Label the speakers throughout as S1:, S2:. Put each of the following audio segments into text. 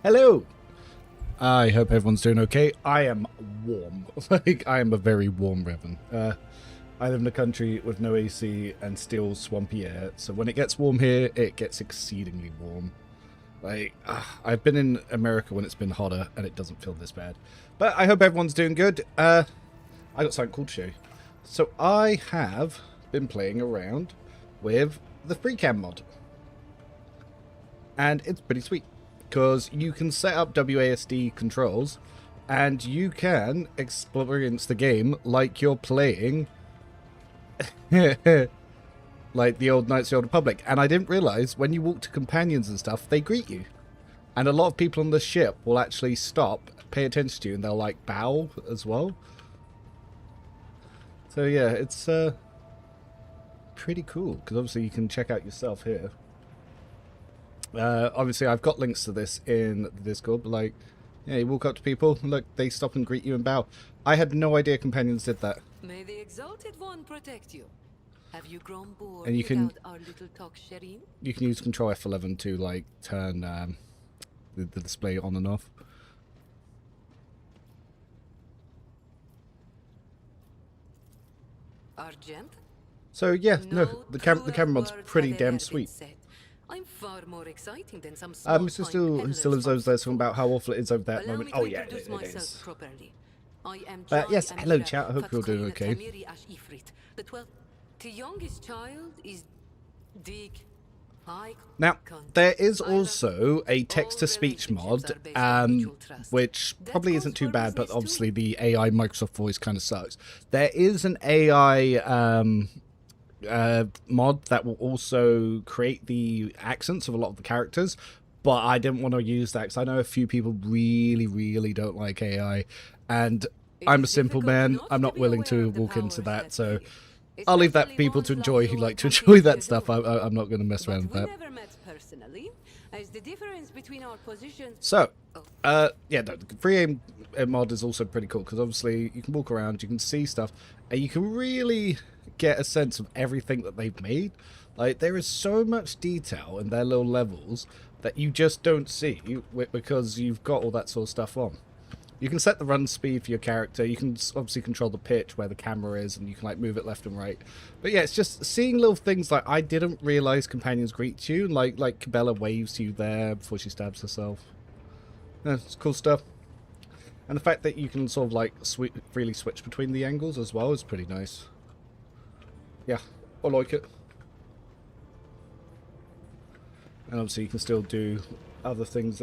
S1: Hello! I hope everyone's doing okay. I am warm. Like, I am a very warm Revan. I live in a country with no AC and still swampy air, so when it gets warm here, it gets exceedingly warm. Like, I've been in America when it's been hotter, and it doesn't feel this bad. But I hope everyone's doing good. I got something cool to show you. So I have been playing around with the FreeCam mod. And it's pretty sweet, because you can set up WASD controls, and you can experience the game like you're playing like the old Knights of the Old Republic. And I didn't realize when you walk to companions and stuff, they greet you. And a lot of people on the ship will actually stop, pay attention to you, and they'll like bow as well. So yeah, it's pretty cool, because obviously you can check out yourself here. Obviously I've got links to this in the Discord, but like, yeah, you walk up to people, look, they stop and greet you and bow. I had no idea companions did that.
S2: May the Exalted One protect you. Have you grown bored
S1: And you can,
S2: without our little talk, Shireen?
S1: you can use Control F11 to like turn the display on and off.
S2: Argent?
S1: So yeah, no, the camera mod's pretty damn sweet.
S2: I'm far more exciting than some
S1: Mr. Still lives over there talking about how awful it is over there at the moment. Oh yeah, it is. Yes, hello chat, I hope you're doing okay.
S2: The youngest child is
S1: Now, there is also a text-to-speech mod, which probably isn't too bad, but obviously the AI Microsoft voice kind of sucks. There is an AI mod that will also create the accents of a lot of the characters, but I didn't want to use that because I know a few people really don't like AI, and I'm a simple man. I'm not willing to walk into that, so I'll leave that for people to enjoy who like to enjoy that stuff. I'm not going to mess around with that. So, yeah, the free aim mod is also pretty cool because obviously you can walk around, you can see stuff, and you can really get a sense of everything that they've made. Like, there is so much detail in their little levels that you just don't see because you've got all that sort of stuff on. You can set the run speed for your character. You can obviously control the pitch where the camera is, and you can like move it left and right. But yeah, it's just seeing little things like I didn't realize companions greet you, like Cabela waves to you there before she stabs herself. Yeah, it's cool stuff. And the fact that you can sort of like freely switch between the angles as well is pretty nice. Yeah, I like it. And obviously you can still do other things.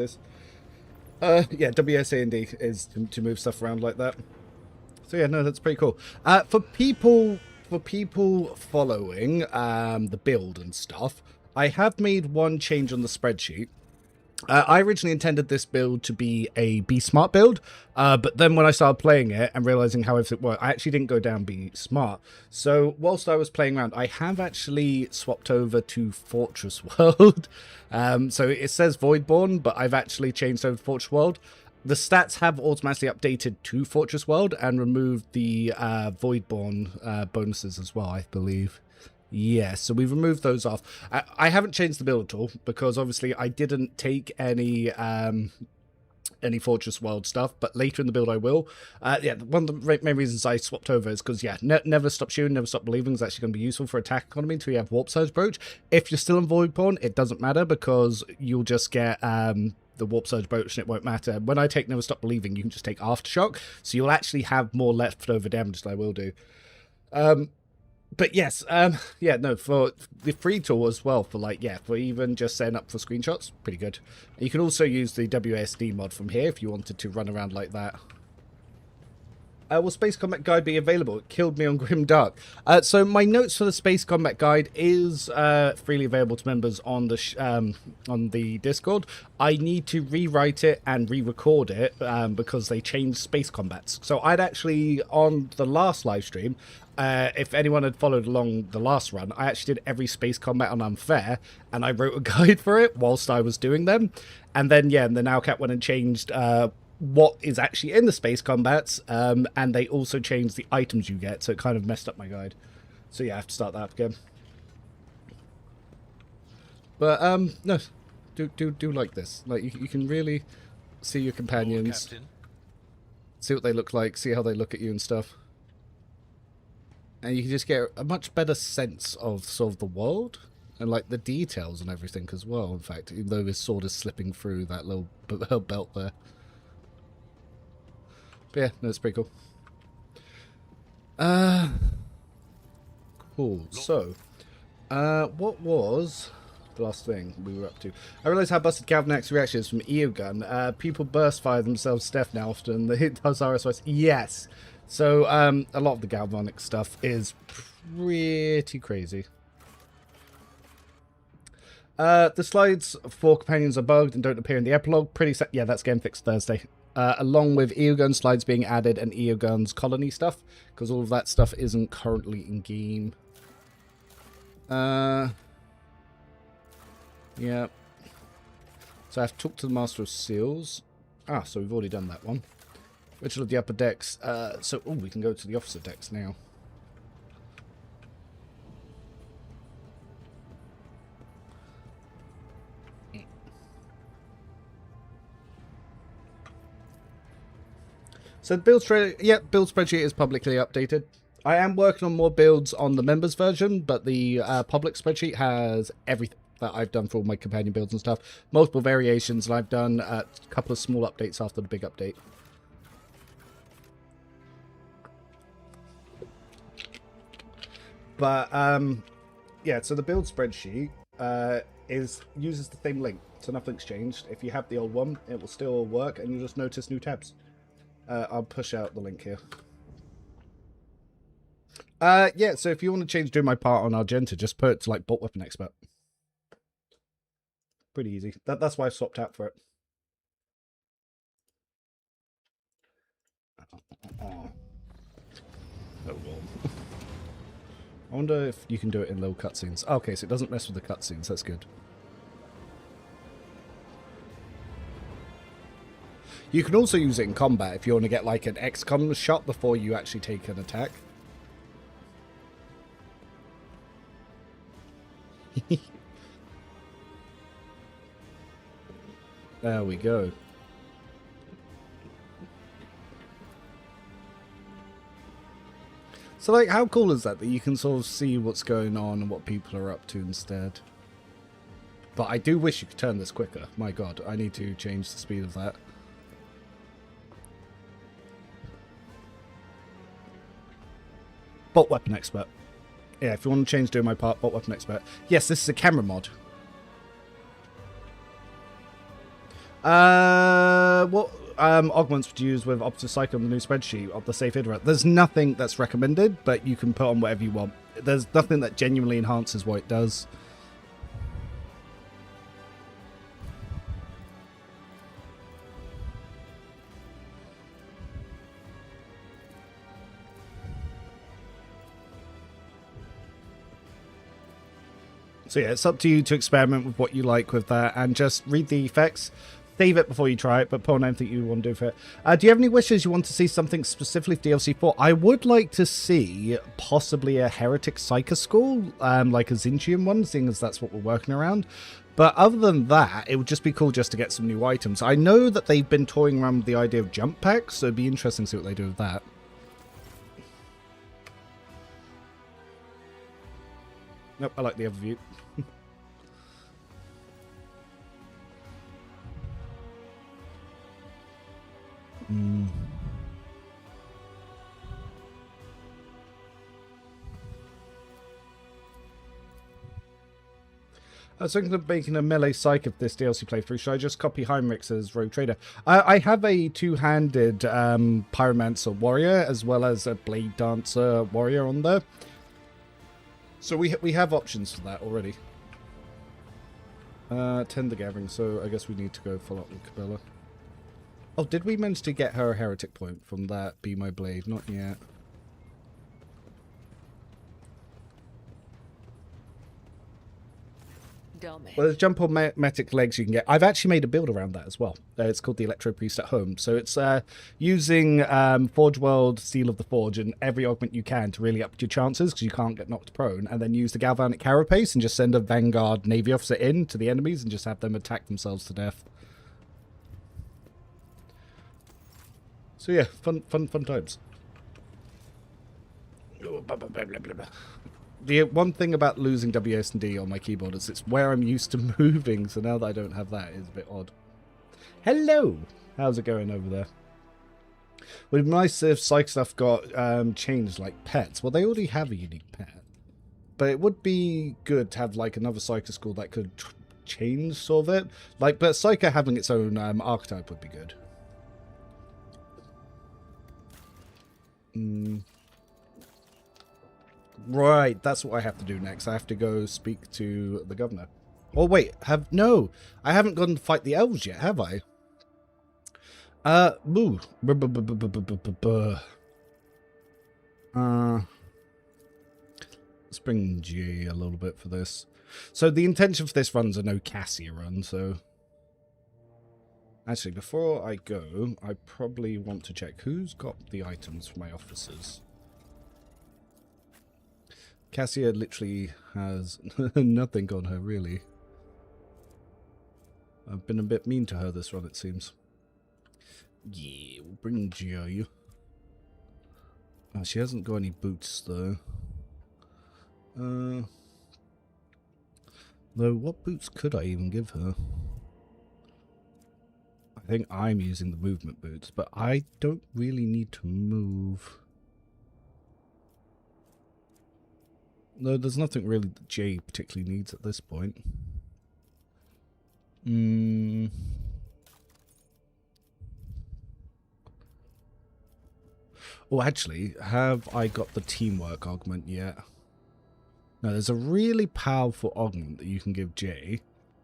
S1: Yeah, WSAD is to move stuff around like that. So yeah, no, that's pretty cool. For people following the build and stuff, I have made one change on the spreadsheet. I originally intended this build to be a Be Smart build, but then when I started playing it and realizing how everything worked, I actually didn't go down Be Smart. So whilst I was playing around, I have actually swapped over to Fortress World. So it says Voidborn, but I've actually changed over to Fortress World. The stats have automatically updated to Fortress World and removed the Voidborn bonuses as well, I believe. Yeah, so we've removed those off. I haven't changed the build at all because obviously I didn't take any Fortress World stuff, but later in the build I will. Yeah, one of the main reasons I swapped over is because, yeah, never stop shooting, never stop believing is actually going to be useful for attack economy until you have Warp Surge Brooch. If you're still in Voidborn, it doesn't matter because you'll just get the Warp Surge Brooch and it won't matter. When I take Never Stop Believing, you can just take Aftershock, so you'll actually have more leftover damage than I will do. But yes, yeah, no, for the free tool as well, for like, yeah, for even just setting up for screenshots, pretty good. You can also use the WSD mod from here if you wanted to run around like that. Will Space Combat Guide be available? It killed me on Grim Dark. So my notes for the Space Combat Guide is freely available to members on the Discord. I need to rewrite it and re-record it because they changed space combats. So I'd actually, on the last live stream, if anyone had followed along the last run, I actually did every space combat on Unfair, and I wrote a guide for it whilst I was doing them. And then, yeah, and the Nowcat went and changed what is actually in the space combats, and they also changed the items you get, so it kind of messed up my guide. So yeah, I have to start that up again. But no, do like this. Like you can really see your companions,
S3: Captain.
S1: see what they look like, see how they look at you and stuff. And you can just get a much better sense of sort of the world and like the details and everything as well. In fact, even though his sword is slipping through that little belt there. But yeah, no, it's pretty cool. Cool. So, what was the last thing we were up to? I realised how busted Galvanac's reaction is from Eogun. People burst fire themselves to death now often. It does RSS. Yes. So, a lot of the Galvanic stuff is pretty crazy. The slides for companions are bugged and don't appear in the epilogue. Yeah, that's getting fixed Thursday. Along with Eogun slides being added and Eogun's colony stuff, because all of that stuff isn't currently in game. Yeah. So I have to talk to the Master of Seals. Ah, so we've already done that one. Ritual of the Upper Decks. We can go to the Officer Decks now. So the build spreadsheet is publicly updated. I am working on more builds on the members version, but the public spreadsheet has everything that I've done for all my companion builds and stuff. Multiple variations, and I've done a couple of small updates after the big update. But yeah, so the build spreadsheet uses the same link, so nothing's changed. If you have the old one, it will still work, and you'll just notice new tabs. I'll push out the link here. Yeah, so if you want to change Do My Part on Argenta, just put it to like Bolt Weapon Expert. Pretty easy. That's why I've swapped out for it. Oh, well. I wonder if you can do it in little cutscenes. Okay, so it doesn't mess with the cutscenes. That's good. You can also use it in combat if you want to get like an XCOM shot before you actually take an attack. There we go. So like, how cool is that you can sort of see what's going on and what people are up to instead? But I do wish you could turn this quicker. My god, I need to change the speed of that. Bolt Weapon Expert. Yeah, if you want to change Do My Part, Bolt Weapon Expert. Yes, this is a camera mod. What augments would you use with Operative Cycle on the new spreadsheet of the Safe Iterate? There's nothing that's recommended, but you can put on whatever you want. There's nothing that genuinely enhances what it does. So yeah, it's up to you to experiment with what you like with that and just read the effects. Save it before you try it, but put on anything you want to do for it. Do you have any wishes you want to see something specifically for DLC 4? I would like to see possibly a Heretic Psycho School, like a Zinchian one, seeing as that's what we're working around. But other than that, it would just be cool just to get some new items. I know that they've been toying around with the idea of jump packs, so it'd be interesting to see what they do with that. Nope, I like the other view. I was thinking of making a melee psych of this DLC playthrough. Should I just copy Heinrichs as Rogue Trader? I have a two-handed Pyromancer Warrior as well as a Blade Dancer Warrior on there. So we have options for that already. Tend the Gathering, so I guess we need to go follow up with Cabela. Oh, did we manage to get her a Heretic point from that Be My Blade? Not yet. Well, there's jump on metic legs you can get. I've actually made a build around that as well. It's called the Electro Priest at Home. So it's using Forge World, Seal of the Forge, and every augment you can to really up your chances because you can't get knocked prone. And then use the Galvanic Carapace and just send a Vanguard Navy Officer in to the enemies and just have them attack themselves to death. So yeah, fun times. The one thing about losing WSD on my keyboard is it's where I'm used to moving, so now that I don't have that, it's a bit odd. Hello! How's it going over there? Would it be nice if psych stuff got changed like pets? Well, they already have a unique pet. But it would be good to have like another Psyker school that could change sort of it. Like, but Psyker having its own archetype would be good. Right, that's what I have to do next. I have to go speak to the governor. Oh wait, no, I haven't gone to fight the elves yet, have I? Boo. Let's bring G a little bit for this. So the intention for this run's a no Cassia run, so... Actually, before I go, I probably want to check who's got the items for my officers. Cassia literally has nothing on her, really. I've been a bit mean to her this run, it seems. Yeah, we'll bring Gio. Oh, she hasn't got any boots, though. Though, what boots could I even give her? I think I'm using the movement boots, but I don't really need to move. No, there's nothing really that Jay particularly needs at this point. Oh, actually, have I got the teamwork augment yet? No, there's a really powerful augment that you can give Jay,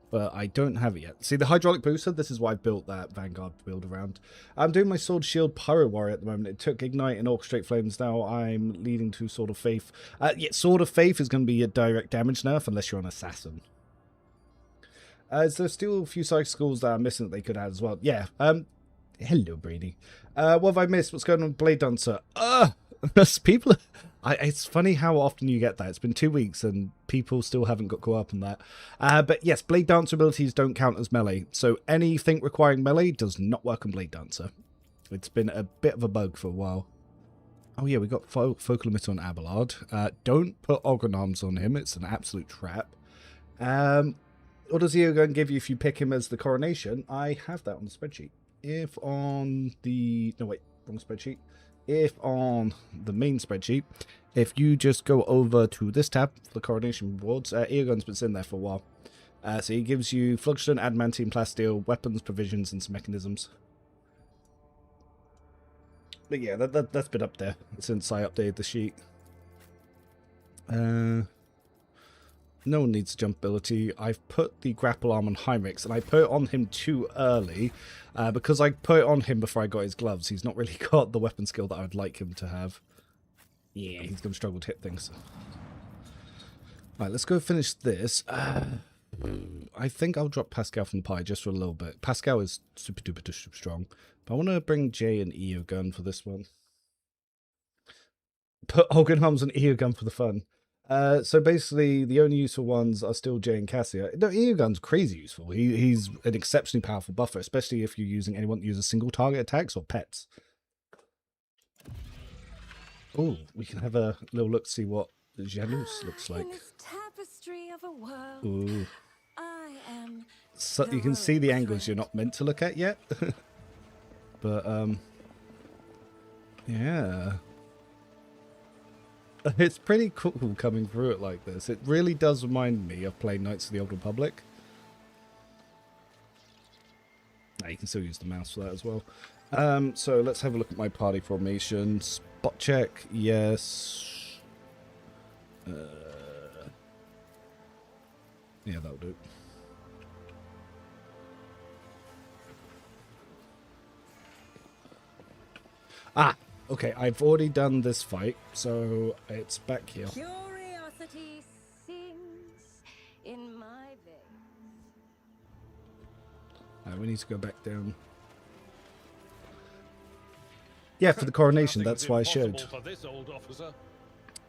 S1: but I don't have it yet. See, the hydraulic booster, this is why I built that Vanguard build around. I'm doing my Sword Shield Pyro Warrior at the moment. It took Ignite and Orchestrate Flames. Now I'm leading to Sword of Faith. Yeah, Sword of Faith is going to be a direct damage nerf unless you're an assassin. So there's still a few psych schools that are missing that they could add as well. Yeah, hello, Brady. What have I missed? What's going on with Blade Dancer? People... it's funny how often you get that. It's been 2 weeks and people still haven't got caught up on that. But yes, Blade Dancer abilities don't count as melee. So anything requiring melee does not work on Blade Dancer. It's been a bit of a bug for a while. Oh yeah, we got Focal Emitter on Abelard. Don't put Ogren Arms on him. It's an absolute trap. What does he going to give you if you pick him as the coronation? I have that on the spreadsheet. If on the... No, wait. Wrong spreadsheet. If on the main spreadsheet, if you just go over to this tab for the coronation rewards, Eargun's been sitting there for a while. So he gives you Phlogiston, Adamantine, Plasteel, weapons, provisions, and some mechanisms. But yeah, that's been up there since I updated the sheet. No one needs jump ability. I've put the grapple arm on Heinrichs, and I put it on him too early because I put it on him before I got his gloves. He's not really got the weapon skill that I would like him to have. Yeah, he's going to struggle to hit things. Right, let's go finish this. I think I'll drop Pascal from the pie just for a little bit. Pascal is super duper strong, but I want to bring Jay and Eogun for this one. Put Hogan Arms and Eogun for the fun. So basically, the only useful ones are still Jay and Cassia. No, Eogun's crazy useful. He's an exceptionally powerful buffer, especially if you're using anyone that uses single target attacks or pets. Oh, we can have a little look to see what Janus looks like.
S2: In this tapestry of a world,
S1: Ooh.
S2: I am
S1: So you can see the angles you're not meant to look at yet. But, yeah. It's pretty cool coming through it like this. It really does remind me of playing Knights of the Old Republic. Now you can still use the mouse for that as well. So let's have a look at my party formation. Spot check, yes. Yeah, that'll do. Ah! Okay, I've already done this fight, so it's back here.
S2: Curiosity sings in my veins.
S1: We need to go back down. Yeah, for the coronation, that's why I showed.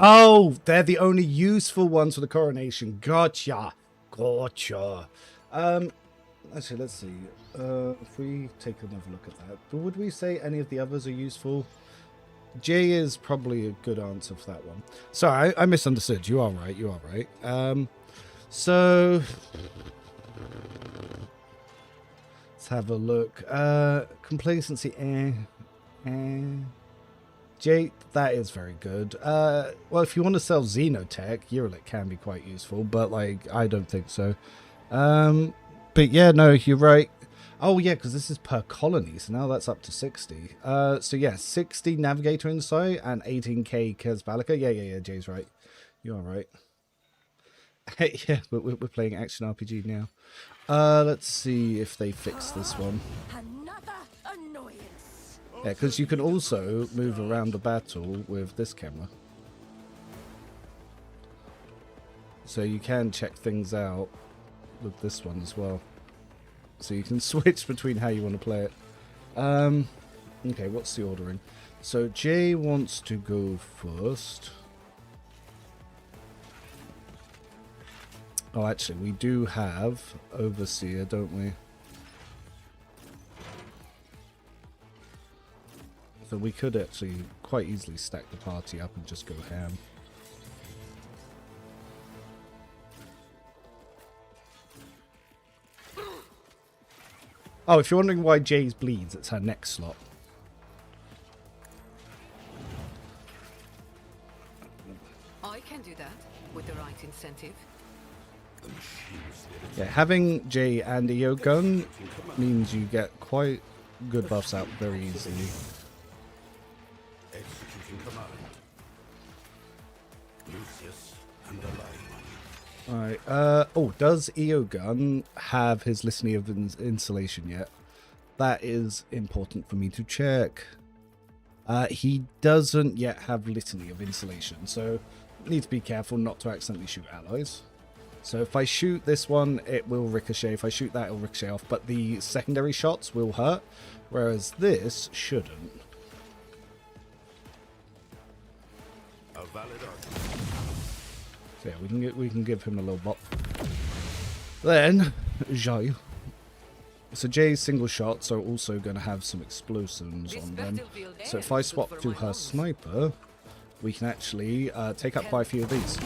S1: Oh, they're the only useful ones for the coronation. Gotcha. Gotcha. Actually, let's see. If we take another look at that, but would we say any of the others are useful? J is probably a good answer for that one. Sorry, I misunderstood. You are right. You are right. So let's have a look. Complacency. J, that is very good. Well, if you want to sell Xenotech, Heretic can be quite useful, but like I don't think so. But yeah, no, you're right. Oh yeah, because this is per colony, so now that's up to 60. So yeah, 60 Navigator Insight and 18k Kezbalika. Yeah, Jay's right. You are right. Yeah, we're playing action RPG now. Let's see if they fix this one.
S3: Another annoyance.
S1: Yeah, because you can also move around the battle with this camera. So you can check things out with this one as well. So you can switch between how you want to play it. Okay, what's the ordering? So Jay wants to go first. Oh, actually, we do have Overseer, don't we? So we could actually quite easily stack the party up and just go ham. Oh, if you're wondering why Jay's bleeds, it's her next slot.
S2: I can do that with the right incentive.
S1: Yeah, having Jay and EO gun means you get quite good buffs out very easily.
S4: Executing command. Lucius and the
S1: Alright, oh, does EO gun have his litany of insulation yet? That is important for me to check. He doesn't yet have litany of insulation, so need to be careful not to accidentally shoot allies. So if I shoot this one, it will ricochet. If I shoot that, it'll ricochet off, but the secondary shots will hurt, whereas this shouldn't.
S4: A valid argument.
S1: So yeah, we can give him a little bop. Then Jai. So Jay's single shots are also going to have some explosives on them. So if I swap to her sniper, we can actually take up quite a few of these.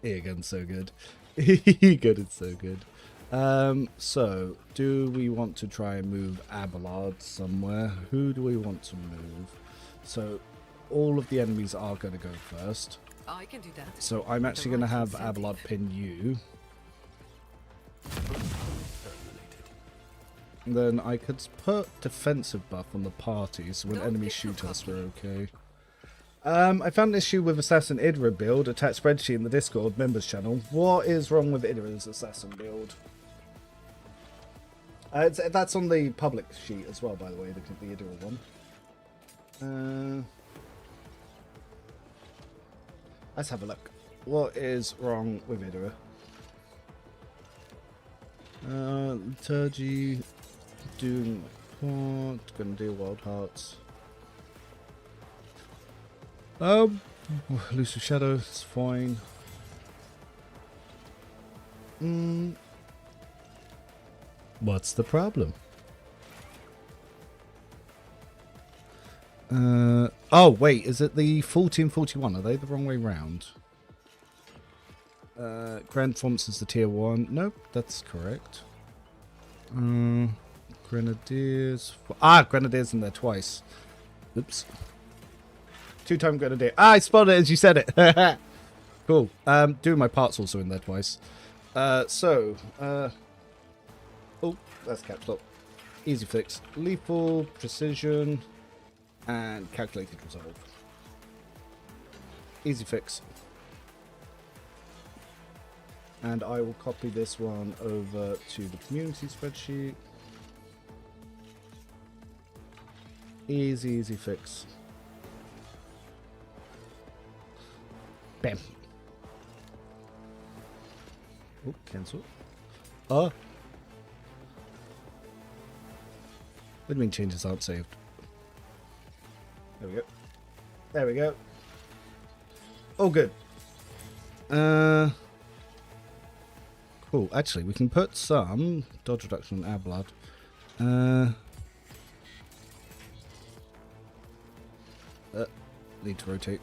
S1: Again's so good. Good, it's so good. So do we want to try and move Abelard somewhere? Who do we want to move? So all of the enemies are going to go first.
S2: I can do that.
S1: So I'm actually going to have Abelard pin you. And then I could put defensive buff on the party, so when enemies shoot us, we're okay. I found an issue with Assassin Idra build, attached spreadsheet in the Discord members channel. What is wrong with Idra's Assassin build? That's on the public sheet as well, by the way, the Idra one. Let's have a look. What is wrong with Idra? Liturgy, doing what? Gonna do Wild Hearts. Elusive Shadow, it's fine. What's the problem? Oh wait, is it the 40 and 41? Are they the wrong way round? Grand Fonts is the tier 1. Nope, that's correct. Grenadiers. Grenadiers in there twice. Oops. Two-time Grenadier. I spotted it as you said it. Cool. Doing my parts also in there twice. Oh, that's caps lock. Easy fix. Lethal, precision, and calculated resolve. Easy fix. And I will copy this one over to the community spreadsheet. Easy fix. Bam. Oh, cancel. What do you mean changes aren't saved? There we go. There we go. Oh, good. Cool. Actually, we can put some dodge reduction on our blood. Need to rotate.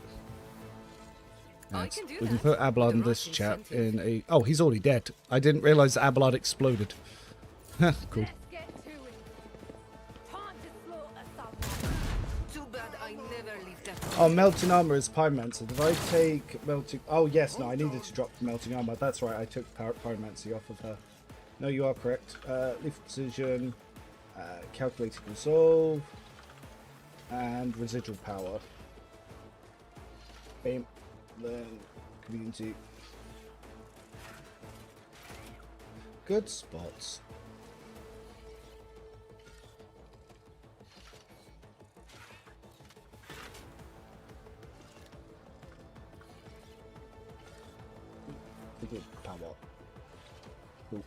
S2: I
S1: Yes,
S2: can do
S1: we can
S2: that.
S1: put Ablard
S2: The
S1: and this
S2: right
S1: chap
S2: incentive.
S1: in a... Oh, he's already dead. I didn't realise that Ablard exploded. Cool.
S3: Let's get to it. Time to slaughter someone.
S2: Too bad I never leave that.
S1: Oh, melting armor is pyromancy. Did I take melting... Oh, yes, no, I needed to drop melting armor. That's right, I took pyromancy off of her. No, you are correct. Lethal precision, calculated resolve, and residual power. Bam. Then community. Good spots. Good power. Cool.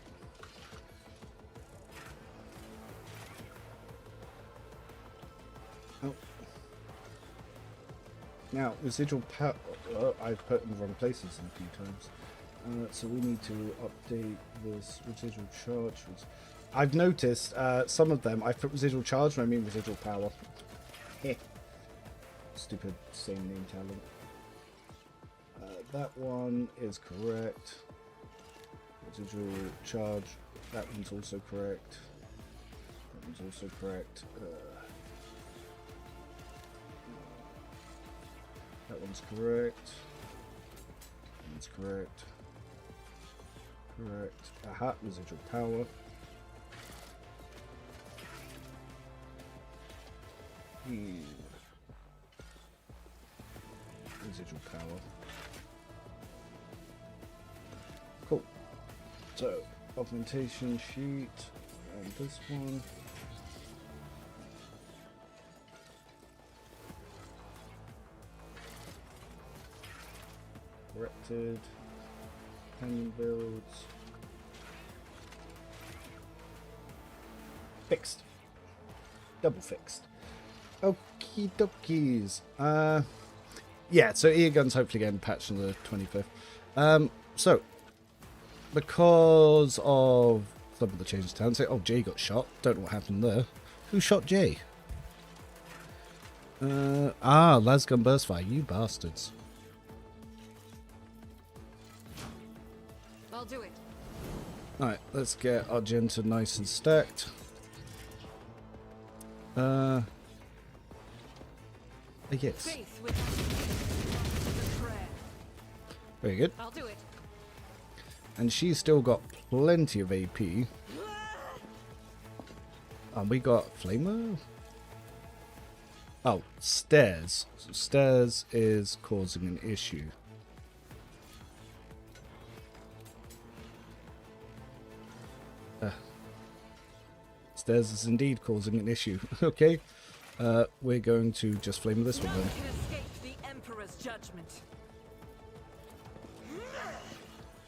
S1: Oh. Now, residual power. I've put in the wrong places a few times. So we need to update this residual charge. I've noticed some of them, I've put residual charge when I mean residual power. Heh. Stupid same name talent. That one is correct. Residual charge. That one's also correct. That one's also correct. That one's correct. That one's correct. Correct. Aha, residual power. Residual power. Cool. So, augmentation sheet, and this one. Corrected. Canyon builds. Fixed. Double fixed. Okie dokies. Yeah, so ear guns hopefully getting patched on the 25th. So, because of some of the changes to town, say, oh, Jay got shot. Don't know what happened there. Who shot Jay? Lasgun Burstfire, you bastards.
S2: I'll do it.
S1: Alright, let's get Argenta nice and stacked. Yes.
S2: Faith with prayer.
S1: Very good.
S2: I'll do it.
S1: And she's still got plenty of AP. And we got Flamer. Oh, stairs. So stairs is causing an issue. Stairs is indeed causing an issue. Okay. We're going to just flame this one
S2: None
S1: then.
S2: can escape the Emperor's judgment.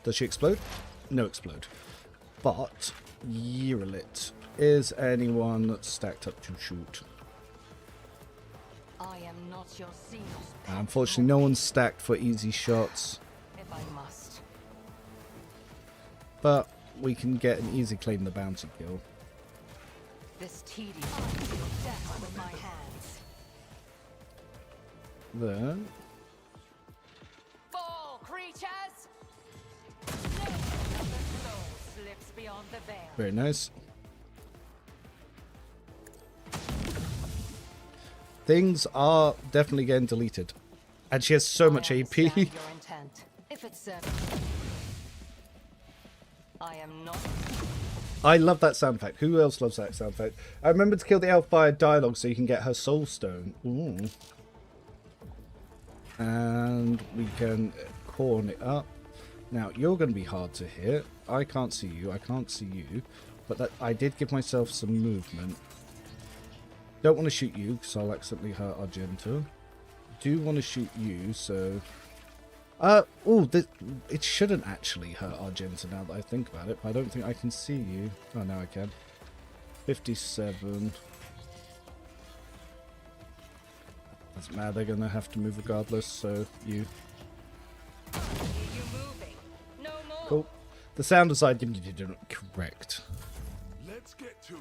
S1: Does she explode? No explode. But, Yearlit. Is anyone stacked up to shoot?
S3: I am not your seals.
S1: Unfortunately, no one's stacked for easy shots.
S3: If I must.
S1: But we can get an easy claim the bounty kill.
S3: This tedious death with my hands.
S1: Then,
S3: Fall, creatures! Another soul slips beyond the veil.
S1: very nice. Things are definitely getting deleted. And she has so much
S3: I
S1: AP.
S3: understand your intent. If it's serves. I am not.
S1: I love that sound effect. Who else loves that sound effect? I remember to kill the elf by dialogue so you can get her soul stone. Ooh. And we can corn it up. Now, you're going to be hard to hit. I can't see you. I can't see you. But that I did give myself some movement. Don't want to shoot you because I'll accidentally hurt Argento. Do want to shoot you, so... it shouldn't actually hurt Argenta now that I think about it. I don't think I can see you. Oh, now I can. 57. Doesn't matter, they're going to have to move regardless, so you...
S3: You moving. No more.
S1: Cool. The sound aside, you did it correct.
S4: Let's get to it.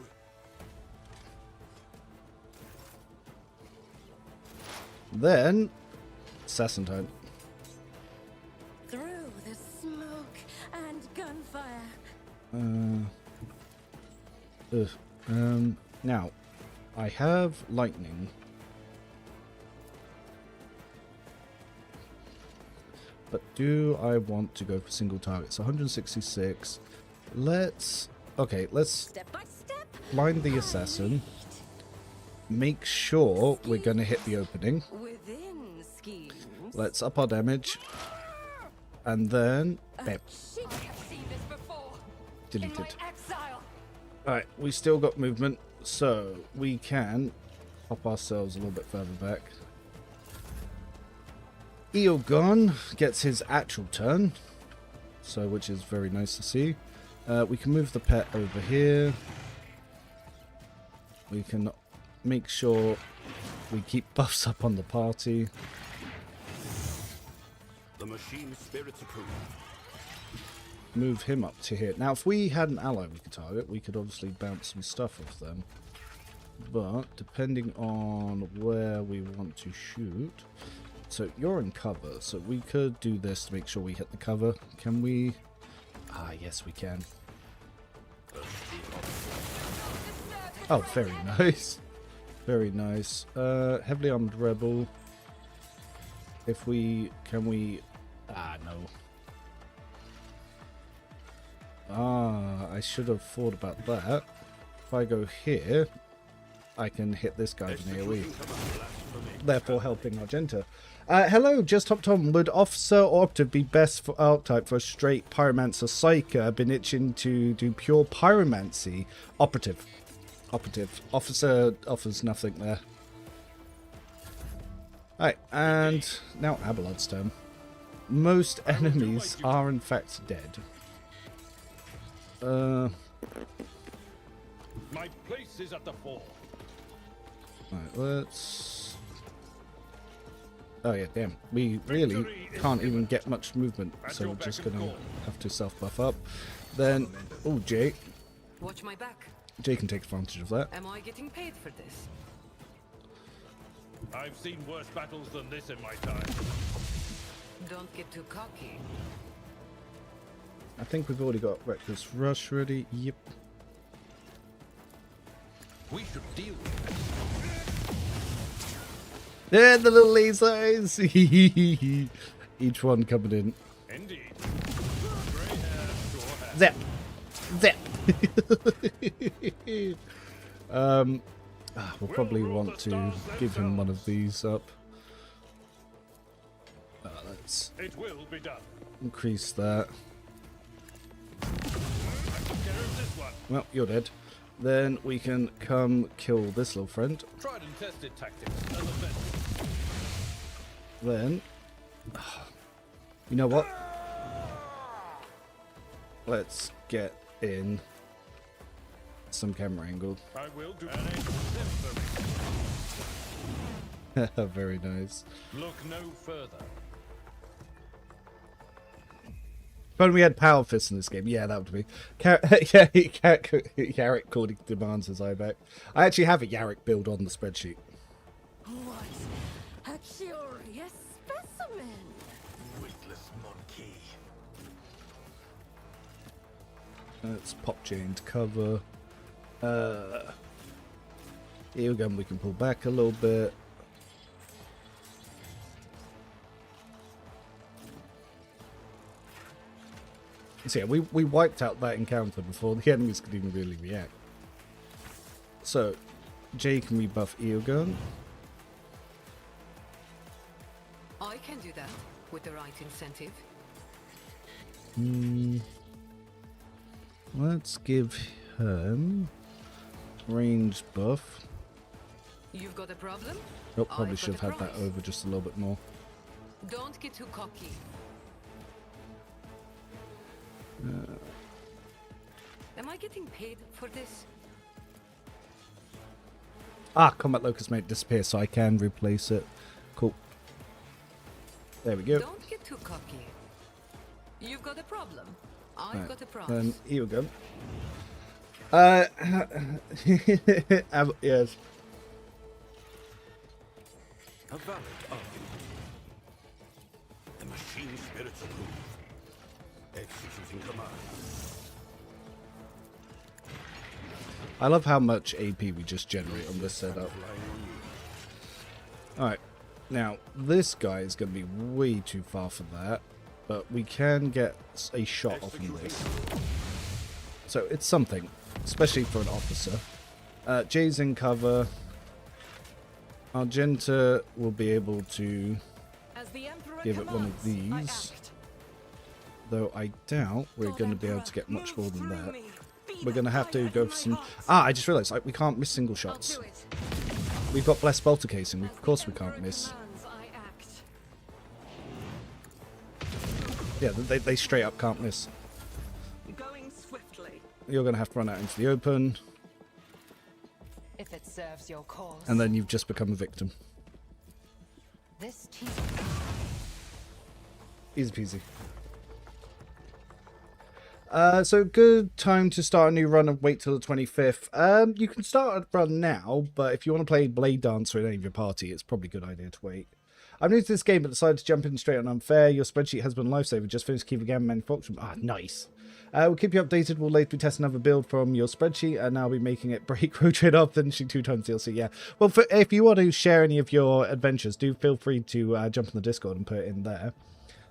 S1: Then, assassin time.
S3: Through the smoke and gunfire.
S1: Now, I have lightning. But do I want to go for single targets? 166. Let's
S3: Step by step.
S1: blind the assassin. Make sure we're going to hit the opening.
S3: Within schemes.
S1: Let's up our damage. And then, bam,
S3: I have seen this before.
S1: deleted.
S3: In my exile.
S1: Alright, we still got movement, so we can pop ourselves a little bit further back. Eogon gets his actual turn, so which is very nice to see. We can move the pet over here. We can make sure we keep buffs up on the party.
S4: The machine spirits approved.
S1: Move him up to here. Now, if we had an ally we could target, we could obviously bounce some stuff off them. But, depending on where we want to shoot... So, you're in cover, so we could do this to make sure we hit the cover. Can we... Ah, yes, we can. Oh, very nice. Very nice. Heavily armed rebel. If we... Can we... Ah, no. Ah, I should have thought about that. If I go here, I can hit this guy with an AoE. Therefore helping Argenta. Hello, just hopped on. Would Officer or Operative be best for archetype for a straight Pyromancer Psyker? I've been itching to do pure Pyromancy. Operative. Operative. Officer offers nothing there. Alright, and now Abelard's turn. Most enemies are in fact dead.
S5: My place is at the fore.
S1: Alright, let's... Oh yeah, damn. We really can't even get much movement, so we're just gonna have to self-buff up. Then, oh, Jay.
S2: Watch my back.
S1: Jay can take advantage of that.
S2: Am I getting paid for this?
S5: I've seen worse battles than this in my time.
S2: Don't get too cocky.
S1: I think we've already got Reckless Rush ready. Yep.
S5: We should deal with this.
S1: Yeah, the little lasers! Each one coming in.
S5: Indeed. Grey hair, short
S1: Zap!
S5: hair.
S1: Zap! We'll probably want to give him one of these up. Let's
S5: It will be done.
S1: increase that.
S5: I took care of this one.
S1: Well, you're dead. Then we can come kill this little friend.
S5: Tried and tested tactics as a vet.
S1: Then, you know what? Let's get in some camera angle.
S5: I will do an exemplary.
S1: Very nice.
S5: Look no further.
S1: But we had Power Fist in this game. Yeah, that would be. Yarrick calling demands his eye back. I actually have a Yarrick build on the spreadsheet.
S3: What a curious specimen.
S4: Witless monkey.
S1: Let's pop Jay into cover. Here again, we can pull back a little bit. So yeah, we wiped out that encounter before the enemies could even really react. So, Jay can rebuff Eogon.
S2: I can do that with the right incentive.
S1: Let's give him range buff.
S2: You've got a problem?
S1: Oh, probably
S2: I've
S1: should
S2: got
S1: have
S2: a
S1: had that
S2: prize.
S1: over just a little bit more.
S2: Don't get too cocky. Am I getting paid for this?
S1: Ah, Combat Locust made it disappear, so I can replace it. Cool. There we go.
S2: Don't get too cocky. You've got a problem. I've got a prize.
S1: Then here we go. Yes.
S4: A valid argument. The machine spirits approve. Executing command.
S1: I love how much AP we just generate on this setup.
S4: Flying on you.
S1: Alright, now this guy is going to be way too far for that, but we can get a shot off on this. So it's something, especially for an officer. Jay's in cover. Argenta will be able to
S3: As the Emperor
S1: give it one of
S3: commands, I
S1: these,
S3: act.
S1: though I doubt we're
S3: God
S1: going to be able
S3: Emperor,
S1: to get much more
S3: move
S1: than
S3: through
S1: that.
S3: me. Be
S1: We're going to
S3: the
S1: have to
S3: fire
S1: go
S3: in
S1: for
S3: my
S1: some...
S3: heart.
S1: Ah, I just realised, like, we can't miss single
S3: I'll
S1: shots.
S3: do it.
S1: We've got Blessed Bolter casing,
S3: As
S1: of course
S3: the
S1: we can't
S3: Emperor
S1: miss.
S3: commands, I act.
S1: Yeah, they straight up can't miss.
S3: Going swiftly.
S1: You're going to have to run out into the open,
S2: If it serves your cause.
S1: and then you've just become a victim.
S2: This team.
S1: Easy peasy. So good time to start a new run and wait till the 25th. You can start a run now, but if you want to play Blade Dancer in any of your party, it's probably a good idea to wait. I'm new to this game, but decided to jump in straight on unfair. Your spreadsheet has been a lifesaver. Just finished keeping again manufacturing. Ah, nice. We'll keep you updated. We'll later be testing another build from your spreadsheet, and I'll be making it break road trade up, finishing 2 times DLC. Yeah. Well, if you want to share any of your adventures, do feel free to jump in the Discord and put it in there.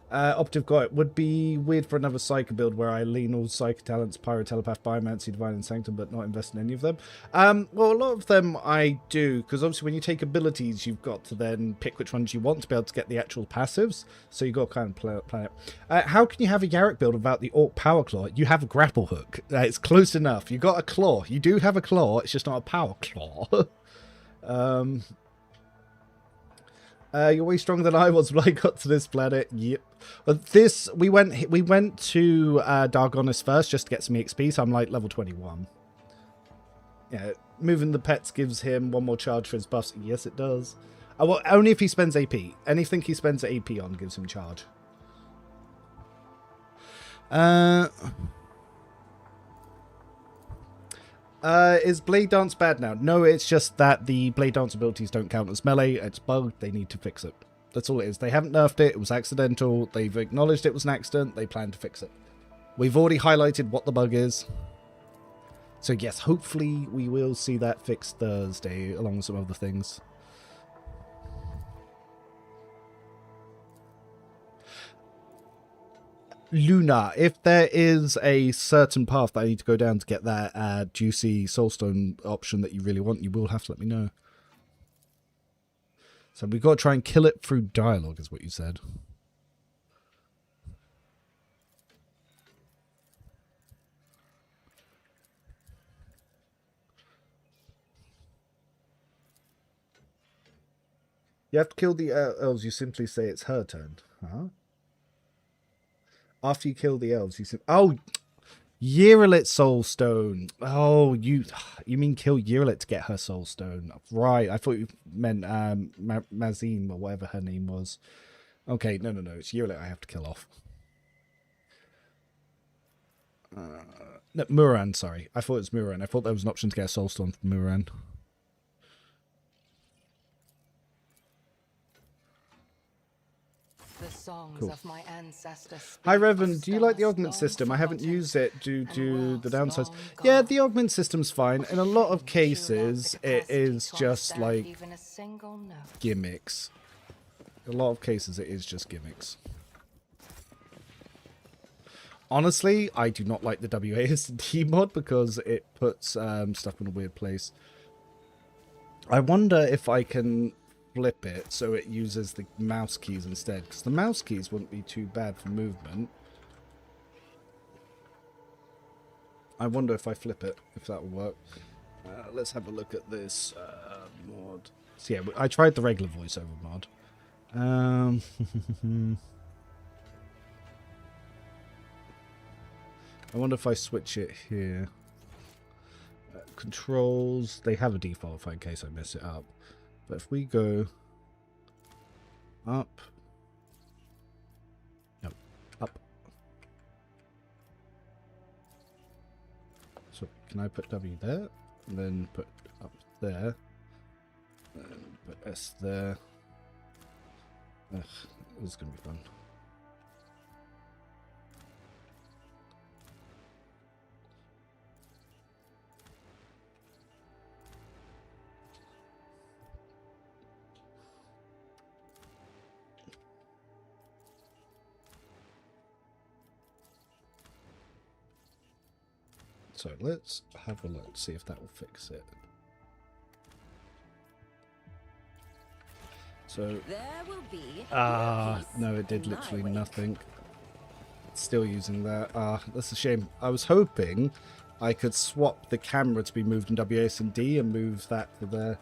S1: Operative got it. Would be weird for another Psycho build where I lean all Psycho talents, Pyro, Telepath, Biomancy, Divine, and Sanctum, but not invest in any of them. Well, a lot of them I do, because obviously when you take abilities, you've got to then pick which ones you want to be able to get the actual passives, so you've got to kind of plan it. How can you have a Heretic build without the Orc Power Claw? You have a Grapple Hook. It's close enough. You got a Claw. You do have a Claw, it's just not a Power Claw. You're way stronger than I was when I got to this planet. Yep. But this, we went to Dargonis first just to get some EXP, so I'm like level 21. Yeah, moving the pets gives him 1 more charge for his buffs. Yes, it does. Well, only if he spends AP. Anything he spends AP on gives him charge. Is Blade Dance bad now? No, it's just that the Blade Dance abilities don't count as melee. It's bugged. They need to fix it. That's all it is. They haven't nerfed it. It was accidental. They've acknowledged it was an accident. They plan to fix it. We've already highlighted what the bug is. So yes, hopefully we will see that fixed Thursday along with some other things. Luna, if there is a certain path that I need to go down to get that juicy soulstone option that you really want, you will have to let me know. So we've got to try and kill it through dialogue, is what you said. You have to kill the elves, you simply say it's her turn. Huh? After you kill the elves, you say, "Oh, Yeralit Soulstone." Oh, you mean kill Yeralit to get her Soulstone? Right. I thought you meant Mazine or whatever her name was. Okay, no. It's Yeralit I have to kill off. No, Muran, sorry. I thought it was Muran. I thought there was an option to get a Soulstone from Muran.
S2: The songs
S1: Cool.
S2: of my ancestors.
S1: Hi Revan, do you like the augment system? I haven't used it due to the downsides. Yeah, the augment system's fine. In a lot of cases, it is just like gimmicks. In a lot of cases, it is just gimmicks. Honestly, I do not like the WASD mod because it puts stuff in a weird place. I wonder if I can flip it so it uses the mouse keys instead, because the mouse keys wouldn't be too bad for movement. I wonder if I flip it, if that will work. Let's have a look at this mod. So yeah, I tried the regular voiceover mod. I wonder if I switch it here. Controls, they have a default in case I mess it up. But if we go up, no, up, can I put W there? And then put up there. And put S there. Ugh, this is going to be fun. So let's have a look, see if that will fix it. So,
S3: There will be
S1: no, it did literally nothing. It's still using that. That's a shame. I was hoping I could swap the camera to be moved in WASD and move that to there.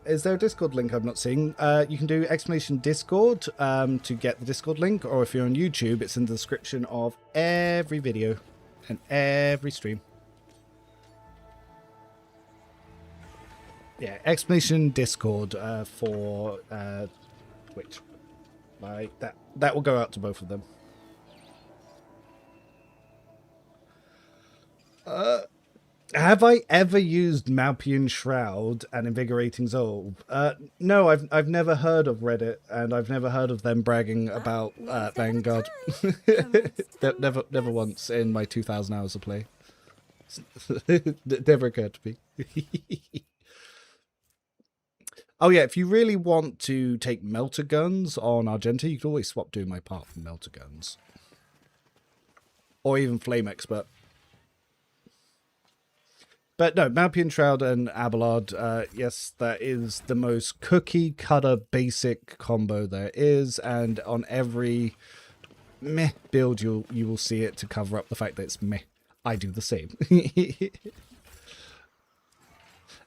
S1: Is there a Discord link I'm not seeing? You can do exclamation Discord to get the Discord link, or if you're on YouTube, it's in the description of every video and every stream. Yeah, exclamation Discord for Twitch. Like that will go out to both of them. Have I ever used Malpian Shroud and Invigorating Zolb? No, I've never heard of Reddit, and I've never heard of them bragging about Vanguard. never once in my 2,000 hours of play. It never occurred to me. Oh yeah, if you really want to take Melter Guns on Argenta, you can always swap doing my part for Melter Guns. Or even Flame Expert. But no, Malpian Shroud and Abelard, yes, that is the most cookie cutter basic combo there is, and on every meh build you will see it to cover up the fact that it's meh. I do the same.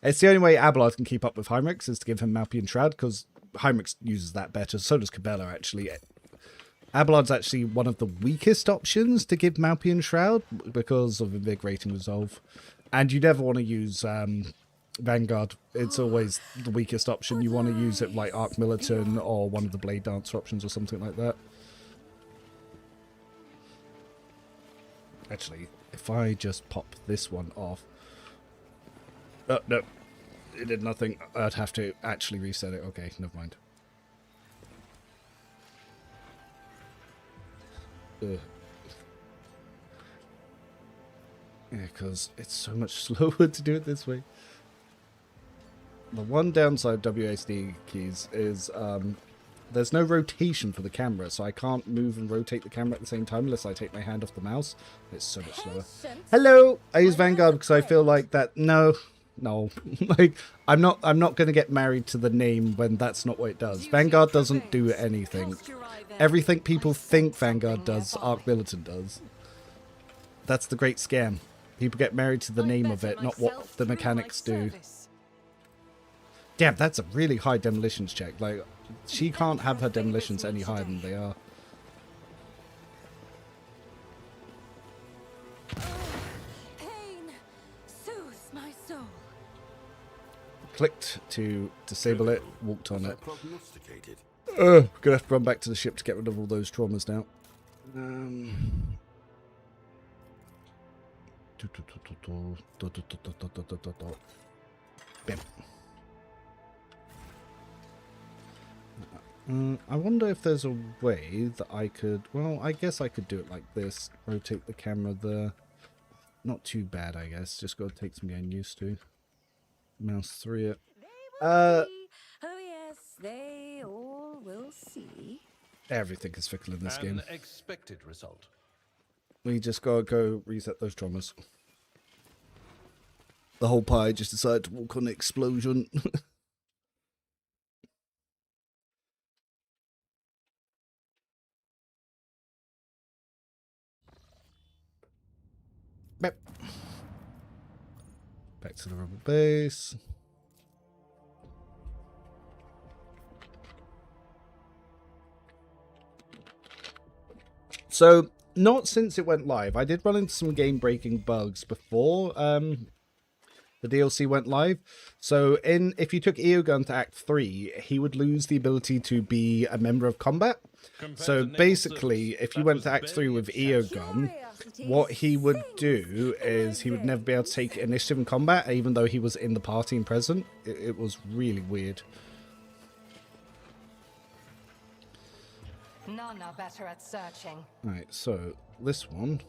S1: It's the only way Abelard can keep up with Heinrichs is to give him Malpian Shroud, because Heinrichs uses that better. So does Cabela, actually. Abelard's actually one of the weakest options to give Malpian Shroud because of Invigorating Resolve. And you never want to use Vanguard. It's always the weakest option. You want to use it like Arc Militant or one of the Blade Dancer options or something like that. Actually, if I just pop this one off... Oh, no. It did nothing. I'd have to actually reset it. Okay, never mind. Ugh. Yeah, because it's so much slower to do it this way. The one downside of WASD keys is there's no rotation for the camera, so I can't move and rotate the camera at the same time unless I take my hand off the mouse. It's so much slower. Hello! I use Vanguard because I feel like that... No. Like, I'm not going to get married to the name when that's not what it does. Vanguard doesn't do anything. Everything people think Vanguard does, Arc Militant does. That's the great scam. People get married to the name of it, not what the mechanics do. Damn, that's a really high demolitions check. Like, she can't have her demolitions any higher than they are.
S3: Pain soothes my soul.
S1: Clicked to disable it, walked on it.
S4: Prognosticated.
S1: Gonna have to run back to the ship to get rid of all those traumas now. Bam. I wonder if there's a way that I could... Well, I guess I could do it like this. Rotate the camera there. Not too bad, I guess. Just got to take some getting used to. Mouse 3 it.
S3: Oh yes, they all will see.
S1: Everything is fickle in this game.
S5: An expected result.
S1: We just gotta go reset those traumas. The whole pie just decided to walk on an explosion. Back to the rubber base. So, not since it went live. I did run into some game-breaking bugs before the DLC went live. So, if you took Eogun to Act 3, he would lose the ability to be a member of combat.
S5: Compared
S1: So
S5: to naval
S1: basically,
S5: service,
S1: if you
S5: that
S1: went
S5: was
S1: to Act 3
S5: barely
S1: with
S5: a chapter.
S1: Eogun,
S3: Curiosity
S1: what he would
S3: sings
S1: do is he would never be able to take initiative in combat, even though he was in the party and present. It was really weird.
S3: None are better at searching.
S1: Right, so this one,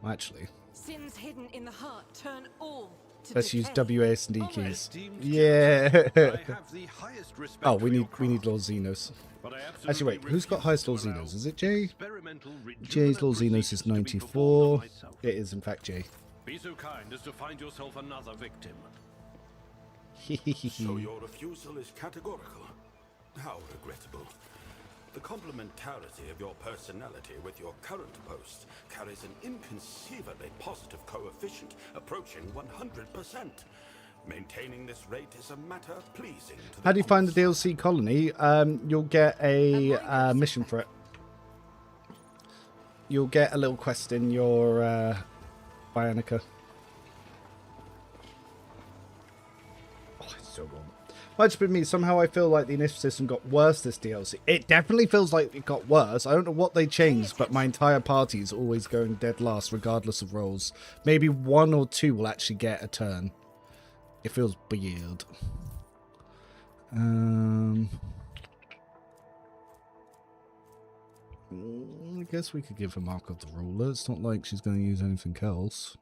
S1: actually,
S2: Sins hidden in the heart turn all to
S1: let's use
S2: decay.
S1: WASD keys.
S4: Esteemed
S1: Yeah.
S4: I have the highest respect
S1: Oh,
S4: for your
S1: we need
S4: craft,
S1: Lord Xenos.
S4: but I
S1: Actually,
S4: absolutely
S1: wait, who's got
S4: refuse
S1: highest
S4: to
S1: Lord
S4: allow
S1: Xenos? Is it Jay?
S4: experimental
S1: Jay's Lord
S4: rejuvenant
S1: Xenos is
S4: procedures to be performed on
S1: 94.
S4: myself.
S1: It is, in fact, Jay.
S4: Be so kind as to find yourself another victim. So your refusal is categorical. How regrettable. The complementarity of your personality with your current post carries an inconceivably positive coefficient approaching 100%. Maintaining this rate is a matter pleasing to the
S1: How do you find the
S4: conscience.
S1: DLC colony? You'll get a mission for it. You'll get a little quest in your Bionica. Oh, it's so wrong. Might just be me. Somehow I feel like the initiative system got worse this DLC. It definitely feels like it got worse. I don't know what they changed, but my entire party is always going dead last, regardless of roles. Maybe 1 or 2 will actually get a turn. It feels weird. I guess we could give her Mark of the Ruler. It's not like she's going to use anything else.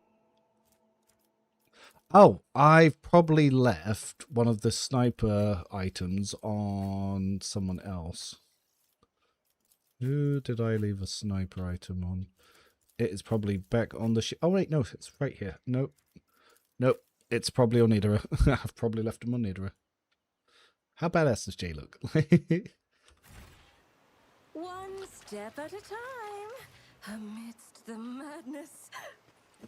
S1: Oh, I've probably left one of the sniper items on someone else. Who did I leave a sniper item on? It is probably back on the ship. Oh, wait, no, it's right here. Nope. Nope. It's probably on Idra. I've probably left him on Idra. How badass does Jay look?
S3: One step at a time, amidst the madness.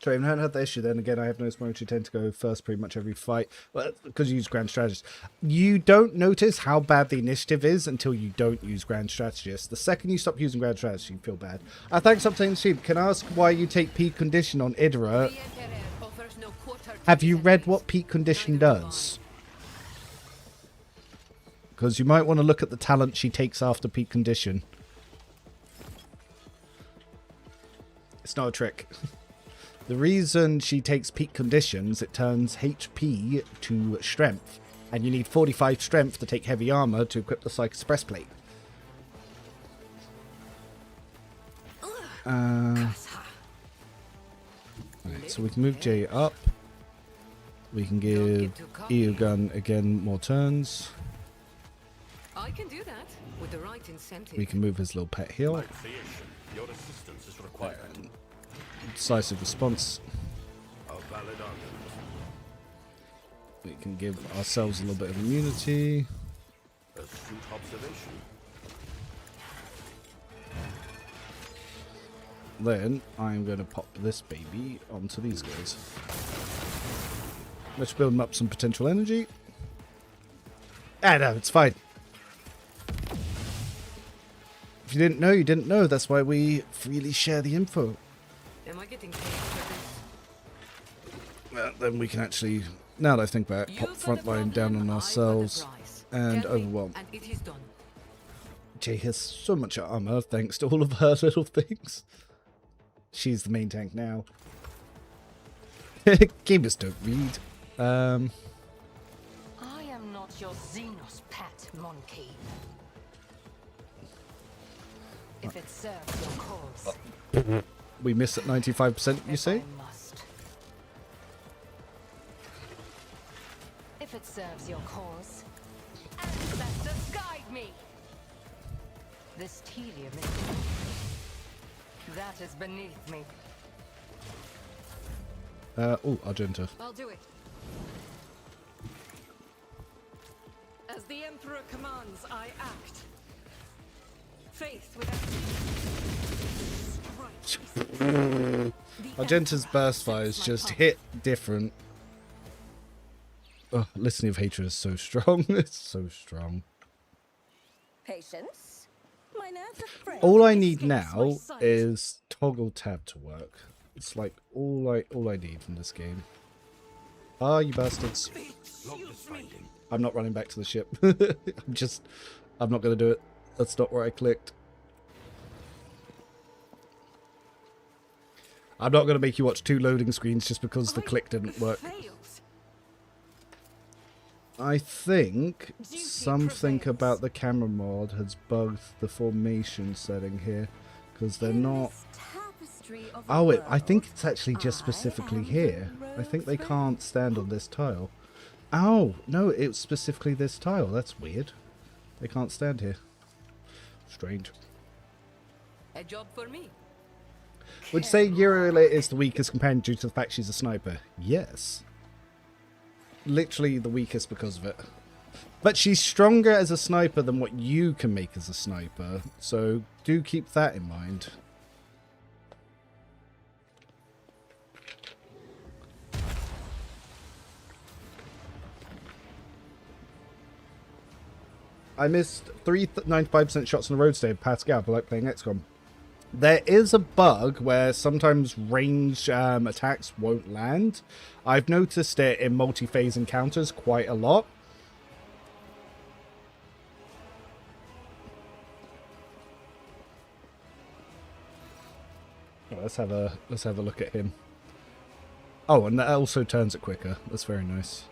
S1: Sorry, I haven't had that issue. Then again, I have noticed Mochi tend to go first pretty much every fight. Well, because you use Grand Strategist. You don't notice how bad the initiative is until you don't use Grand Strategist. The second you stop using Grand Strategist, you feel bad. Thanks for playing the sheep. Can I ask why you take peak condition on Idra?
S2: The Emperor offers no quarter to
S1: Have you
S2: his
S1: read
S2: enemies.
S1: what peak condition
S2: Neither do I.
S1: does? Because you might want to look at the talent she takes after peak condition. It's not a trick. The reason she takes peak conditions, it turns HP to strength. And you need 45 strength to take heavy armor to equip the Psych Express plate. Right, so we can move Jay up. We can give Eogun again more turns.
S2: I can do that with the right incentive.
S1: We can move his little pet heal.
S4: My creation, your assistance is required.
S1: Decisive response.
S4: A valid argument.
S1: We can give ourselves a little bit of immunity.
S4: Astute observation.
S1: Then I'm going to pop this baby onto these guys. Let's build them up some potential energy. Ah, no, it's fine. If you didn't know, you didn't know. That's why we freely share the info.
S2: Am I getting paid for this?
S1: Well, then we can actually, now that I think about it, pop
S2: You've got a
S1: frontline down
S2: problem,
S1: on
S2: I've got a
S1: ourselves
S2: price.
S1: and
S2: Tell me,
S1: overwhelm.
S2: and it is done.
S1: Jay has so much armor thanks to all of her little things. She's the main tank now. Gamers don't read.
S3: I am not your Xenos pet, monkey. If it serves your cause,
S1: We miss at 95%, you
S3: if
S1: say?
S3: I must. If it serves your cause, ancestors guide me. This tedium is that is beneath me.
S1: Oh, Argenta.
S2: I'll do it. As the Emperor commands, I act. Faith without strike.
S1: Argenta's burst fires just hit different. Oh, Listening of Hatred is so strong. It's so strong.
S3: Patience. My nerves are frail.
S1: All I need now is toggle tab to work. It's like all I need from this game. Ah, you bastards.
S4: Log this finding.
S1: I'm not running back to the ship. I'm not going to do it. That's not where I clicked. I'm not going to make you watch 2 loading screens just because the click didn't work.
S3: Fails.
S1: I think
S3: Duty
S1: something
S3: prevails.
S1: about the camera mod has bugged the formation setting here. Because they're not... Oh, I think it's actually just specifically here. I think they can't stand on this tile. Oh, no, it's specifically this tile. That's weird. They can't stand here. Strange.
S2: A job for me.
S1: Would you say Yurila is the weakest companion due to the fact she's a sniper? Yes. Literally the weakest because of it. But she's stronger as a sniper than what you can make as a sniper. So do keep that in mind. I missed 95% shots on the road today of Pascal, but I like playing XCOM. There is a bug where sometimes range attacks won't land. I've noticed it in multi-phase encounters quite a lot. Oh, let's have a look at him. Oh, and that also turns it quicker. That's very nice.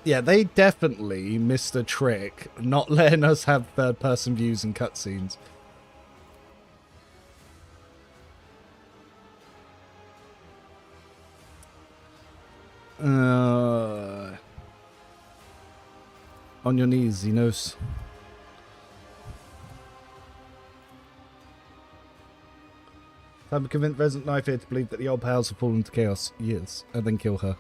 S1: Yeah, they definitely missed a trick not letting us have third-person views in cutscenes. On your knees, Xenos. I'm convinced Resident Knife here to believe that the old pals have fallen into chaos. Yes, and then kill her.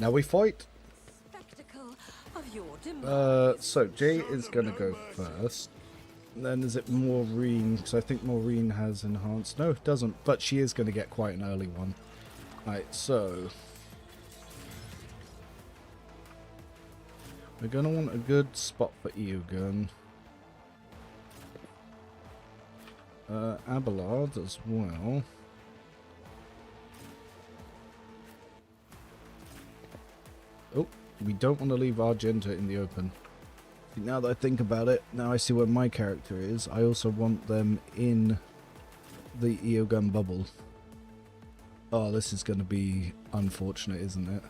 S1: Now we fight.
S3: Spectacle of your demise.
S1: So Jay is gonna go first. Then is it Maureen? Because I think Maureen has enhanced. No, it doesn't. But she is gonna get quite an early one. Right, so we're gonna want a good spot for Eogun. Abelard as well. Oh, we don't want to leave Argenta in the open. Now that I think about it, now I see where my character is. I also want them in the Eogun bubble. Oh, this is going to be unfortunate, isn't it?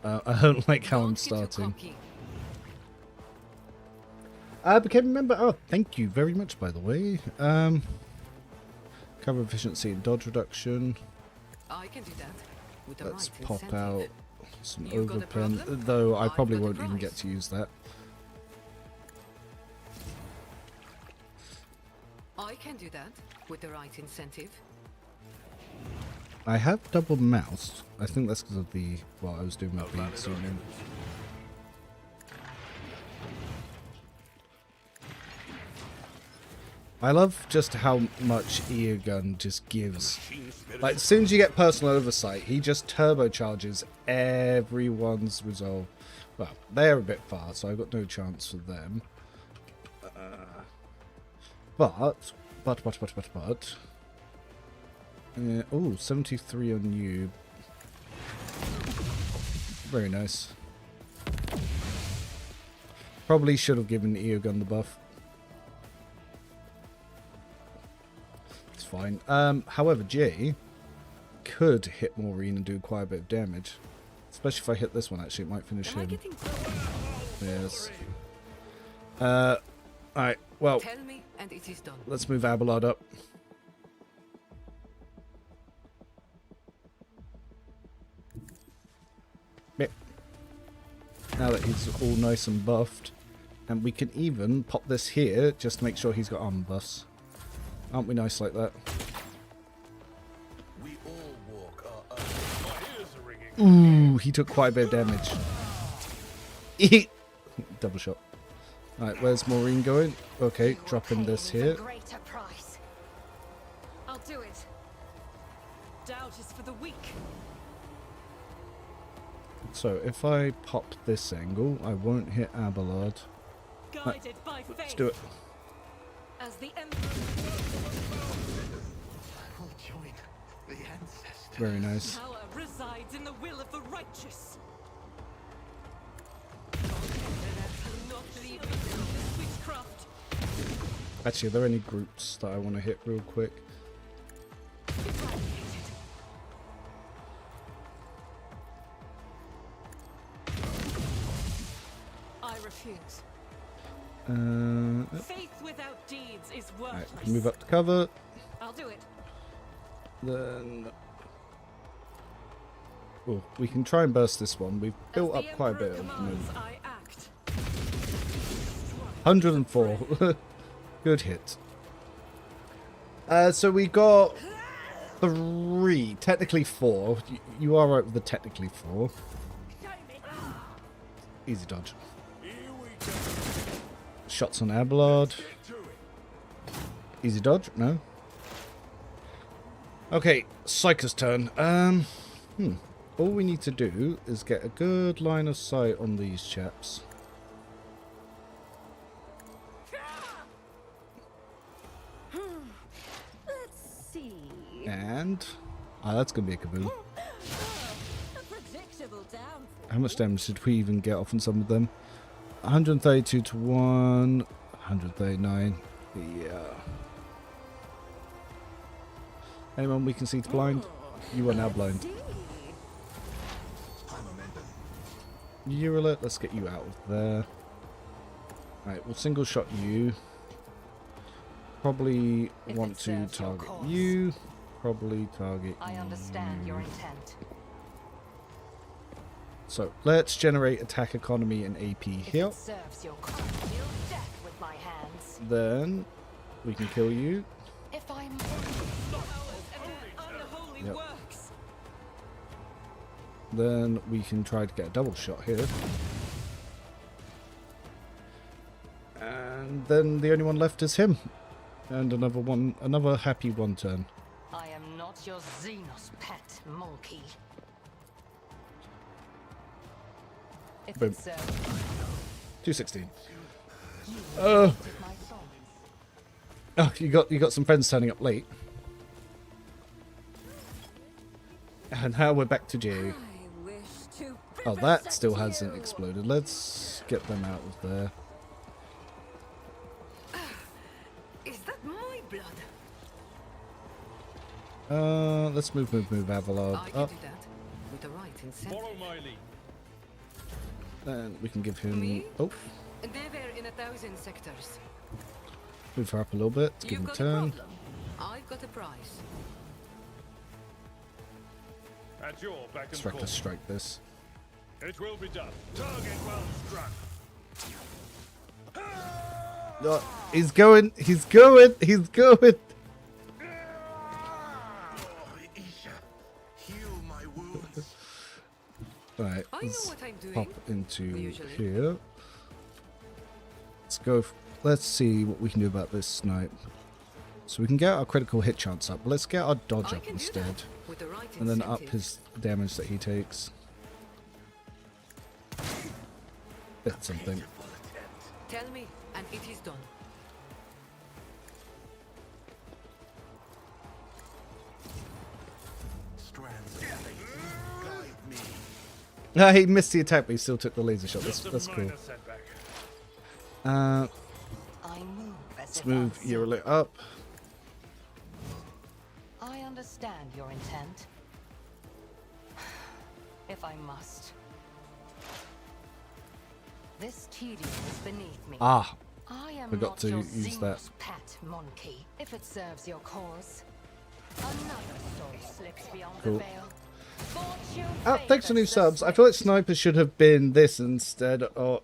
S1: I don't like how I'm starting. Became a member. Oh, thank you very much, by the way. Cover efficiency and dodge reduction.
S2: I can do that. With the
S1: Let's
S2: right
S1: pop
S2: incentive.
S1: out some
S2: You got a
S1: overpen,
S2: problem?
S1: though I
S2: I've
S1: probably
S2: got a
S1: won't even
S2: prize.
S1: get to use that.
S2: I can do that with the right incentive.
S1: I have double mouse. I think that's because of the... Well, I was doing my beat zooming. I love just how much Eogun just gives. Like, as soon as you get personal oversight, he just turbocharges everyone's resolve. Well, they're a bit far, so I've got no chance for them. But... oh, 73 on you. Very nice. Probably should have given Eogun the buff. It's fine. However, Jay could hit Maureen and do quite a bit of damage. Especially if I hit this one, actually, it might finish
S2: Am I
S1: him.
S2: getting close?
S1: Yes. Alright, well,
S2: Tell me, and it is done.
S1: let's move Abelard up. Yep. Now that he's all nice and buffed. And we can even pop this here, just to make sure he's got armor buffs. Aren't we nice like that?
S5: We all walk our own. My ears are ringing.
S1: Ooh, he took quite a bit of damage. Double shot. Alright, where's Maureen going? Okay, dropping this here.
S3: Greater price. I'll do it. Doubt is for the weak.
S1: So if I pop this angle, I won't hit Abelard.
S3: guided by faith.
S1: Let's do it.
S3: As the Emperor.
S6: I'll join the ancestors.
S1: Very nice.
S3: Power resides in the will of the righteous. Not leave me to this witchcraft.
S1: Actually, are there any groups that I want to hit real quick?
S3: Eradicated. I refuse. Faith without deeds is
S1: Right,
S3: worthless.
S1: move up to cover.
S3: I'll do it.
S1: Then... Oh, we can try and burst this one. We've built up quite a bit of movement.
S3: I act.
S1: 104. Good hit. So we got 3, technically 4. You are right with the technically 4. Easy dodge. Shots on Abelard. Easy dodge? No. Okay, Psyker's turn. All we need to do is get a good line of sight on these chaps.
S3: Let's see.
S1: And... that's going to be a kaboom.
S3: A predictable downfall.
S1: How much damage did we even get off on some of them? 132 to 1. 139. Yeah. Anyone we can see to blind? You are now blind. You're alert. Let's get you out of there. Right, we'll single shot you. Probably
S2: If
S1: want
S2: it
S1: to
S2: serves your
S1: target
S2: cause.
S1: you. Probably target
S2: I understand
S1: you.
S2: your intent.
S1: So let's generate attack economy and AP
S2: If
S1: here.
S2: it serves your cause, deal death with my hands.
S1: Then we can kill you.
S2: If I'm
S3: Unholy
S1: Yep.
S3: works.
S1: Then we can try to get a double shot here. And then the only one left is him. And another happy one turn.
S2: I am not your Xenos pet monkey. If
S1: Boom.
S2: it serves
S1: 216.
S2: my thoughts.
S1: Oh, you got some friends turning up late. And now we're back to J.
S3: I wish to
S1: Oh, that still hasn't exploded. Let's get them out of there.
S3: Is that my blood?
S1: Let's move Avalard
S2: I can
S1: up.
S2: do that with the right incentive.
S5: Follow my lead.
S1: And we can give him...
S2: Me?
S1: Oh,
S2: Never in 1,000 sectors.
S1: move her up a little bit. Give him a turn.
S2: I've got a prize.
S5: At your back and
S1: Strike,
S5: call.
S1: let's strike this.
S5: It will be done. Target well struck.
S1: He's going! He's going! He's going!
S6: Heal my wounds.
S1: Right,
S2: I know
S1: let's
S2: what I'm doing.
S1: pop into
S2: Usually.
S1: here. Let's go. Let's see what we can do about this snipe. So we can get our critical hit chance up. But let's get our dodge
S2: I
S1: up
S2: can do
S1: instead.
S2: that with the right
S1: And then up
S2: incentive.
S1: his damage that he takes. That's something.
S2: Tell me, and it is done.
S6: Strands of fate guide me.
S1: No, he missed the attack, but he still took the laser shot. That's,
S5: Just a
S1: that's cool.
S5: minor setback.
S2: I move as
S1: Let's
S2: if
S1: move
S2: unseen.
S1: Eurolit up.
S2: I understand your intent. If I must. This tedium is beneath me.
S1: Ah,
S2: I am
S1: forgot
S2: not
S1: to
S2: your
S1: use that.
S2: Xenos pet monkey. If it serves your cause, another soul slips beyond
S1: Cool.
S2: the veil. Fortune
S1: thanks for new
S2: favors the
S1: subs. I feel like
S2: swift.
S1: snipers should have been this instead, or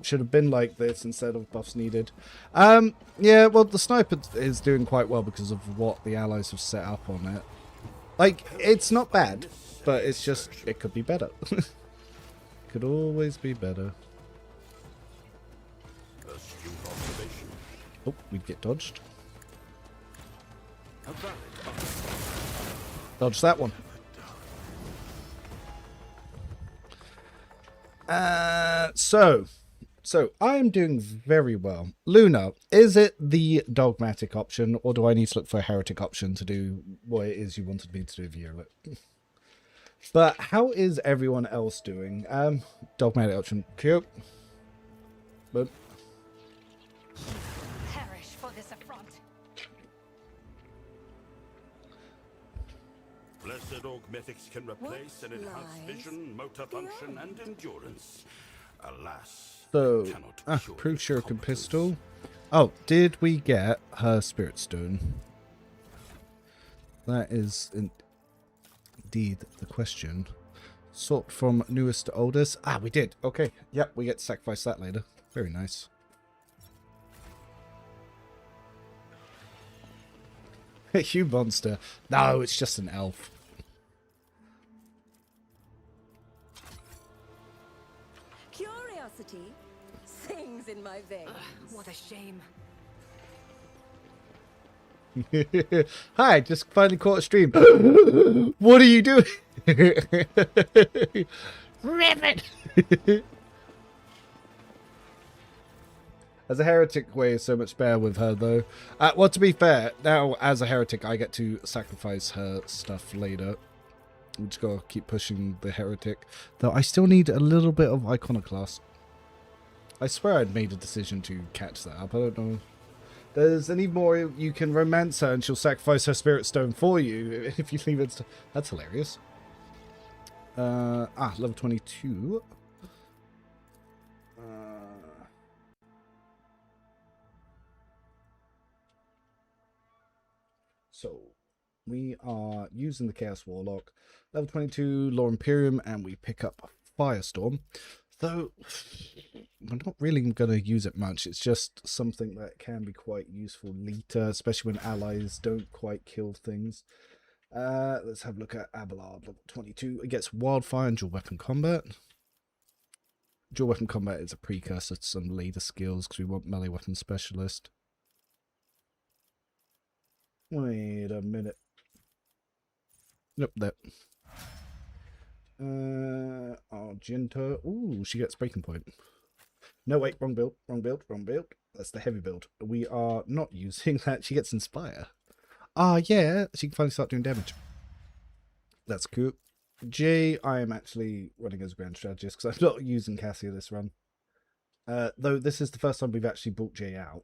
S1: should have been like this instead of buffs needed. Yeah, well, the sniper is doing quite well because of what the allies have set up on it. Like, it's not bad, but it's just, it could be better. Could always be better.
S4: Astute observation.
S1: Oh, we'd get dodged.
S4: A valid
S1: Dodge that one. So, So I am doing very well. Luna, is it the dogmatic option, or do I need to look for a heretic option to do what it is you wanted me to do, Violet? But how is everyone else doing? Dogmatic option. Cute. But
S2: Perish for this affront.
S4: Blessed augmetics can replace and enhance
S2: lies
S4: vision, motor function, and endurance. Alas,
S1: so,
S4: they cannot cure
S1: proof shuriken
S4: incompetence.
S1: pistol. Oh, did we get her spirit stone? That is indeed the question. Sort from newest to oldest. Ah, we did. Okay. Yep, we get to sacrifice that later. Very nice. You monster. No, it's just an elf.
S7: Curiosity sings in my veins.
S2: What a shame.
S1: Hi, just finally caught a stream. What are you doing? Ribbit! As a heretic way is so much better with her though. Well, to be fair, now as a heretic I get to sacrifice her stuff later. We just gotta keep pushing the heretic. Though I still need a little bit of iconoclast. I swear I'd made a decision to catch that up. I don't know. There's any more you can romance her and she'll sacrifice her spirit stone for you if you leave it. That's hilarious. Level 22. So we are using the Chaos Warlock, level 22, Law Imperium, and we pick up Firestorm. Though we're not really going to use it much. It's just something that can be quite useful later, especially when allies don't quite kill things. Let's have a look at Abelard, level 22. It gets Wildfire and Dual Weapon Combat. Dual Weapon Combat is a precursor to some later skills because we want Melee Weapon Specialist. Wait a minute. Nope, there. Argento. Ooh, she gets Breaking Point. No, wait, wrong build, wrong build, wrong build. That's the heavy build. We are not using that. She gets Inspire. Ah, yeah, she can finally start doing damage. That's cool. J, I am actually running as a Grand Strategist because I'm not using Cassia this run. Though this is the first time we've actually brought J out.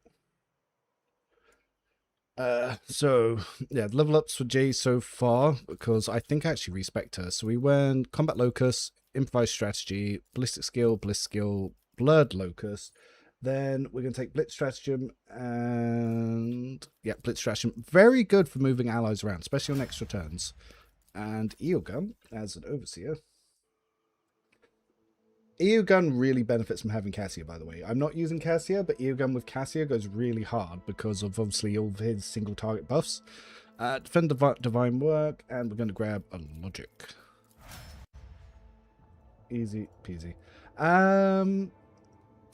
S1: So yeah, level ups for Jay so far because I think I actually respect her. So we went Combat Locust, Improvised Strategy, Ballistic Skill, Bliss Skill, Blurred Locust. Then we're going to take Blitz Stratagem and yeah, Blitz Stratagem. Very good for moving allies around, especially on extra turns. And Eogun as an Overseer. Eogun really benefits from having Cassia, by the way. I'm not using Cassia, but Eogun with Cassia goes really hard because of obviously all of his single target buffs. Defend Divine Work, and we're going to grab a Logic. Easy peasy.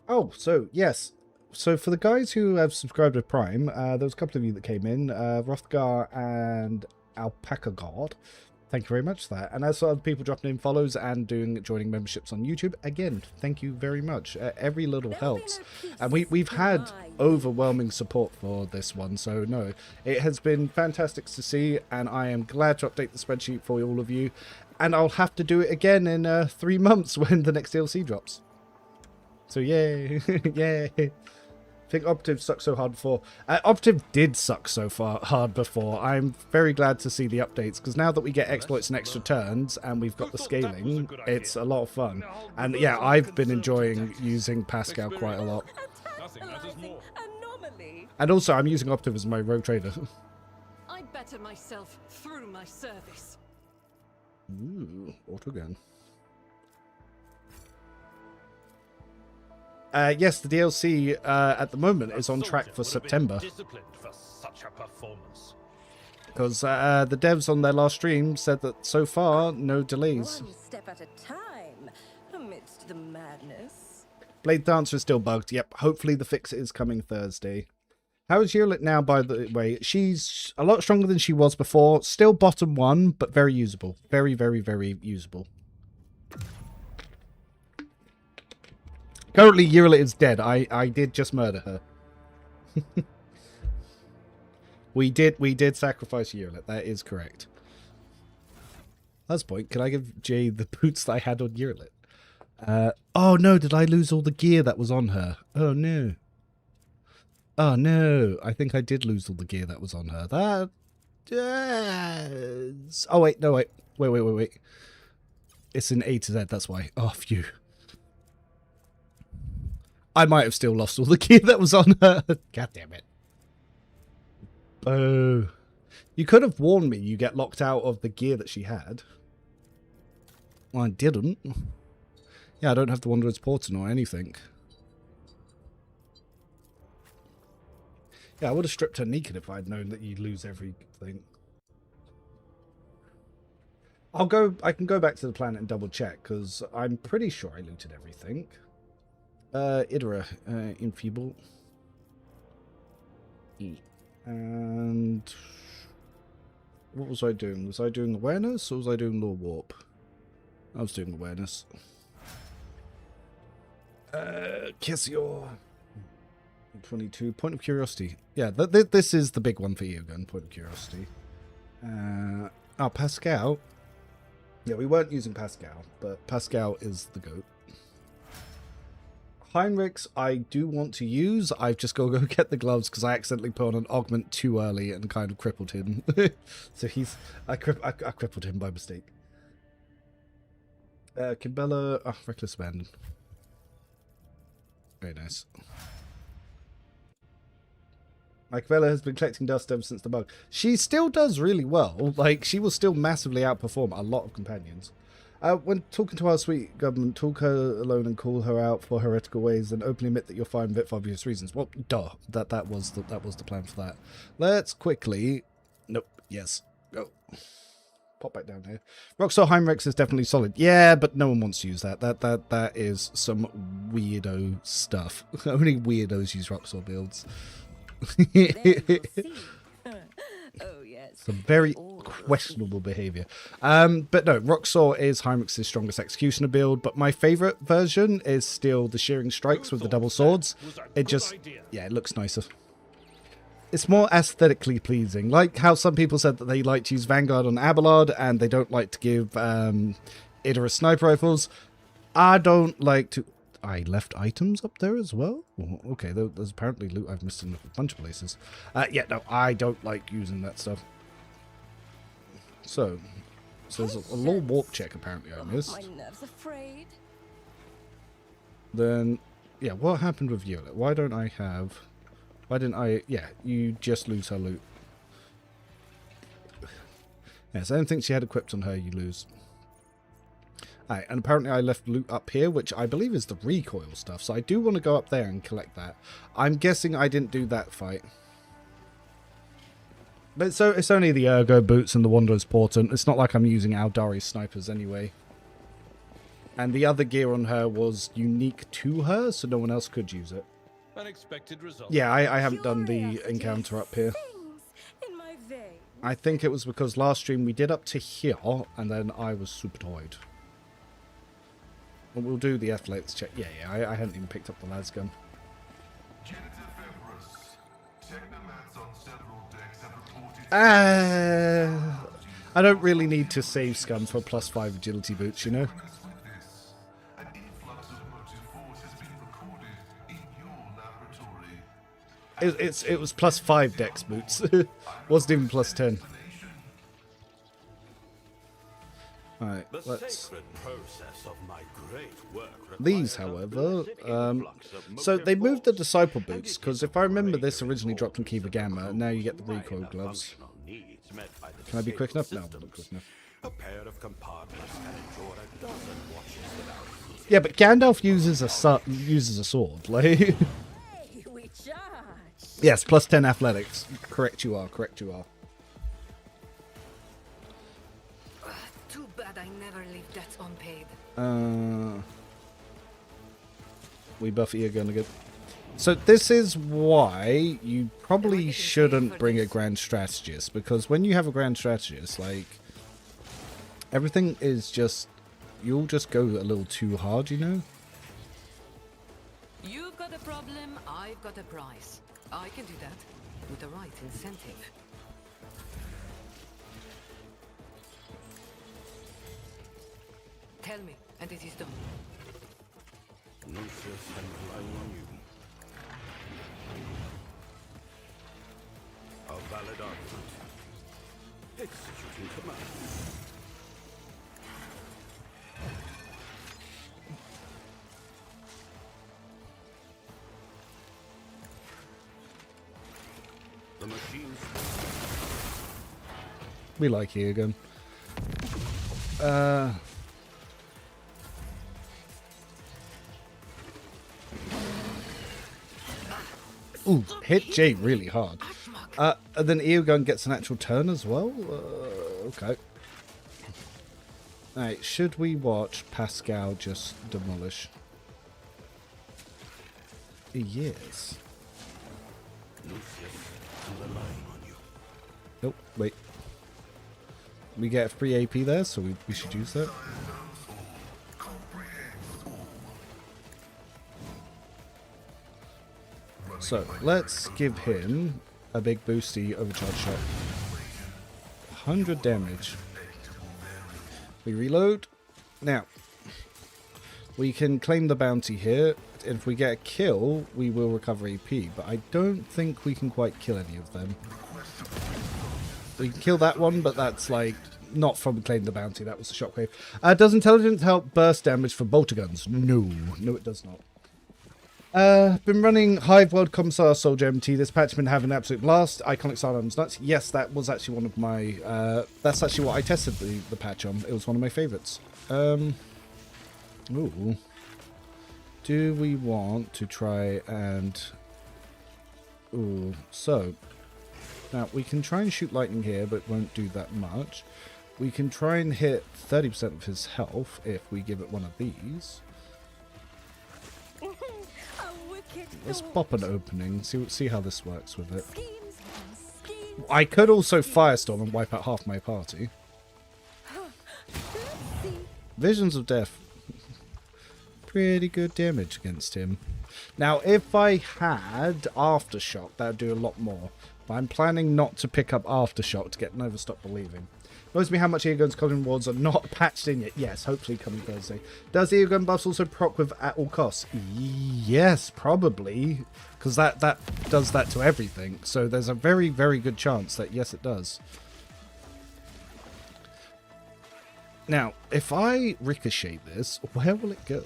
S1: Oh, so yes. So for the guys who have subscribed to Prime, there was a couple of you that came in, Rothgar and Alpaca God. Thank you very much for that. And as for other people dropping in follows and joining memberships on YouTube, again, thank you very much. Every little helps. And we've had overwhelming support for this one, so no, it has been fantastic to see, and I am glad to update the spreadsheet for all of you. And I'll have to do it again in 3 months when the next DLC drops. So yay, yay. I think Operative sucked so hard before. Operative did suck so hard before. I'm very glad to see the updates because now that we get exploits and extra turns and we've got the scaling, it's a lot of fun. And yeah, I've been enjoying using Pascal quite a lot. And also, I'm using Operative as my rogue trader.
S3: I better myself through my service.
S1: Ooh, autogun. Yes, the DLC at the moment is on track for September.
S5: For such a performance.
S1: Because the devs on their last stream said that so far, no delays.
S7: One step at a time amidst the madness.
S1: Blade Dancer is still bugged. Yep, hopefully the fix is coming Thursday. How is Hewlett now, by the way? She's a lot stronger than she was before. Still bottom 1, but very usable. Very, very, very usable. Currently, Urilit is dead. I did just murder her. we did sacrifice Urilit. That is correct. Last point. Can I give Jay the boots that I had on Urilit? Oh no! Did I lose all the gear that was on her? Oh no! Oh no! I think I did lose all the gear that was on her. That. Oh wait! No wait! Wait! It's an A to Z. That's why. Oh phew! I might have still lost all the gear that was on her. God damn it! Oh, you could have warned me. You get locked out of the gear that she had. Well, I didn't. Yeah, I don't have the Wanderer's Portal or anything. Yeah, I would have stripped her naked if I'd known that you'd lose everything. I can go back to the planet and double check, because I'm pretty sure I looted everything. Idra, Enfeeble. And what was I doing? Was I doing awareness or was I doing law warp? I was doing awareness. Kessior. 22. Point of curiosity. Yeah, this is the big one for you again. Point of curiosity. Oh, Pascal. Yeah, we weren't using Pascal, but Pascal is the GOAT. Heinrichs I do want to use. I've just got to go get the gloves because I accidentally put on an augment too early and kind of crippled him. So I crippled him by mistake. Kimbella, Reckless Abandon. Very nice. Kimbella has been collecting dust ever since the bug. She still does really well. Like, she will still massively outperform a lot of companions. When talking to our sweet government, talk her alone and call her out for heretical ways, and openly admit that you're fine with it for obvious reasons. Well, duh. That was the plan for that. Let's quickly. Nope. Yes. Go. Pop back down here. Rockstar Heinrichs is definitely solid. Yeah, but no one wants to use that. That is some weirdo stuff. Only weirdos use Rockstar builds.
S7: Oh yes.
S1: Some very questionable behavior. But no, Roxor is Heinrichs' strongest executioner build, but my favorite version is still the shearing strikes with the double swords. It just, yeah, it looks nicer. It's more aesthetically pleasing. Like how some people said that they like to use Vanguard on Abelard and they don't like to give Idris sniper rifles. I don't like to... I left items up there as well? Oh, okay, there's apparently loot I've missed in a bunch of places. Yeah, no, I don't like using that stuff. So there's a little warp check apparently I missed.
S7: My nerves afraid.
S1: Then, yeah, what happened with Violet? Why didn't I... Yeah, you just lose her loot. Yeah, so anything she had equipped on her, you lose. Alright, and apparently I left loot up here, which I believe is the recoil stuff. So I do want to go up there and collect that. I'm guessing I didn't do that fight. But so it's only the Ergo boots and the Wanderer's Portent. It's not like I'm using Aldari's snipers anyway. And the other gear on her was unique to her, so no one else could use it.
S5: Unexpected result.
S1: Yeah, I haven't done the encounter up here.
S7: In my veins.
S1: I think it was because last stream we did up to here, and then I was super tired. We'll do the athletics check. Yeah, I hadn't even picked up the las gun. I don't really need to save scum for +5 agility boots, you know? It was +5 dex boots. Wasn't even +10. Alright, let's... These, however, so they moved the Disciple boots, because if I remember this originally dropped on Kiva Gamma, and now you get the recoil gloves. Can I be quick enough? No, I'm not quick enough. Yeah, but Gandalf uses a sword, like...
S7: Hey, we charge.
S1: Yes, +10 athletics. Correct you are, correct you are.
S2: Too bad I never leave debts unpaid.
S1: We Buffy are gonna get... So this is why you probably shouldn't bring a Grand Strategist, because when you have a Grand Strategist, like, everything is just... You'll just go a little too hard, you know?
S3: You've got a problem, I've got a price. I can do that with the right incentive. Tell me, and it is done.
S4: Lucius, I'm relying on you. A valid argument. Executing command. The machines.
S1: We like you again. Ooh, hit Jay really hard. And then Eogun gets an actual turn as well? Okay. Alright, should we watch Pascal just demolish? Yes.
S4: Lucius, I'm relying on you.
S1: Oh, wait. We get a free AP there, so we should use that. So, let's give him a big boosty overcharge shot. 100 damage. We reload. Now, we can claim the bounty here. If we get a kill, we will recover AP, but I don't think we can quite kill any of them. We can kill that one, but that's like not from claim the bounty. That was the shockwave. Does intelligence help burst damage for bolter guns? No, it does not. Been running Hive World Commissar Soldier MT. This patch been having an absolute blast. Iconic Sidearms nuts. Yes, that was actually one of my. That's actually what I tested the patch on. It was one of my favorites. Ooh. Do we want to try and? Ooh. So now we can try and shoot lightning here, but it won't do that much. We can try and hit 30% of his health if we give it one of these. Let's pop an opening, see how this works with it. I could also Firestorm and wipe out half my party. Visions of Death. Pretty good damage against him. Now, if I had Aftershock, that would do a lot more. But I'm planning not to pick up Aftershock to get Nova Stop Believing. Knows me how much Eargun's Cauldron Wards are not patched in yet. Yes, hopefully coming Thursday. Does Eargun buffs also proc with at all costs? Yes, probably. Because that does that to everything. So there's a very, very good chance that yes, it does. Now, if I ricochet this, where will it go?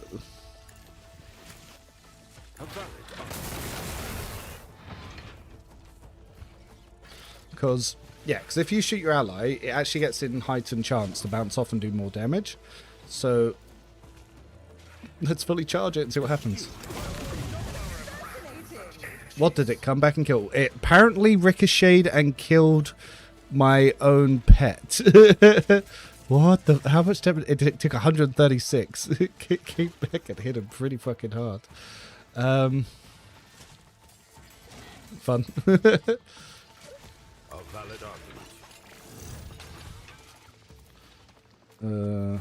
S1: Because... yeah, because if you shoot your ally, it actually gets in heightened chance to bounce off and do more damage. So, let's fully charge it and see what happens. What did it come back and kill? It apparently ricocheted and killed my own pet. What the? How much damage? It took 136. It came back and hit him pretty fucking hard. Fun.
S4: Valid
S1: argument.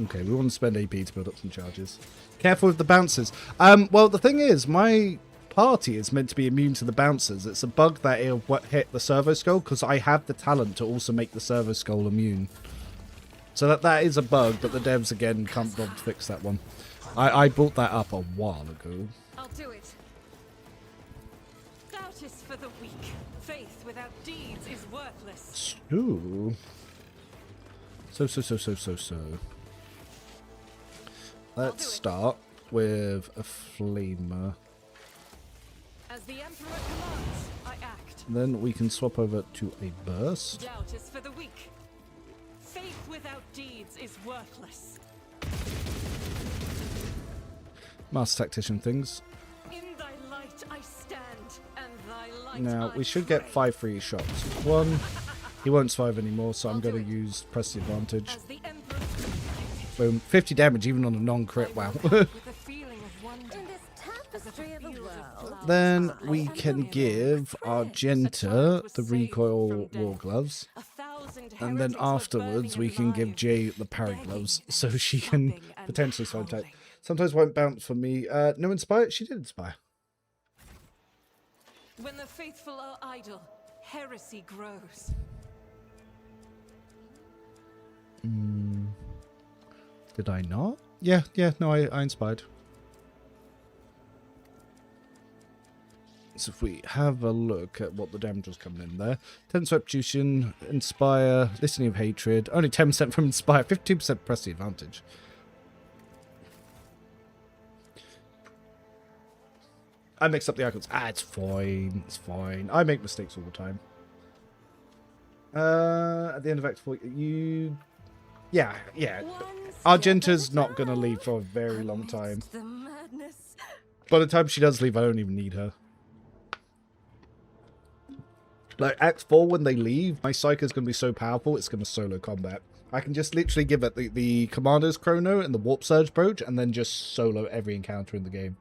S1: Okay, we want to spend AP to build up some charges. Careful with the bouncers. Well, the thing is, my party is meant to be immune to the bouncers. It's a bug that it'll hit the servo skull because I have the talent to also make the servo skull immune. So that is a bug, but the devs again can't bother to fix that one. I brought that up a while ago.
S3: I'll do it. Doubt is for the weak. Faith without deeds is worthless.
S1: Ooh. So. Let's start with a flamer.
S3: As the Emperor commands, I act.
S1: Then we can swap over to a burst.
S3: Doubt is for the weak. Faith without deeds is worthless.
S1: Master Tactician things.
S3: In thy light I stand, and thy light
S1: Now, we
S3: I
S1: should get
S3: pray.
S1: 5 free shots. One, he won't survive anymore, so I'm going to use Press the Advantage.
S3: As the Emperor
S1: Boom, 50 damage even on a non-crit, wow.
S3: with a feeling of wonder.
S7: In this tapestry of a world.
S1: Then we can give Argenta the recoil war gloves.
S3: 1,000
S1: And then
S3: heretics were
S1: afterwards
S3: burning
S1: we can give
S3: alive,
S1: Jay the parry gloves so she can
S3: begging,
S1: potentially
S3: and
S1: slow type. Sometimes won't bounce for me. No inspire? She did inspire.
S3: When the faithful are idle, heresy grows.
S1: Did I not? Yeah, no, I inspired. So if we have a look at what the damage was coming in there. 10 substitution, inspire, listening of hatred, only 10% from inspire, 15% press the advantage. I mixed up the icons. It's fine. It's fine. I make mistakes all the time. At the end of Act 4, you... Yeah. Argenta's not going to leave for a very long time.
S7: The madness.
S1: By the time she does leave, I don't even need her. Like, Act 4, when they leave, my Psycho's going to be so powerful, it's going to solo combat. I can just literally give it the Commander's Chrono and the Warp Surge Brooch, and then just solo every encounter in the game.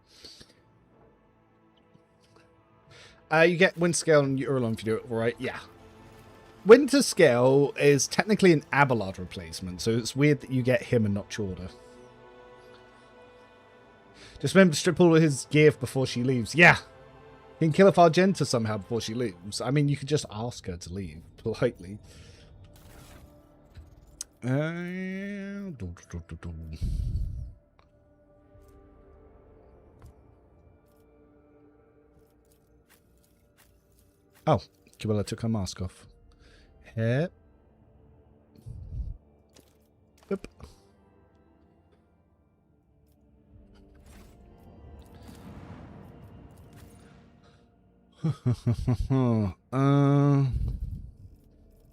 S1: You get Wind Scale and Urulon if you do it right, yeah. Winter Scale is technically an Abelard replacement, so it's weird that you get him and not Chorda. Just remember to strip all of his gear before she leaves. Yeah! You can kill off Argenta somehow before she leaves. I mean, you could just ask her to leave, politely. Oh, Cabela took her mask off. Yep. Yep.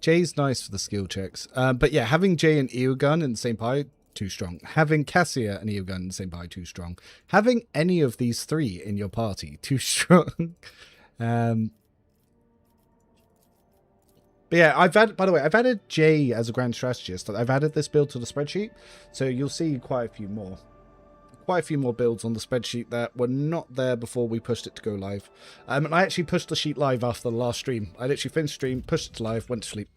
S1: Jay's nice for the skill checks. But yeah, having Jay and Eogun in the same pie, too strong. Having Cassia and Eogun in the same pie, too strong. Having any of these three in your party, too strong. But yeah, by the way, I've added Jay as a grand strategist. I've added this build to the spreadsheet, so you'll see quite a few more. Quite a few more builds on the spreadsheet that were not there before we pushed it to go live. And I actually pushed the sheet live after the last stream. I literally finished stream, pushed it to live, went to sleep.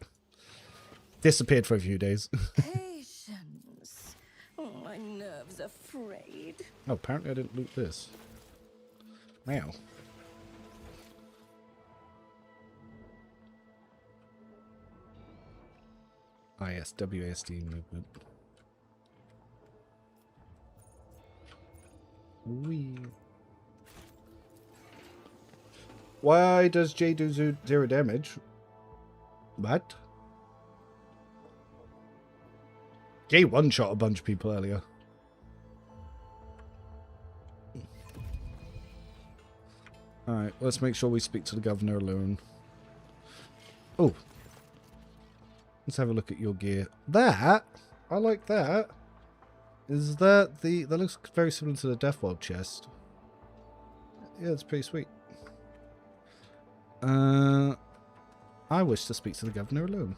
S1: Disappeared for a few days.
S7: Patience. Oh, my nerves are frayed.
S1: Oh, apparently I didn't loot this. Wow. Ah yes, WASD movement. Wee. Why does Jay do 0 damage? What? Jay one-shot a bunch of people earlier. Alright, let's make sure we speak to the governor alone. Oh. Let's have a look at your gear. That? I like that. Is that the... That looks very similar to the Deathworld chest. Yeah, it's pretty sweet. I wish to speak to the governor alone.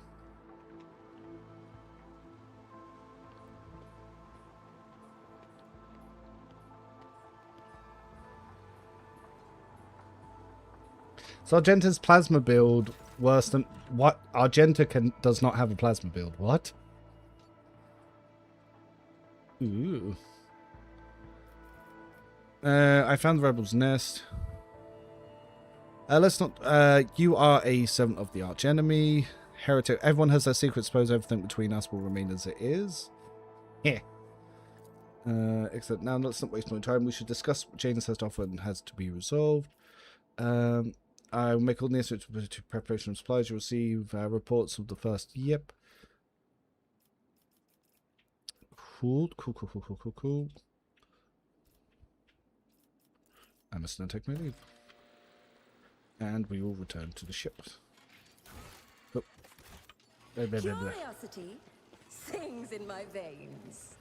S1: So Argenta's plasma build worse than what? Argenta does not have a plasma build. What? Ooh. I found the rebel's nest. Let's not. You are a servant of the arch enemy. Heretic. Everyone has their secret. Suppose everything between us will remain as it is. Yeah. Except now, let's not waste more time. We should discuss what Jaden has to offer and has to be resolved. I will make all the necessary to preparation of supplies. You'll receive reports of the first. Yep. Cool. I must now take my leave. And we will return to the ship. Oh. Blah, blah, blah, blah.
S7: Curiosity sings in my veins.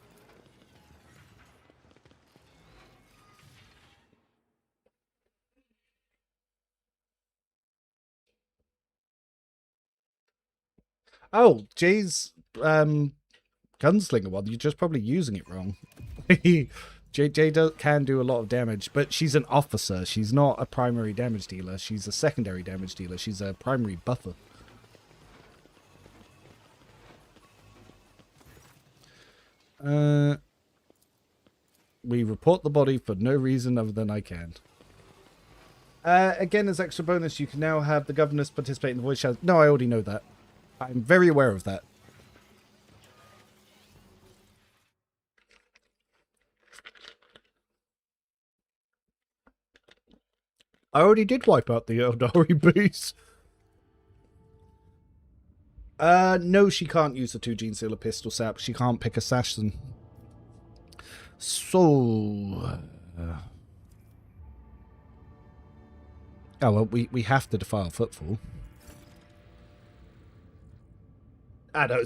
S1: Oh, Jay's gunslinger one. You're just probably using it wrong. Jay can do a lot of damage, but she's an officer. She's not a primary damage dealer. She's a secondary damage dealer. She's a primary buffer. We report the body for no reason other than I can. Again, as extra bonus, you can now have the governors participate in the void shadows. No, I already know that. I'm very aware of that. I already did wipe out the Eldari base. No, she can't use the 2 Gene Sealer pistol sap. She can't pick assassin. So... oh, well, we have to defile footfall. I know,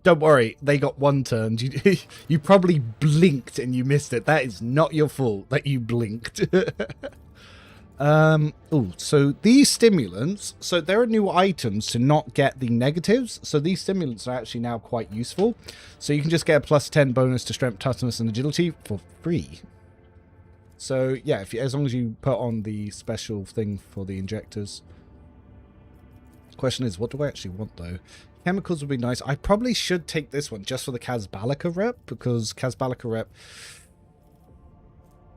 S1: don't worry, they got 1 turn. You probably blinked and you missed it. That is not your fault that you blinked. Oh, so these stimulants, so there are new items to not get the negatives, so these stimulants are actually now quite useful. So you can just get a +10 bonus to strength, toughness, and agility for free. So yeah, as long as you put on the special thing for the injectors. Question is, what do I actually want though? Chemicals would be nice. I probably should take this one just for the Kazbalika rep, because Kazbalika rep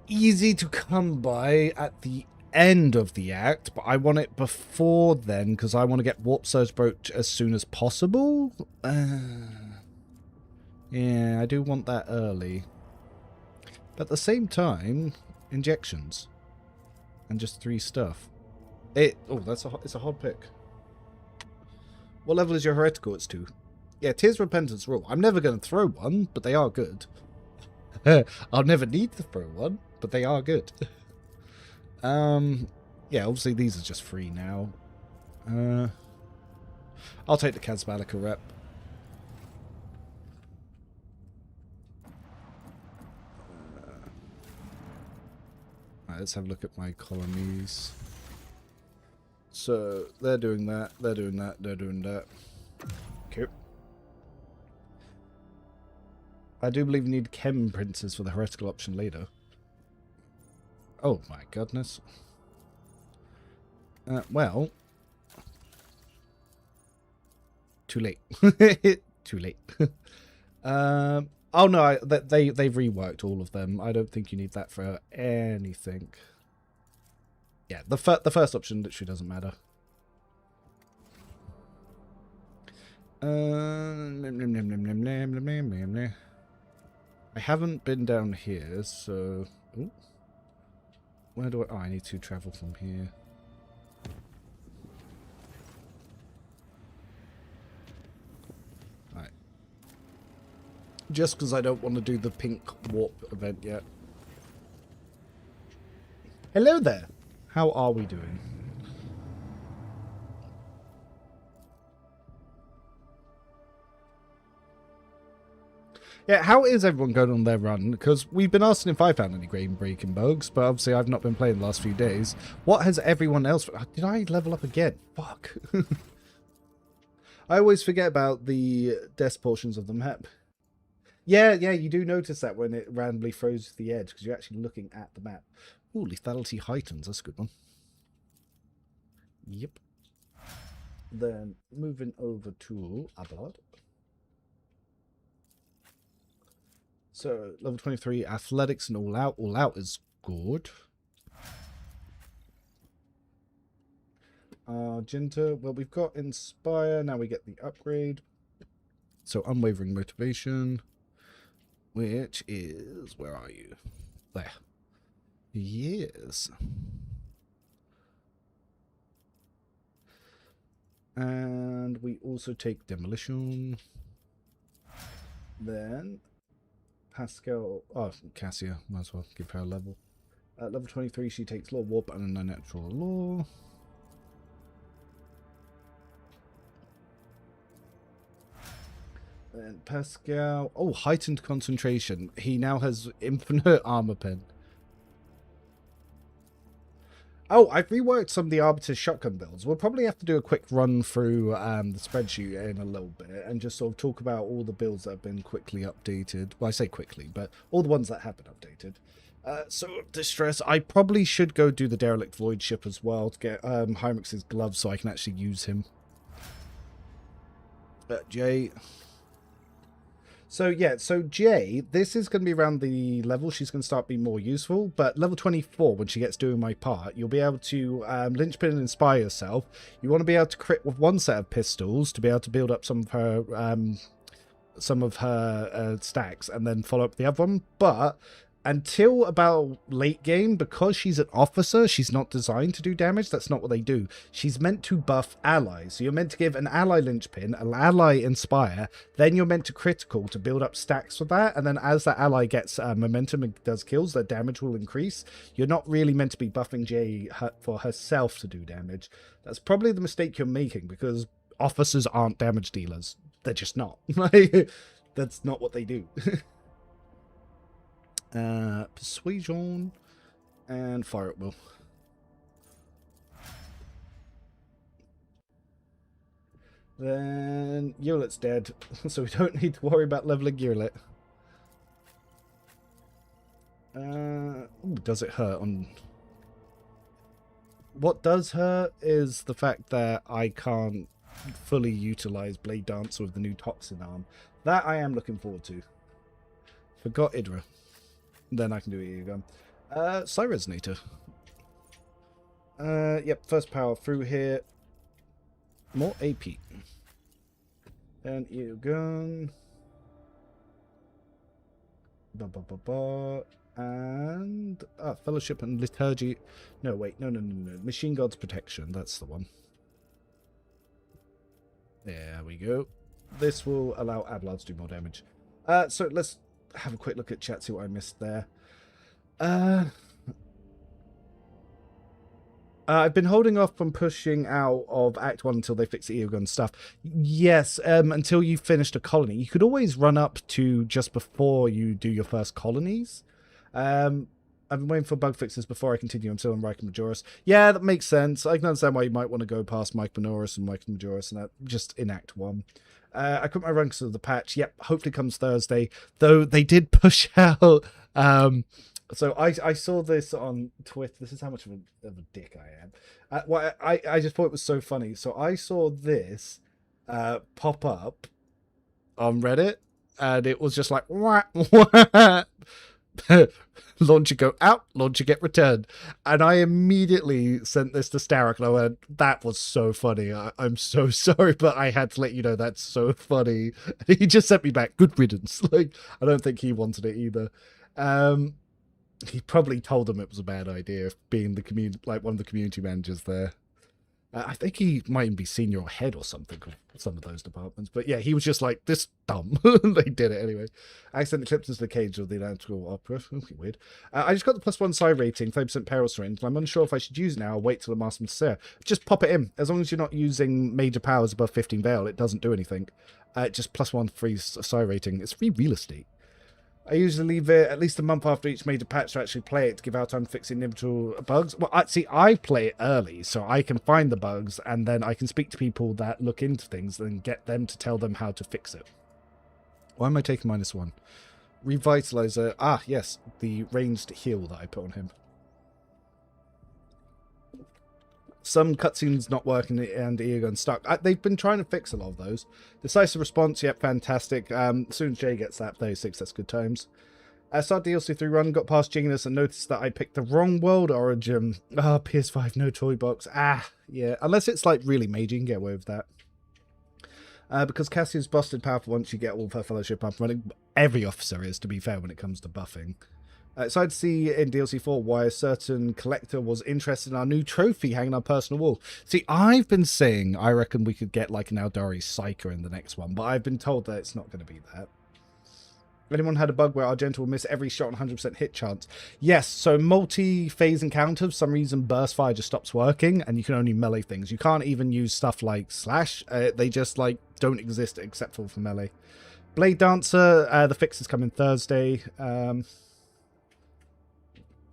S1: easy to come by at the end of the act, but I want it before then because I want to get Warp Surge Brooch as soon as possible. Yeah, I do want that early. But at the same time, injections. And just 3 stuff. Oh, it's a hard pick. What level is your heretical? It's 2. Yeah, Tears Repentance rule. I'm never going to throw one, but they are good. I'll never need to throw one, but they are good. Yeah, obviously these are just free now. I'll take the Kazbalika rep. Right, let's have a look at my colonies. So, they're doing that, they're doing that, they're doing that. Okay. I do believe you need chem princes for the heretical option later. Oh my goodness. Well. Too late. Too late. Oh no, they've reworked all of them. I don't think you need that for anything. Yeah, the first option literally doesn't matter. I haven't been down here, so... Ooh. Where do I... Oh, I need to travel from here. Right. Just because I don't want to do the pink warp event yet. Hello there! How are we doing? Yeah, how is everyone going on their run? Because we've been asking if I found any game breaking bugs, but obviously I've not been playing the last few days. What has everyone else... Did I level up again? Fuck. I always forget about the desk portions of the map. Yeah, you do notice that when it randomly throws to the edge, because you're actually looking at the map. Ooh, lethality heightens. That's a good one. Yep. Then moving over to Abelard. So, level 23, athletics and all out. All out is good. Jinta, well, we've got Inspire. Now we get the upgrade. So, Unwavering Motivation. Which is... Where are you? There. Yes. And we also take Demolition. Then... Pascal, oh, Cassia, might as well give her a level. At level 23, she takes Law Warp and a Natural Law. Then Pascal, oh, Heightened Concentration. He now has Infinite Armor Pen. Oh, I've reworked some of the Arbiter's shotgun builds. We'll probably have to do a quick run through the spreadsheet in a little bit and just sort of talk about all the builds that have been quickly updated. Well, I say quickly, but all the ones that have been updated. So, Distress, I probably should go do the Derelict Void Ship as well to get Hymrix's gloves so I can actually use him. Jay. So yeah, so Jay, this is going to be around the level she's going to start being more useful, but level 24, when she gets doing my part, you'll be able to linchpin and inspire yourself. You want to be able to crit with one set of pistols to be able to build up some of her stacks and then follow up the other one, but until about late game, because she's an officer, she's not designed to do damage. That's not what they do. She's meant to buff allies. So you're meant to give an ally linchpin, an ally inspire, then you're meant to critical to build up stacks for that, and then as that ally gets momentum and does kills, their damage will increase. You're not really meant to be buffing Jay for herself to do damage. That's probably the mistake you're making, because officers aren't damage dealers. They're just not. That's not what they do. Persuasion and fire at will. Then Hewlett's dead, so we don't need to worry about leveling Hewlett. Does it hurt on... What does hurt is the fact that I can't fully utilize Blade Dancer with the new Toxin arm. That I am looking forward to. Forgot Idra. Then I can do it again. Psi Resonator. Yep, first power through here. More AP. And ear gun. And Fellowship and Liturgy. No, wait, no. Machine God's Protection. That's the one. There we go. This will allow Abelard to do more damage. So let's have a quick look at chat, see what I missed there. I've been holding off from pushing out of Act 1 until they fix the Eogun stuff. Yes, until you've finished a colony. You could always run up to just before you do your first colonies. I've been waiting for bug fixes before I continue. I'm still on Mike Majoris. Yeah, that makes sense. I can understand why you might want to go past Mike Majoris and Mike Majoris and that just in Act 1. I quit my run because of the patch. Yep, hopefully comes Thursday. Though they did push out. So I saw this on Twitter. This is how much of a dick I am. Well, I just thought it was so funny. So I saw this pop up on Reddit, and it was just like, wah, wah. Launcher go out, launcher get returned. And I immediately sent this to Starrick and I went, that was so funny. I'm so sorry, but I had to let you know that's so funny. And he just sent me back, good riddance. Like, I don't think he wanted it either. He probably told them it was a bad idea, being the community, like one of the community managers there. I think he might even be senior or head or something of some of those departments. But yeah, he was just like, this dumb. They did it anyway. Accident clipped into the cage of the Electrical Opera. Okay, weird. I just got the +1 psi rating, 30% peril syringe, and I'm unsure if I should use it now or wait till the Master Sarah. Just pop it in. As long as you're not using major powers above 15 Veil, it doesn't do anything. Just +1 free psi rating. It's free real estate. I usually leave it at least a month after each major patch to actually play it to give out time fixing individual bugs. Well, I play it early, so I can find the bugs, and then I can speak to people that look into things and get them to tell them how to fix it. Why am I taking -1? Revitalizer. Ah, yes, the ranged heal that I put on him. Some cutscenes not working and Eogun stuck. They've been trying to fix a lot of those. Decisive response, yep, fantastic. As soon as Jay gets that 36, that's good times. I started DLC 3 run, got past Jingness and noticed that I picked the wrong world origin. Ah, PS5, no toy box. Ah, yeah. Unless it's like really major, you can get away with that. Because Cassia's busted powerful once you get all of her fellowship up and running. Every officer is, to be fair, when it comes to buffing. So I'd see in DLC 4 why a certain collector was interested in our new trophy hanging on our personal wall. See, I've been saying I reckon we could get like an Eldari Psyker in the next one, but I've been told that it's not going to be that. Anyone had a bug where Argento will miss every shot on 100% hit chance? Yes, so multi-phase encounter, for some reason burst fire just stops working and you can only melee things. You can't even use stuff like slash. They just like don't exist except for melee. Blade Dancer, the fix is coming Thursday.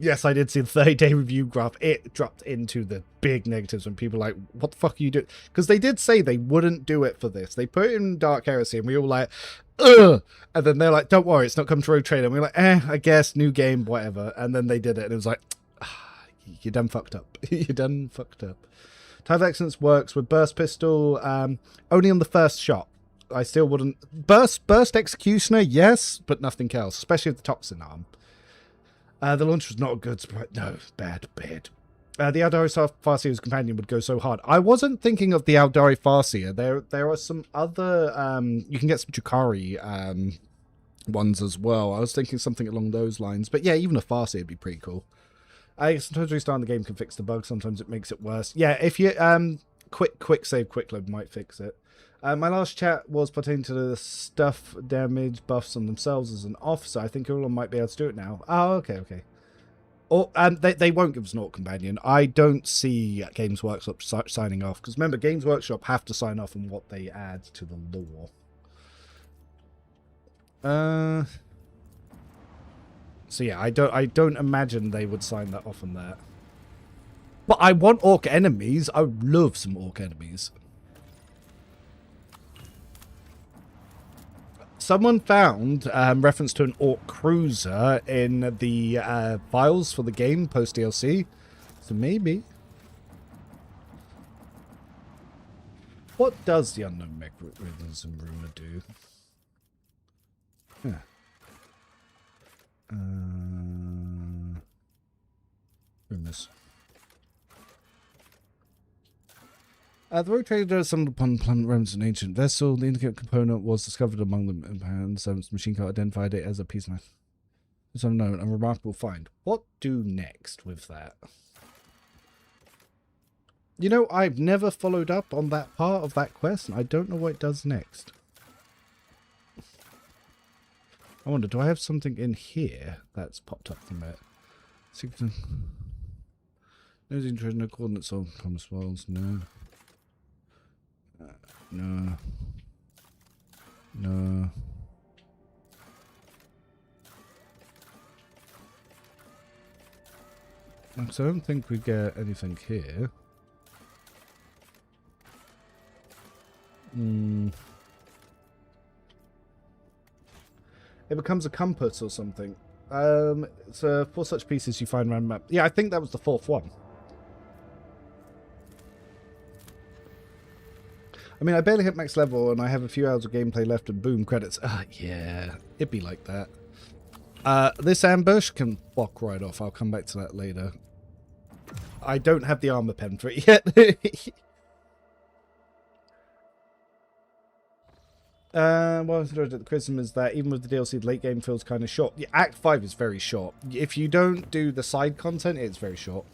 S1: Yes, I did see the 30-day review graph. It dropped into the big negatives when people were like, what the fuck are you doing? Because they did say they wouldn't do it for this. They put it in Dark Heresy and we were like, ugh! And then they're like, don't worry, it's not come to Rogue Trader. And we were like, I guess, new game, whatever. And then they did it and it was like, you done fucked up. You done fucked up. Type of Excellence works with Burst Pistol only on the first shot. I still wouldn't burst executioner, yes, but nothing else, especially with the toxin arm. The launch was not a good sprite. No, bad. The Aldari Farseer's companion would go so hard. I wasn't thinking of the Aldari Farseer. There are some other you can get some Chukari ones as well. I was thinking something along those lines. But yeah, even a Farseer would be pretty cool. Sometimes restarting the game can fix the bug. Sometimes it makes it worse. Yeah, if you quick save, quick load might fix it. My last chat was pertaining to the stuff damage buffs on themselves as an officer. I think everyone might be able to do it now. Oh, okay. Or they won't give us an Orc Companion. I don't see Games Workshop signing off, because remember, Games Workshop have to sign off on what they add to the lore. So yeah, I don't imagine they would sign that off on that. But I want Orc enemies. I would love some Orc enemies. Someone found reference to an Orc cruiser in the files for the game post DLC, so maybe. What does the unknown mech rhythms and rumor do? Yeah. Rumors. The rogue trader stumbled upon planet Rome's an ancient vessel. The indicate component was discovered among them, and so machine code identified it as a piece of knife. It's unknown, a remarkable find. What do next with that? You know, I've never followed up on that part of that quest, and I don't know what it does next. I wonder, do I have something in here that's popped up from it? No interest, no coordinates on promised worlds, no. No. So I don't think we get anything here. It becomes a compass or something. So for such pieces you find around map. Yeah, I think that was the fourth one. I mean, I barely hit max level and I have a few hours of gameplay left and boom, credits. Yeah, it'd be like that. This ambush can walk right off. I'll come back to that later. I don't have the armor pen for it yet. Well, the criticism is that even with the DLC, the late game feels kind of short. Yeah, Act 5 is very short. If you don't do the side content, it's very short.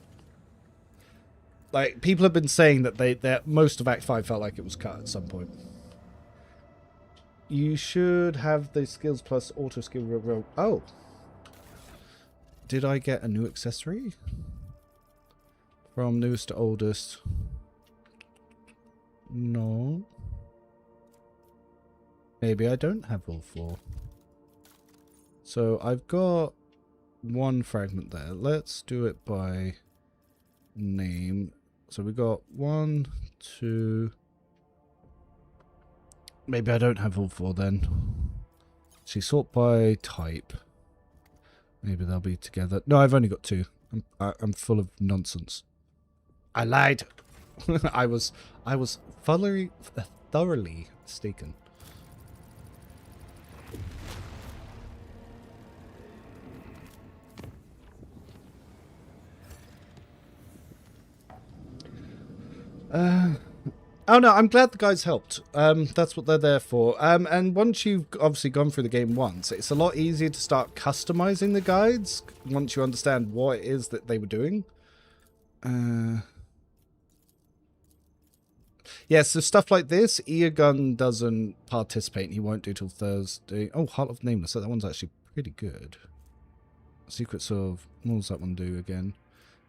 S1: Like, people have been saying that most of Act 5 felt like it was cut at some point. You should have the skills plus auto skill roll. Oh. Did I get a new accessory? From newest to oldest. No. Maybe I don't have all four. So I've got one fragment there. Let's do it by name. So we got 1, 2. Maybe I don't have all four then. See, sort by type. Maybe they'll be together. No, I've only got 2. I'm full of nonsense. I lied. I was thoroughly mistaken. Oh no, I'm glad the guys helped. That's what they're there for. And once you've obviously gone through the game once, it's a lot easier to start customizing the guides once you understand what it is that they were doing. Yeah, so stuff like this, Eargun doesn't participate. He won't do till Thursday. Oh, Heart of Nameless. So that one's actually pretty good. Secrets of... What does that one do again?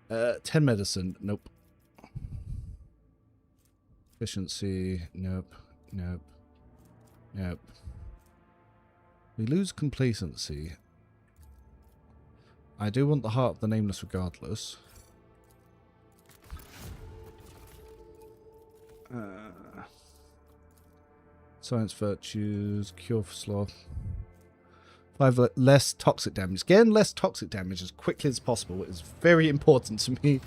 S1: 10 medicine. Nope. Efficiency. Nope. Nope. Nope. We lose complacency. I do want the Heart of the Nameless regardless. Science virtues, cure for sloth. 5 less toxic damage. Getting less toxic damage as quickly as possible is very important to me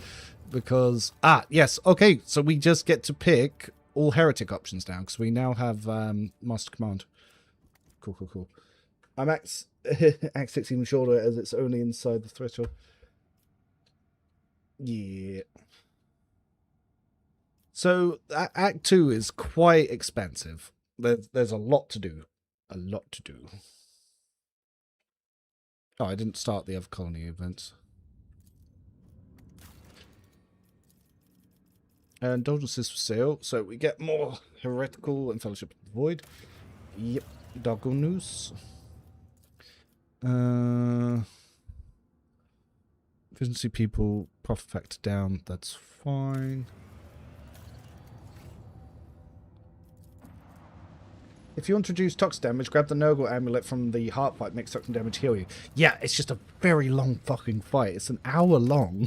S1: because yes, okay, so we just get to pick all Heretic options now, because we now have Master Command. Cool, cool, cool. I'm Act 6 even shorter, as it's only inside the threshold. Yeah. So, Act 2 is quite expensive. There's a lot to do. A lot to do. Oh, I didn't start the other colony events. Indulgences for sale, so we get more Heretical and Fellowship of the Void. Yep, doggo news. Efficiency people, profit factor down, that's fine. If you introduce toxic damage, grab the Nurgle amulet from the heart fight, makes toxic damage heal you. Yeah, it's just a very long fucking fight. It's an hour long.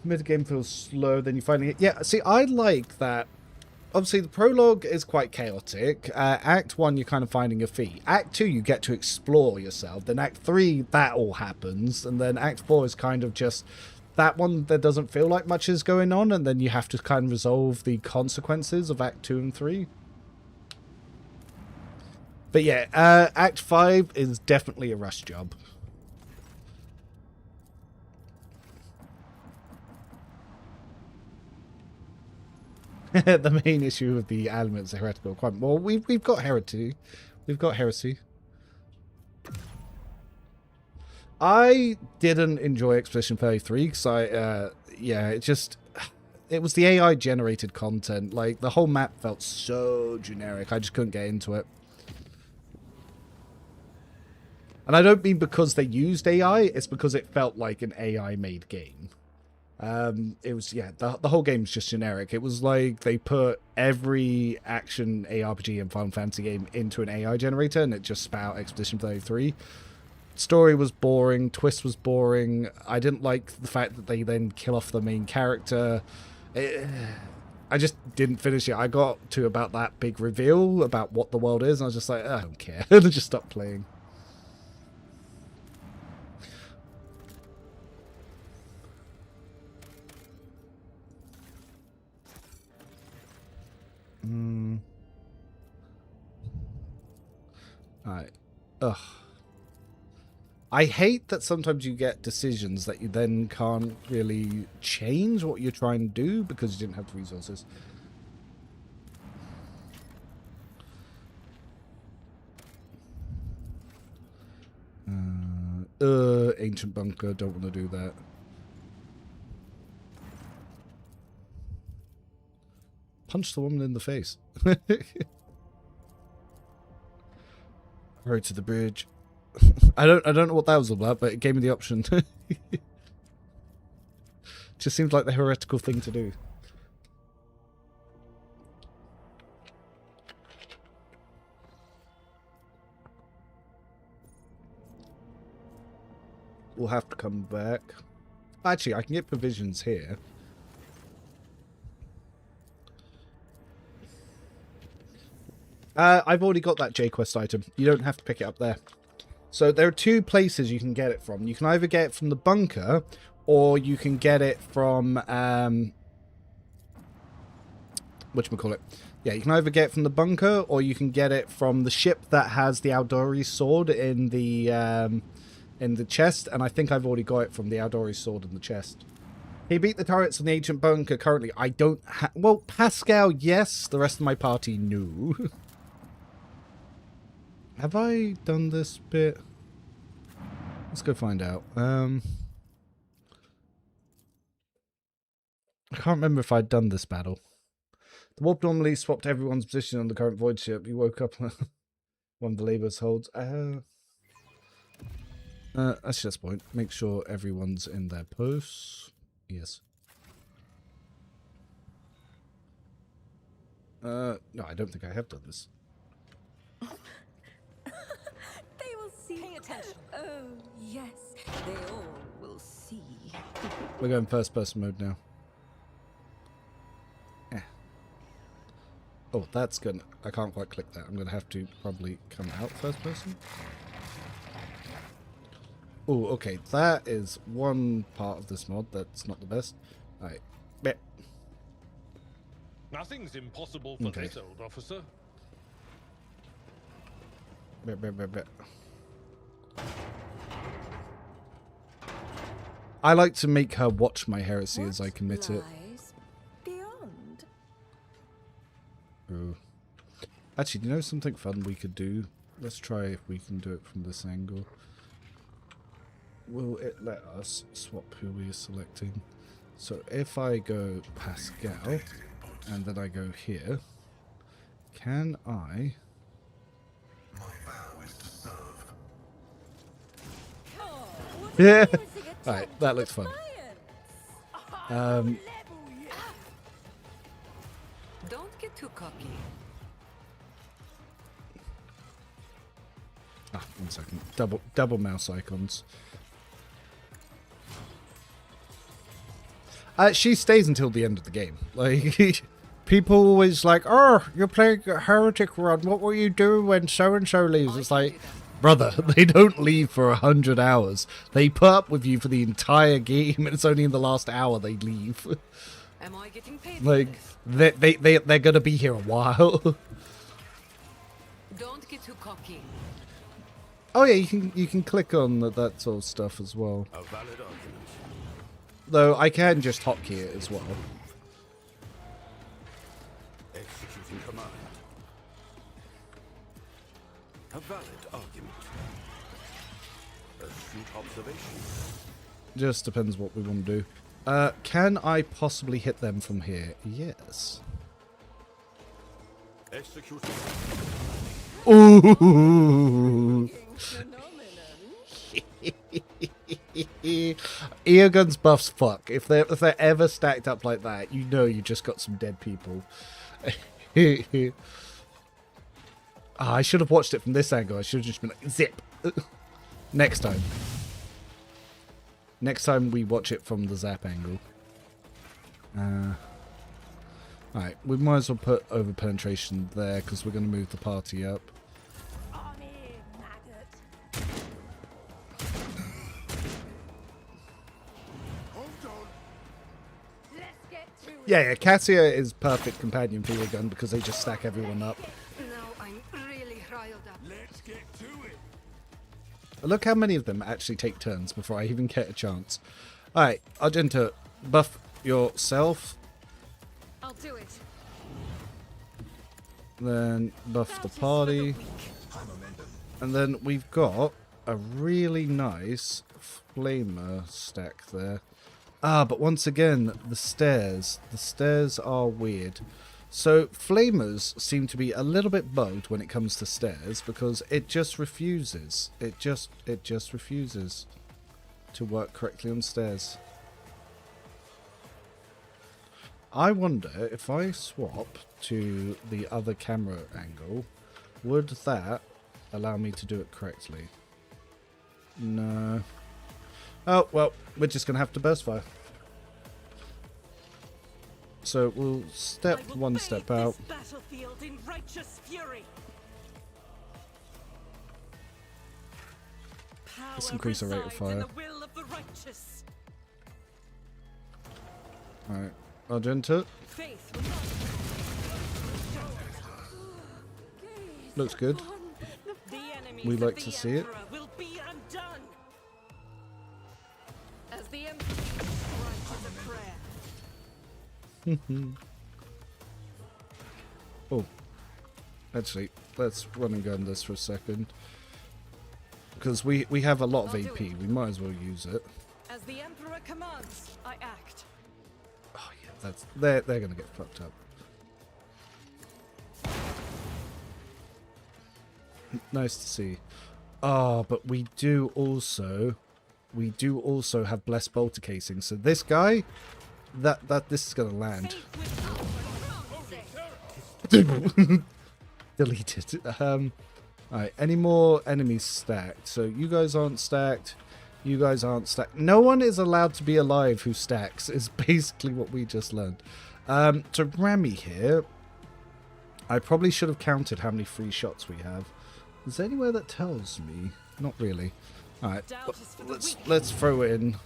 S1: Mid-game feels slow, then you finally... Yeah, see, I like that. Obviously, the prologue is quite chaotic. Act 1, you're kind of finding your feet. Act 2, you get to explore yourself. Then Act 3, that all happens. And then Act 4 is kind of just... That one, there doesn't feel like much is going on. And then you have to kind of resolve the consequences of Act 2 and 3. But yeah, Act 5 is definitely a rush job. The main issue with the elements of heretical quite well. We've got heresy. We've got heresy. I didn't enjoy Expedition 33 because yeah, it was the AI generated content. Like the whole map felt so generic. I just couldn't get into it. And I don't mean because they used AI. It's because it felt like an AI made game. It was, yeah, the whole game's just generic. It was like they put every action ARPG and Final Fantasy game into an AI generator and it just spat out Expedition 33. Story was boring, twist was boring. I didn't like the fact that they then kill off the main character. I just didn't finish it. I got to about that big reveal about what the world is and I was just like, I don't care. I just stopped playing. Alright. Ugh. I hate that sometimes you get decisions that you then can't really change what you're trying to do because you didn't have the resources. Ancient bunker, don't want to do that. Punch the woman in the face. Road to the bridge. I don't know what that was about, but it gave me the option. Just seems like the heretical thing to do. We'll have to come back. Actually, I can get provisions here. I've already got that J-Quest item. You don't have to pick it up there. So there are two places you can get it from. You can either get it from the bunker, or you can get it from... whatchamacallit? Yeah, you can either get it from the bunker, or you can get it from the ship that has the Aldori sword in the chest. And I think I've already got it from the Aldori sword in the chest. He beat the turrets in the ancient bunker currently. I don't well, Pascal, yes. The rest of my party, no. Have I done this bit? Let's go find out. I can't remember if I'd done this battle. The warp normally swapped everyone's position on the current void ship. You woke up one of the labours holds. That's just point. Make sure everyone's in their posts. Yes. No, I don't think I have done this.
S7: They will see.
S2: Pay attention.
S7: Oh, yes. They all will see.
S1: We're going first person mode now. Oh, that's gonna... I can't quite click that. I'm gonna have to probably come out first person. Oh, okay. That is one part of this mod that's not the best. Alright. Bit.
S5: Nothing's impossible for this old officer.
S1: Bit. I like to make her watch my heresy as I commit it.
S7: Lies beyond.
S1: Ooh. Actually, do you know something fun we could do? Let's try if we can do it from this angle. Will it let us swap who we're selecting? So if I go Pascal, and then I go here, can I... Yeah! Alright, that looks fun.
S3: Don't get too cocky.
S1: Ah, 1 second. Double mouse icons. She stays until the end of the game. Like, people always like, oh, you're playing a Heretic run. What will you do when so-and-so leaves? It's like, brother, they don't leave for 100 hours. They put up with you for the entire game, and it's only in the last hour they leave.
S3: Am I getting paid?
S1: Like, they're gonna be here a while.
S3: Don't get too cocky.
S1: Oh yeah, you can click on that sort of stuff as well.
S4: A valid argument.
S1: Though I can just hotkey it as well.
S4: Executing command. A valid argument. Astute observation.
S1: Just depends what we want to do. Can I possibly hit them from here? Yes.
S4: Executing.
S1: Ooh. Eargun's buffs fuck. If they're ever stacked up like that, you know you just got some dead people. I should have watched it from this angle. I should have just been like, zip. Next time. Next time we watch it from the zap angle. Alright, we might as well put over penetration there because we're going to move the party up. Yeah, Cassia is perfect companion for your gun because they just stack everyone up.
S3: Now I'm really riled up.
S6: Let's get to it.
S1: Look how many of them actually take turns before I even get a chance. Alright, Argento, buff yourself.
S3: I'll do it.
S1: Then buff the party. And then we've got a really nice flamer stack there. Ah, but once again, the stairs. The stairs are weird. So, flamers seem to be a little bit bugged when it comes to stairs because it just refuses. It just refuses to work correctly on stairs. I wonder if I swap to the other camera angle, would that allow me to do it correctly? No. Oh, well, we're just going to have to burst fire. So we'll step one step out.
S3: Battlefield in righteous fury.
S1: Let's increase the rate of fire. Alright, Argento. Looks good. We like to see it.
S3: As the Emperor writes a prayer.
S1: Oh, actually, let's run and gun this for a second. Because we have a lot of AP, we might as well use it.
S3: As the Emperor commands, I act.
S1: Oh yeah, that's they're gonna get fucked up. Nice to see. Oh, but we do also have blessed bolter casing. So this guy, this is gonna land. Deleted. Alright, any more enemies stacked? So you guys aren't stacked. You guys aren't stacked. No one is allowed to be alive who stacks, is basically what we just learned. So Rami here, I probably should have counted how many free shots we have. Is there anywhere that tells me? Not really. Alright, let's throw in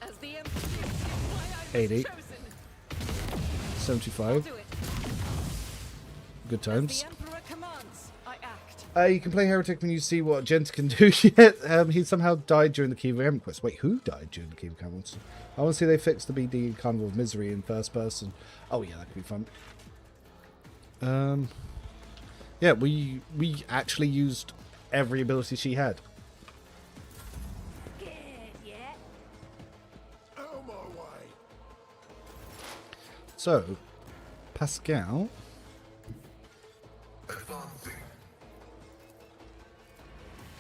S3: As the Emperor gives you why I was
S1: 80.
S3: chosen.
S1: 75.
S3: Do it.
S1: Good
S3: As
S1: times.
S3: the Emperor commands, I act.
S1: You can play Heretic when you see what Gent can do. Yet he somehow died during the Key of Carnival quest. Wait, who died during the Key of Carnival? I want to see they fix the BD Carnival of Misery in first person. Oh yeah, that could be fun. Yeah, we actually used every ability she had.
S6: Out my way.
S1: So, Pascal.
S6: Advancing.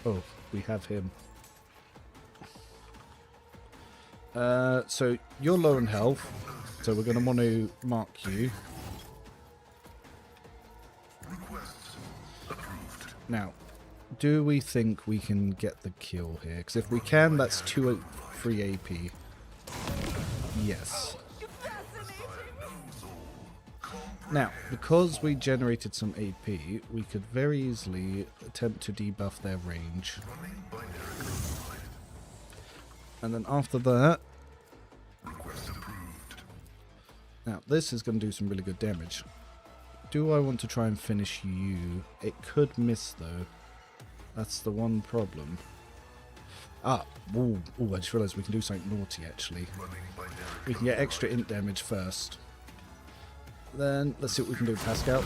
S1: Oh, we have him. So you're low in health, so we're going to want to mark you. Now, do we think we can get the kill here? Because if we can, that's 2 free AP. Yes. Now, because we generated some AP, we could very easily attempt to debuff their range. And then after that... Now, this is going to do some really good damage. Do I want to try and finish you? It could miss, though. That's the one problem. Ah, ooh, I just realised we can do something naughty, actually. We can get extra int damage first. Then, let's see what we can do with Pascal.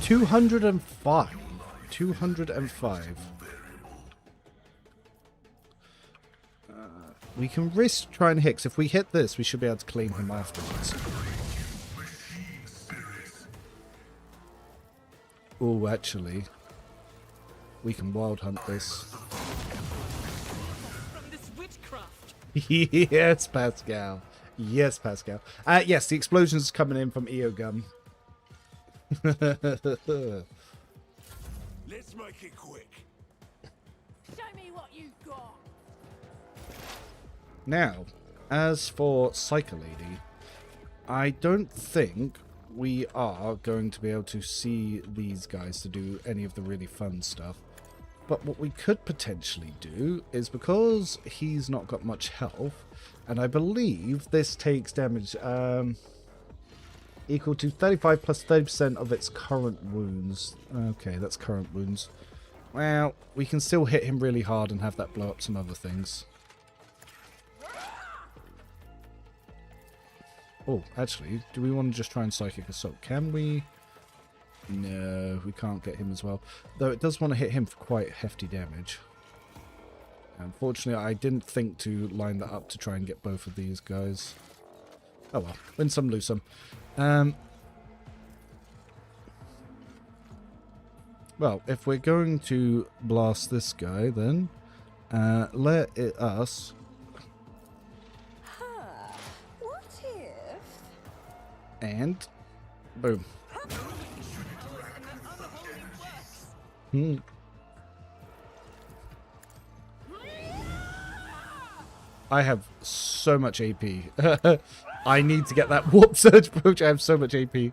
S1: 205. 205. We can risk trying to hit, 'cause if we hit this, we should be able to claim him afterwards. Oh, actually, we can wild hunt this.
S3: From this witchcraft.
S1: Yes, Pascal. Yes, Pascal. Yes, the explosions coming in from Eogum.
S6: Let's make it quick.
S3: Show me what you've got.
S1: Now, as for Psycho Lady, I don't think we are going to be able to see these guys to do any of the really fun stuff. But what we could potentially do is, because he's not got much health, and I believe this takes damage equal to 35 plus 30% of its current wounds. Okay, that's current wounds. Well, we can still hit him really hard and have that blow up some other things. Oh, actually, do we want to just try and Psychic Assault? Can we? No, we can't get him as well. Though it does want to hit him for quite hefty damage. Unfortunately, I didn't think to line that up to try and get both of these guys. Oh well, win some, lose some. Well, if we're going to blast this guy, then let us...
S7: What if?
S1: And boom. I have so much AP. I need to get that Warp Surge approach. I have so much AP.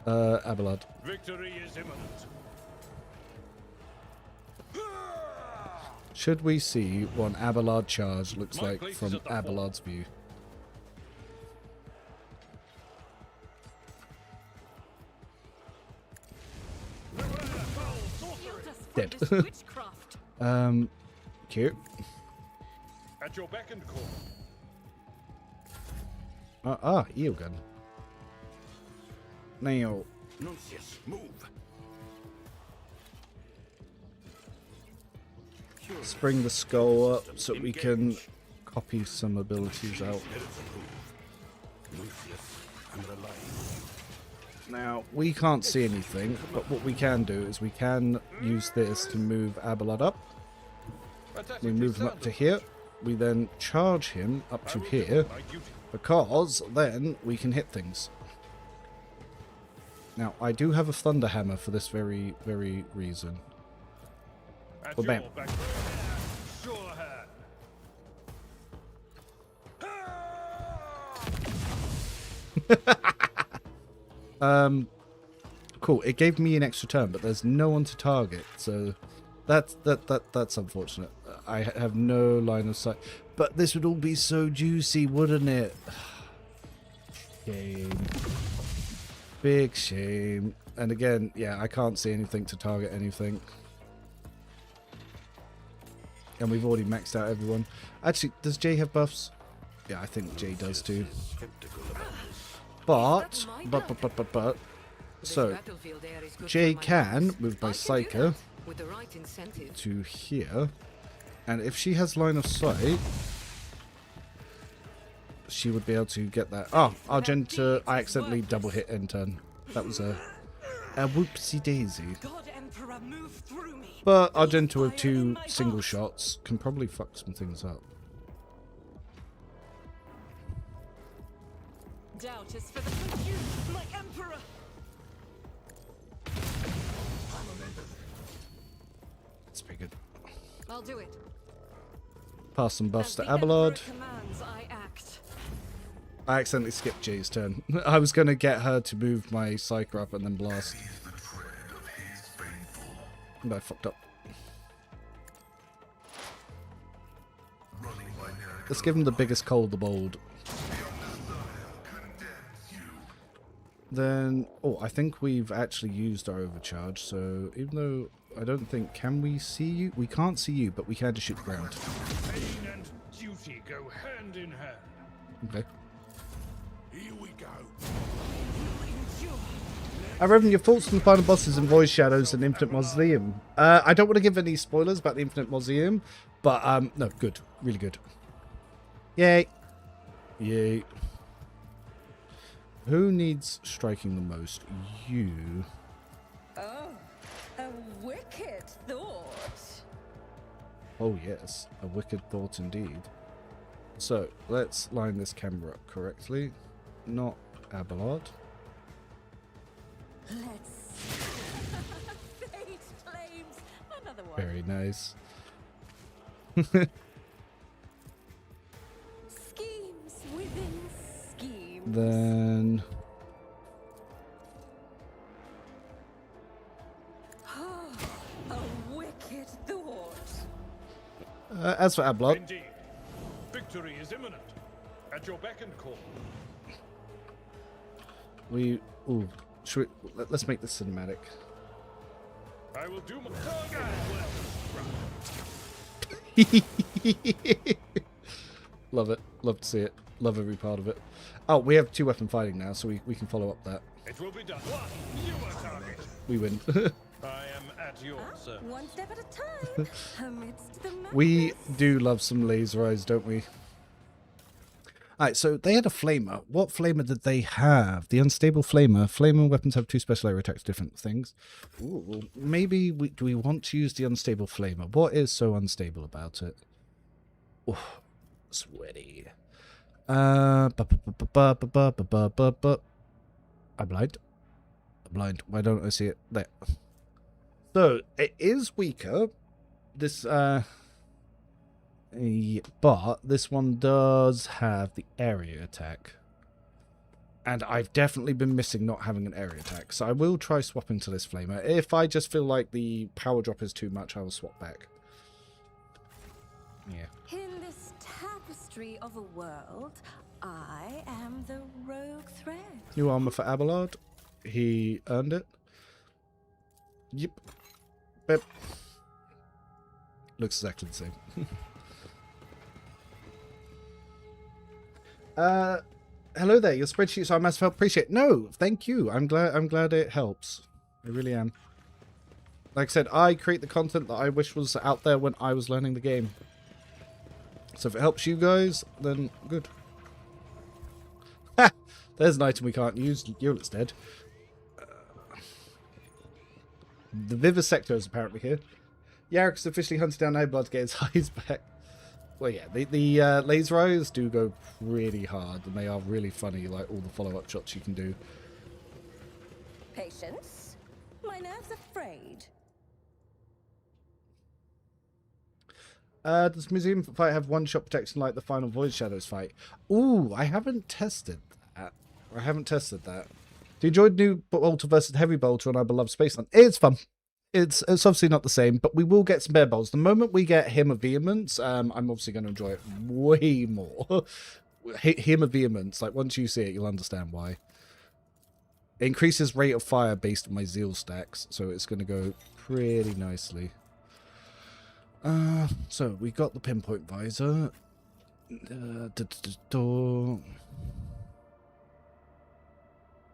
S1: Abelard.
S5: Victory is imminent.
S1: Should we see what an Abelard charge looks
S5: My
S1: like
S5: place
S1: from
S5: is at the
S1: Abelard's view? Dead.
S3: Witchcraft.
S1: Cute.
S5: At your beck and call.
S1: Eogun. Now,
S4: Nuncius, move.
S1: spring the skull up so we can copy some abilities out.
S4: Nuncius, I'm relying.
S1: Now, we can't see anything, but what we can do is we can use this to move Abelard up. We move him up to here. We then charge him up to here, because then we can hit things. Now, I do have a Thunder Hammer for this very, very reason. Well, bam.
S5: Sure hand.
S1: cool. It gave me an extra turn, but there's no one to target, so that's unfortunate. I have no line of sight. But this would all be so juicy, wouldn't it? Shame. Big shame. And again, yeah, I can't see anything to target anything. And we've already maxed out everyone. Actually, does Jay have buffs? Yeah, I think Jay does too. But, so, Jay can move by Psyker to here. And if she has line of sight, she would be able to get that. Oh, Argenta, I accidentally double hit end turn. That was a whoopsie daisy. But Argenta with 2 single shots can probably fuck some things up.
S3: Doubt is for the you, my emperor.
S1: That's pretty good.
S3: I'll do it.
S1: Pass some buffs
S3: As
S1: to
S3: the Emperor
S1: Abelard.
S3: commands, I act.
S1: I accidentally skipped Jay's turn. I was going to get her to move my Psyker up and then blast. But I fucked up. Let's give him the biggest cold, the bold. Then, oh, I think we've actually used our overcharge, so even though I don't think, can we see you? We can't see you, but we can just shoot the ground.
S5: Pain and duty go hand in hand.
S1: Okay.
S6: Here we go.
S1: Reverend, your thoughts on the final bosses in Void Shadows and Infinite Mausoleum? I don't want to give any spoilers about the Infinite Mausoleum, but no, good, really good. Yay, yay. Who needs striking the most? You.
S7: Oh, a wicked thought.
S1: Oh yes, a wicked thought indeed. So let's line this camera up correctly. Not Abelard.
S7: Let's. Fate claims another one.
S1: Very nice.
S7: Schemes within schemes.
S1: Then
S7: A wicked thought.
S1: as for Abelard,
S5: Indeed. Victory is imminent. At your beck and call.
S1: we. Ooh, should we, let's make this cinematic.
S5: I will do my
S1: Love it. Love to see it. Love every part of it. Oh, we have 2-weapon fighting now, so we can follow up that.
S5: It will be done. One, you are target.
S1: We win.
S5: I am at your service.
S7: One step at a time. Amidst the madness.
S1: We do love some laser eyes, don't we? Alright, so they had a flamer. What flamer did they have? The unstable flamer. Flamer weapons have 2 special area attacks, different things. Ooh, maybe do we want to use the unstable flamer? What is so unstable about it? Ooh, sweaty. I'm blind. I'm blind. Why don't I see it? There. So, it is weaker. This, but this one does have the area attack. And I've definitely been missing not having an area attack. So I will try swapping to this flamer. If I just feel like the power drop is too much, I will swap back. Yeah.
S7: In this tapestry of a world, I am the rogue thread.
S1: New armor for Abelard. He earned it. Yep. Bip. Looks exactly the same. Hello there. Your spreadsheets are massive help. Appreciate it. No, thank you. I'm glad it helps. I really am. Like I said, I create the content that I wish was out there when I was learning the game. So if it helps you guys, then good. Ha! There's an item we can't use. Yolet's dead. The Vivisector is apparently here. Yarek's officially hunted down Abelard to get his eyes back. Well, yeah, the laser eyes do go pretty hard, and they are really funny, like all the follow-up shots you can do.
S7: Patience. My nerves are frayed.
S1: Does Museum fight have one-shot protection like the final Void Shadows fight? Ooh, I haven't tested that. I haven't tested that. Do you enjoy new bolter versus heavy bolter on our beloved Space Hunt? It's fun. It's obviously not the same, but we will get some bear bolts. The moment we get Hymn of Vehemence, I'm obviously going to enjoy it way more. Hymn of Vehemence, like once you see it, you'll understand why. It increases rate of fire based on my zeal stacks, so it's going to go pretty nicely. So we got the pinpoint visor.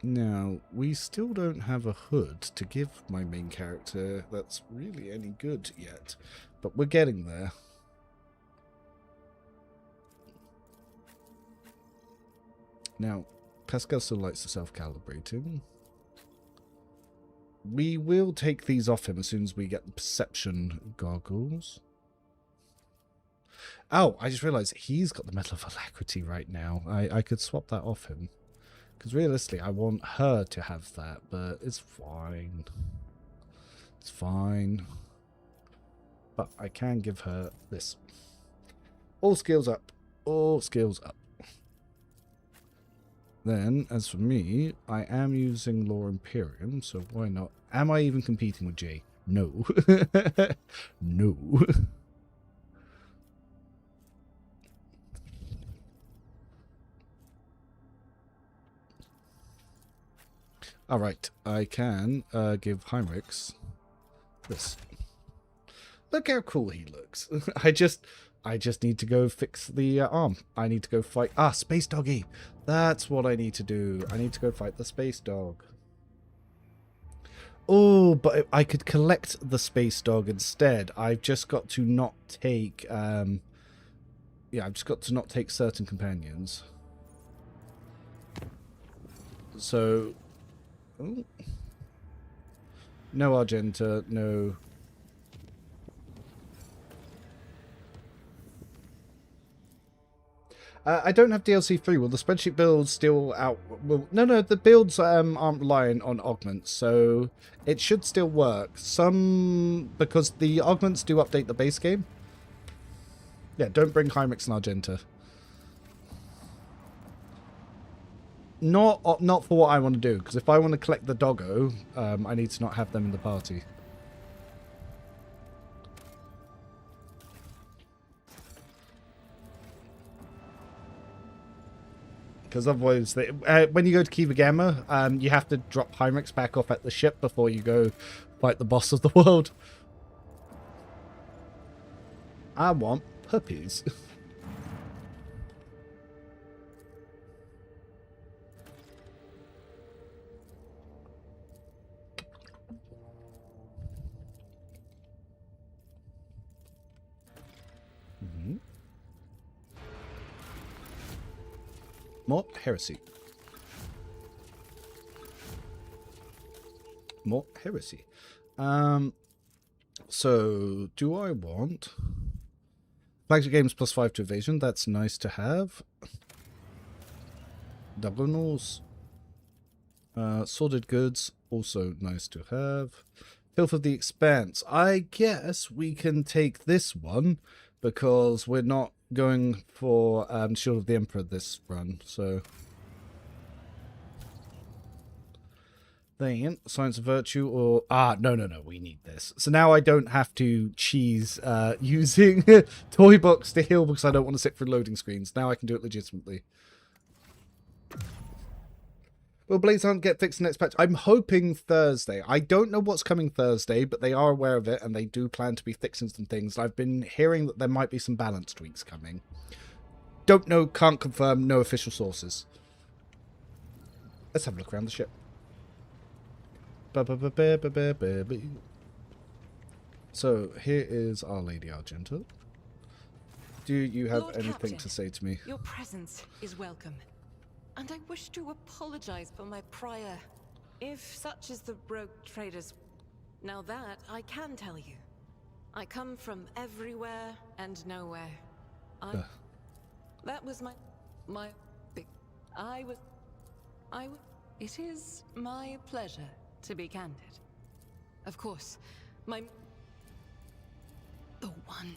S1: Now, we still don't have a hood to give my main character that's really any good yet, but we're getting there. Now, Pascal still likes the self-calibrating. We will take these off him as soon as we get the perception goggles. Oh, I just realized he's got the Medal of Alacrity right now. I could swap that off him. Because realistically, I want her to have that, but it's fine. It's fine. But I can give her this. All skills up. All skills up. Then, as for me, I am using Law Imperium, so why not? Am I even competing with Jay? No. No. Alright, I can give Heinrichs this. Look how cool he looks. I just need to go fix the arm. I need to go fight... Space Doggy! That's what I need to do. I need to go fight the Space Dog. Oh, but I could collect the Space Dog instead. I've just got to not take... yeah, I've just got to not take certain companions. So... Oh. No Argenta, no... I don't have DLC 3. Will the spreadsheet builds still out? Well, no, the builds aren't reliant on augments, so it should still work. Because the augments do update the base game. Yeah, don't bring Heinrichs and Argenta. Not for what I want to do, because if I want to collect the doggo, I need to not have them in the party. Because otherwise, when you go to Kiva Gamma, you have to drop Heinrichs back off at the ship before you go fight the boss of the world. I want puppies. More Heresy. More Heresy. So, do I want... Flagship games +5 to evasion. That's nice to have. Dublinals. Sordid goods. Also nice to have. Filth of the Expanse. I guess we can take this one because we're not going for Shield of the Emperor this run, so... Then, Science of Virtue or... no, we need this. So now I don't have to cheese using Toy Box to heal because I don't want to sit through loading screens. Now I can do it legitimately. Will Blaze Hunt get fixed next patch? I'm hoping Thursday. I don't know what's coming Thursday, but they are aware of it, and they do plan to be fixing some things. I've been hearing that there might be some balance tweaks coming. Don't know, can't confirm, no official sources. Let's have a look around the ship. So, here is Our Lady Argenta. Do you have
S3: Lord
S1: anything
S3: Captain,
S1: to say to me?
S3: Your presence is welcome. And I wish to apologize for my prior, if such is the rogue traders. Now that I can tell you. I come from everywhere and nowhere. That was it is my pleasure to be candid. Of course, the one.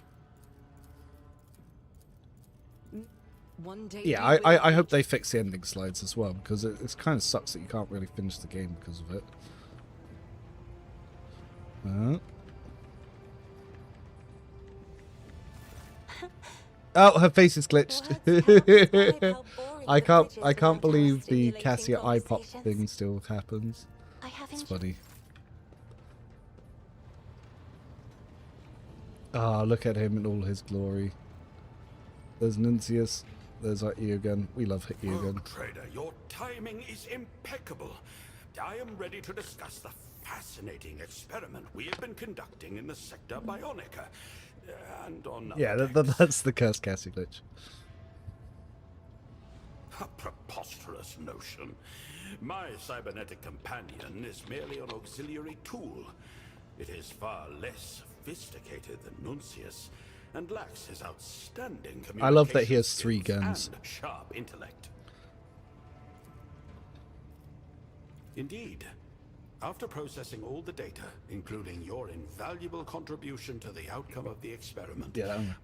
S3: One day
S1: Yeah,
S3: you will
S1: I hope
S3: reach-
S1: they fix the ending slides as well, because it kind of sucks that you can't really finish the game because of it. Oh, her face is glitched. I can't believe the Cassia eye pop thing still happens. It's funny. Ah, look at him in all his glory. There's Nuncius. There's our Eogun. We love Eogun.
S4: Rogue Trader, your timing is impeccable. I am ready to discuss the fascinating experiment we have been conducting in the Sector Bionica. And on
S1: Yeah,
S4: other
S1: that's the cursed Cassia glitch.
S4: A preposterous notion. My cybernetic companion is merely an auxiliary tool. It is far less sophisticated than Nuncius and lacks his outstanding communication
S1: I love that he has 3
S4: skills
S1: guns.
S4: and sharp intellect. Indeed. After processing all the data, including your invaluable contribution to the outcome of the experiment,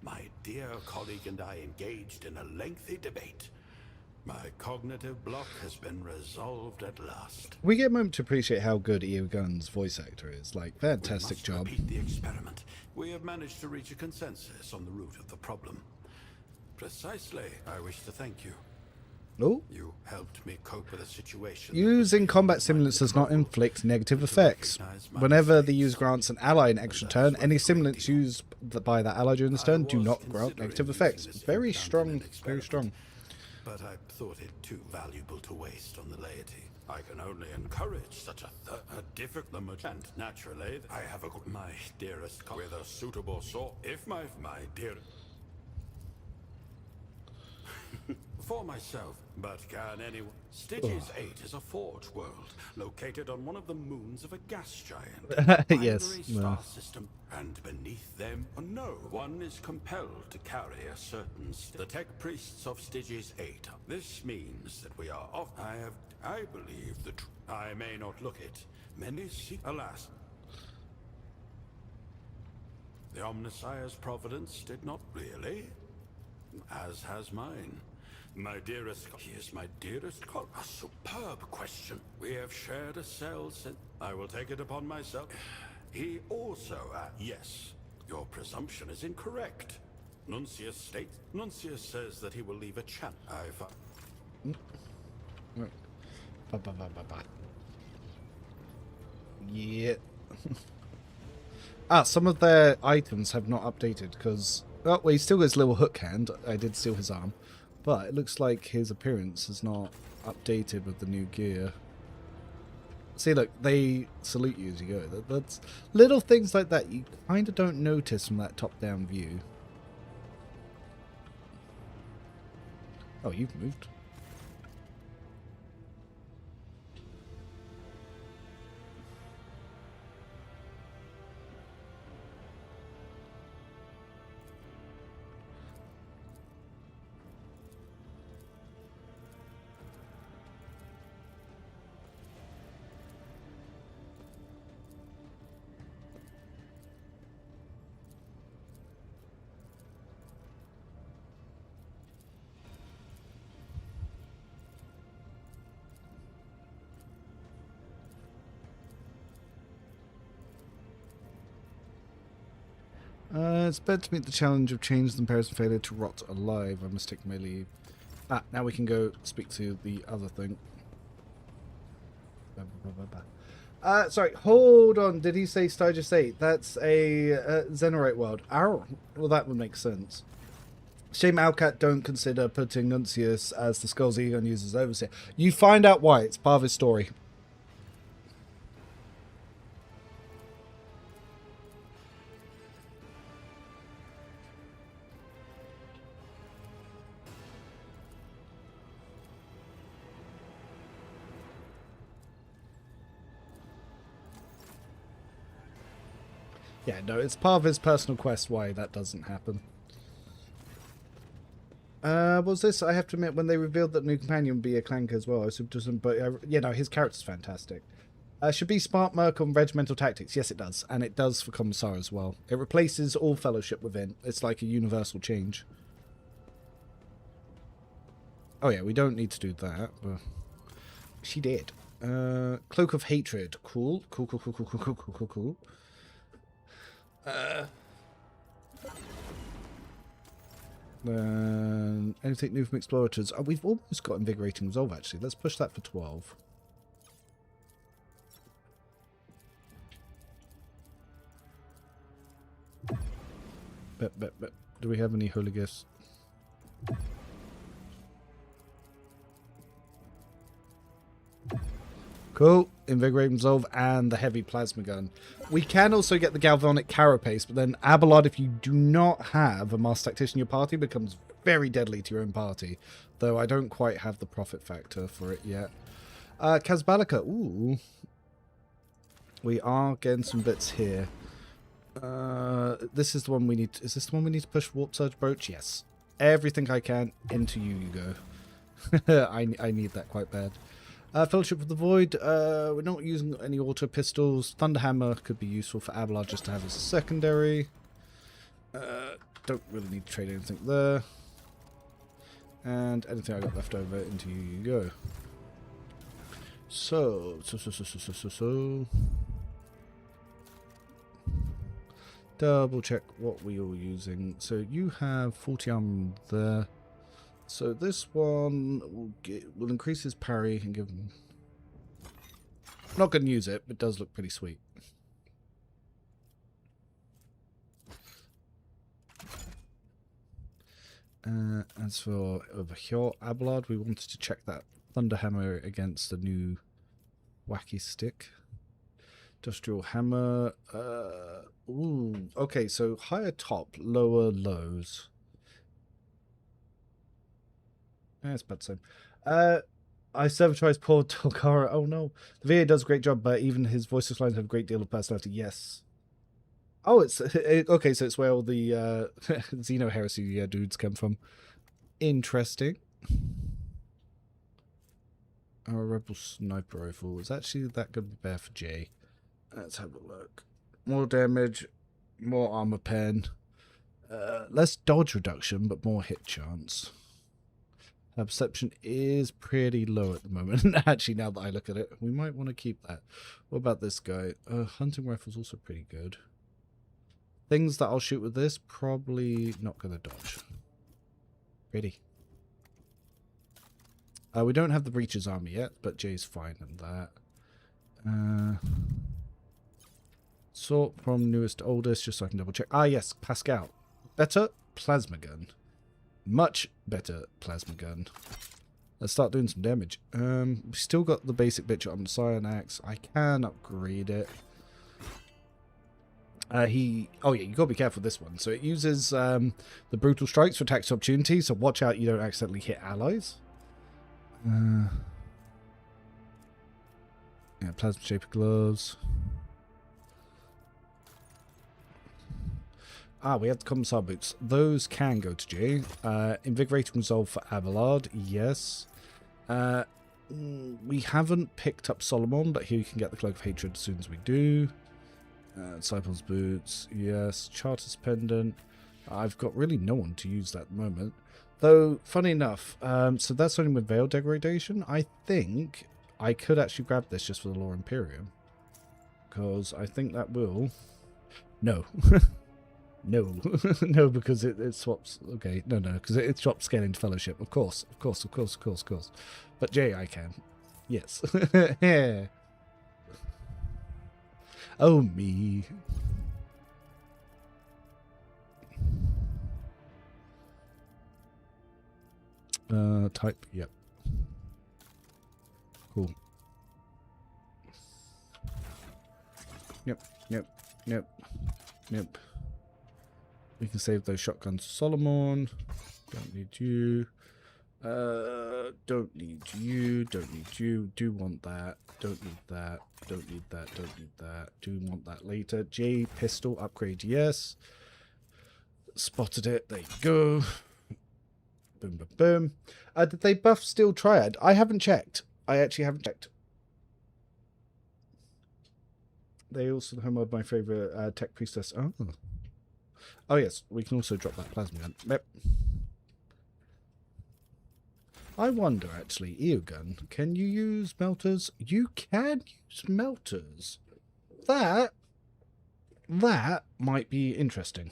S4: my dear colleague and I engaged in a lengthy debate. My cognitive block has been resolved at last.
S1: We get a moment to appreciate how good Eogun's voice actor is. Like, fantastic job.
S4: Repeat the experiment. We have managed to reach a consensus on the root of the problem. Precisely, I wish to thank you.
S1: Oh.
S4: You helped me cope with a situation.
S1: Using combat simulants does not inflict negative effects. Whenever the user grants an ally an extra turn, any simulants used by that ally during this turn do not grant negative effects. Very strong, very strong.
S4: But I thought it too valuable to waste on the laity. I can only encourage such a difficult and naturally I have my dearest with a suitable sword. If my dear for myself, but can anyone? Stygius 8 is a forge world located on one of the moons of a gas giant.
S1: Yes.
S4: Star system, and beneath them, no one is compelled to carry a certain. The tech priests of Stygius 8. This means that we are off. I believe that I may not look it. Many see. Alas, the Omnissiah's providence did not really, as has mine. My dearest, he is my dearest. A superb question. We have shared a cell since. I will take it upon myself. He also, yes, your presumption is incorrect. Nuncius states. Nuncius says that he will leave a chance.
S1: Yeah. Some of their items have not updated because. Oh, well, he still got his little hook hand. I did steal his arm. But it looks like his appearance is not updated with the new gear. See, look, they salute you as you go. That's little things like that you kind of don't notice from that top-down view. Oh, you've moved. It's better to meet the challenge of change than perish and failure to rot alive. I must take my leave. Now we can go speak to the other thing. Sorry, hold on. Did he say Stygius 8? That's a Xenorite world. Ow. Well, that would make sense. Shame Alcat don't consider putting Nuncius as the Skulls Egon uses overseer. You find out why. It's part of his story. Yeah, no, it's part of his personal quest why that doesn't happen. Was this? I have to admit, when they revealed that new companion would be a clanker as well, I assumed, but you know, his character's fantastic. Should be Smart Merc on Regimental Tactics. Yes, it does, and it does for Commissar as well. It replaces all fellowship within. It's like a universal change. Oh yeah, we don't need to do that, but she did. Cloak of Hatred. Cool. Cool. Anything new from Explorators? Oh, we've almost got Invigorating Resolve, actually. Let's push that for 12. Do we have any holy gifts? Cool. Invigorating Resolve and the Heavy Plasma Gun. We can also get the Galvanic Carapace, but then Abelard, if you do not have a Master Tactician in your party, becomes very deadly to your own party. Though I don't quite have the profit factor for it yet. Kazbalika. Ooh. We are getting some bits here. This is the one we need. Is this the one we need to push Warp Surge Brooch? Yes. Everything I can into you go. I need that quite bad. Fellowship of the Void. We're not using any auto pistols. Thunderhammer could be useful for Abelard just to have as a secondary. Don't really need to trade anything there. And anything I got left over into you go. So. Double check what we are using. So you have 40 armor there. So this one will increase his parry and give him... I'm not going to use it, but it does look pretty sweet. As for over here, Abelard, we wanted to check that Thunderhammer against the new wacky stick. Industrial Hammer. Ooh, okay, so higher top, lower lows. It's about the same. I sabotage poor Tolkara. Oh no. The VA does a great job, but even his voice lines have a great deal of personality. Yes. Oh, it's okay, so it's where all the Xeno Heresy dudes come from. Interesting. Our Rebel Sniper Rifle. Is actually that going to be better for Jay? Let's have a look. More damage, more armor pen, less dodge reduction, but more hit chance. Perception is pretty low at the moment. Actually, now that I look at it, we might want to keep that. What about this guy? Hunting rifle's also pretty good. Things that I'll shoot with this, probably not going to dodge. Pretty. We don't have the Breacher's army yet, but Jay's fine in that. Sort from newest to oldest, just so I can double check. Ah, yes, Pascal. Better plasma gun. Much better plasma gun. Let's start doing some damage. We still got the basic bitch on the Scion Axe. I can upgrade it. Oh yeah, you gotta be careful with this one. So it uses the brutal strikes for attacks opportunity. So watch out you don't accidentally hit allies. Yeah, plasma shaper gloves. We have the Commissar boots. Those can go to Jay. Invigorating Resolve for Abelard, yes. We haven't picked up Solomon, but here you can get the Cloak of Hatred as soon as we do. Disciples boots, yes. Charter's pendant. I've got really no one to use that at the moment. Though, funny enough, so that's only with Veil Degradation. I think I could actually grab this just for the Lore Imperium. Because I think that will... No. No. No, because it swaps... Okay, no, because it swaps scaling to Fellowship. Of course. But Jay, I can. Yes. Yeah. Oh, me. Type, yep. Cool. Yep. We can save those shotguns to Solomon. Don't need you. Don't need you. Don't need you. Do want that. Don't need that. Don't need that. Don't need that. Do want that later. J pistol upgrade, yes. Spotted it. There you go. Boom, boom, boom. Did they buff Steel Triad? I haven't checked. I actually haven't checked. They also have my favorite tech priestess. Oh yes, we can also drop that plasma gun. Yep. I wonder, actually, Eogun, can you use melters? You can use melters. That might be interesting.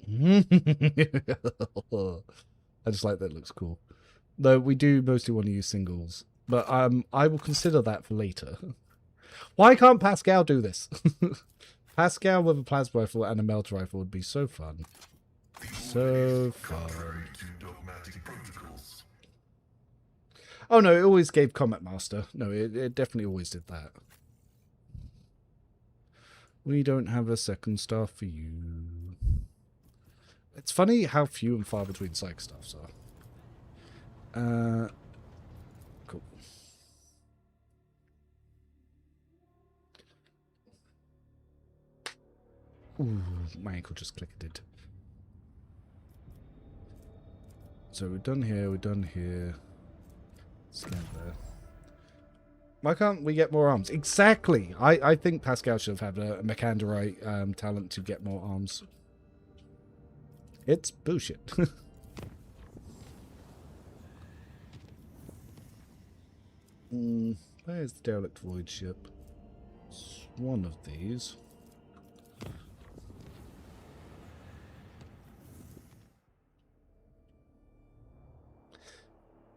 S1: I just like that, it looks cool. Though we do mostly want to use singles. But I will consider that for later. Why can't Pascal do this? Pascal with a plasma rifle and a melter rifle would be so fun. So fun. Oh no, it always gave Combat Master. No, it definitely always did that. We don't have a second star for you. It's funny how few and far between psych stuffs are. Cool. Ooh, my ankle just clicked. So we're done here, we're done here. Scan there. Why can't we get more arms? Exactly! I think Pascal should have had a Mechaniderite talent to get more arms. It's bullshit. Where's the derelict void ship? It's one of these.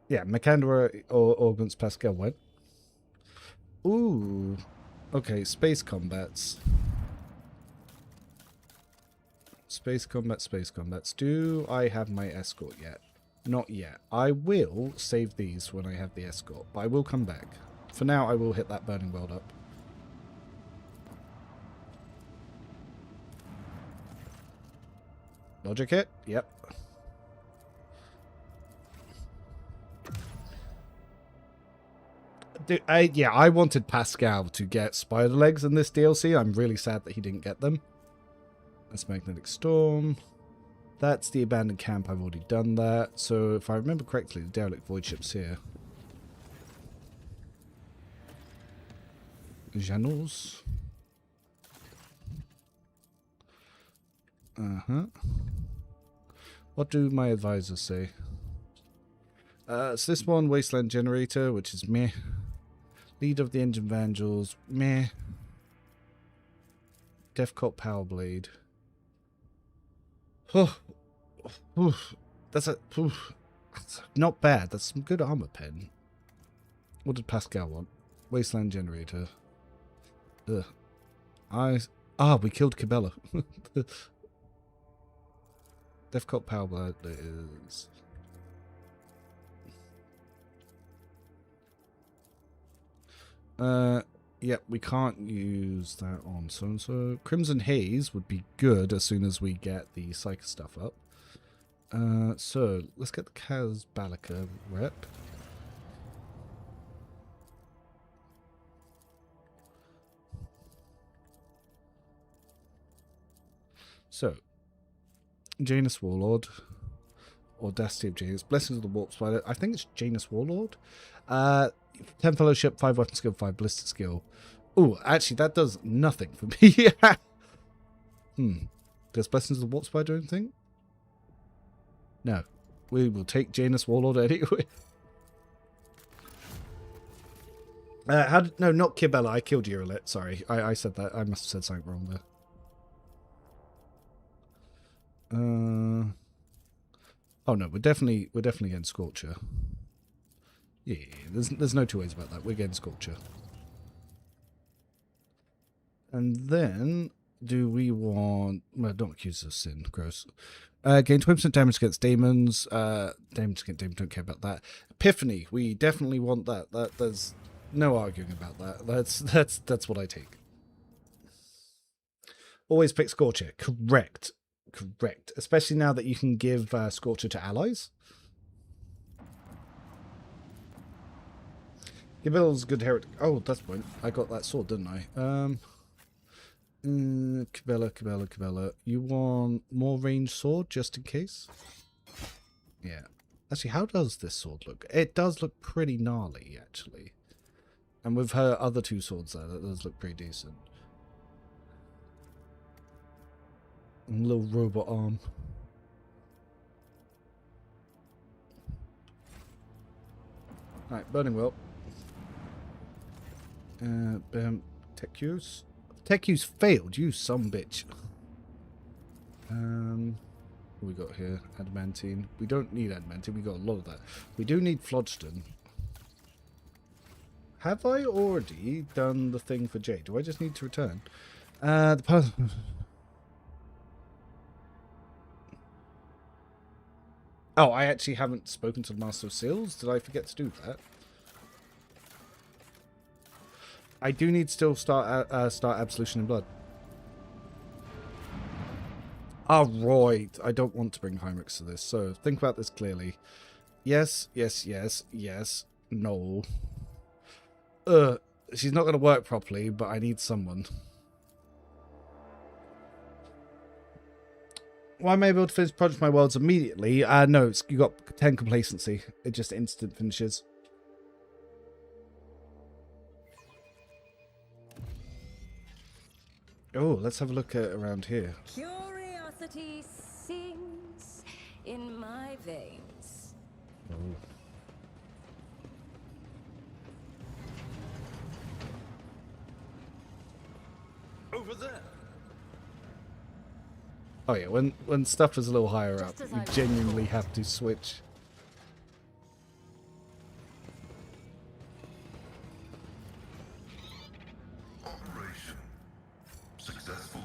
S1: Yeah, Mechaniderite or Augments Pascal went. Ooh. Okay, space combats. Space combats. Do I have my escort yet? Not yet. I will save these when I have the escort, but I will come back. For now, I will hit that burning world up. Logic hit? Yep. Dude, I wanted Pascal to get spider legs in this DLC. I'm really sad that he didn't get them. That's Magnetic Storm. That's the abandoned camp. I've already done that. So if I remember correctly, the derelict void ship's here. Janos. What do my advisors say? It's this one, Wasteland Generator, which is meh. Lead of the Engine Vandals, meh. Death Cult Power Blade. That's not bad. That's some good armor pen. What did Pascal want? Wasteland Generator. Ugh. We killed Cabela. Death Cult Power Blade is. Yeah, we can't use that on so-and-so. Crimson Haze would be good as soon as we get the Psychic stuff up. So, let's get the Kaz Balika rep. So, Janus Warlord. Audacity of Janus. Blessings of the Warp Spider. I think it's Janus Warlord. 10 Fellowship, 5 Weapon Skill, 5 Ballistic Skill. Oh, actually, that does nothing for me. Does Blessings of the Warp Spider do anything? No. We will take Janus Warlord anyway. No, not Kibella. I killed Urilet. Sorry. I said that. I must have said something wrong there. Oh no, we're definitely getting Scorcher. Yeah, there's no two ways about that. We're getting Scorcher. And then, do we want... Well, don't accuse of sin. Gross. Gain 20% damage against demons. Damage against demons, don't care about that. Epiphany, we definitely want that. There's no arguing about that. That's what I take. Always pick Scorcher. Correct. Especially now that you can give Scorcher to allies. Gibil's good heretic. Oh, that's point. I got that sword, didn't I? Cabela. You want more ranged sword just in case? Yeah. Actually, how does this sword look? It does look pretty gnarly, actually. And with her other two swords there, that does look pretty decent. And a little robot arm. Right, burning well. Tech use. Tech use failed. You some bitch. What we got here? Adamantine. We don't need adamantine. We got a lot of that. We do need phlogiston. Have I already done the thing for Jade? Do I just need to return? The person. Oh, I actually haven't spoken to the Master of Seals. Did I forget to do that? I do need to still start Absolution in Blood. Ah, right. I don't want to bring Heinrichs to this, so think about this clearly. Yes, yes, yes, yes, no. She's not going to work properly, but I need someone. Why am I able to finish Project My Worlds immediately? No, you got 10 complacency. It just instant finishes. Oh, let's have a look at around here.
S7: Curiosity sings in my veins.
S1: Oh.
S4: Over there.
S1: Oh yeah, when stuff is a little higher up,
S2: Just as
S1: you
S2: I
S1: genuinely
S2: thought.
S1: have to switch.
S6: Operation successful.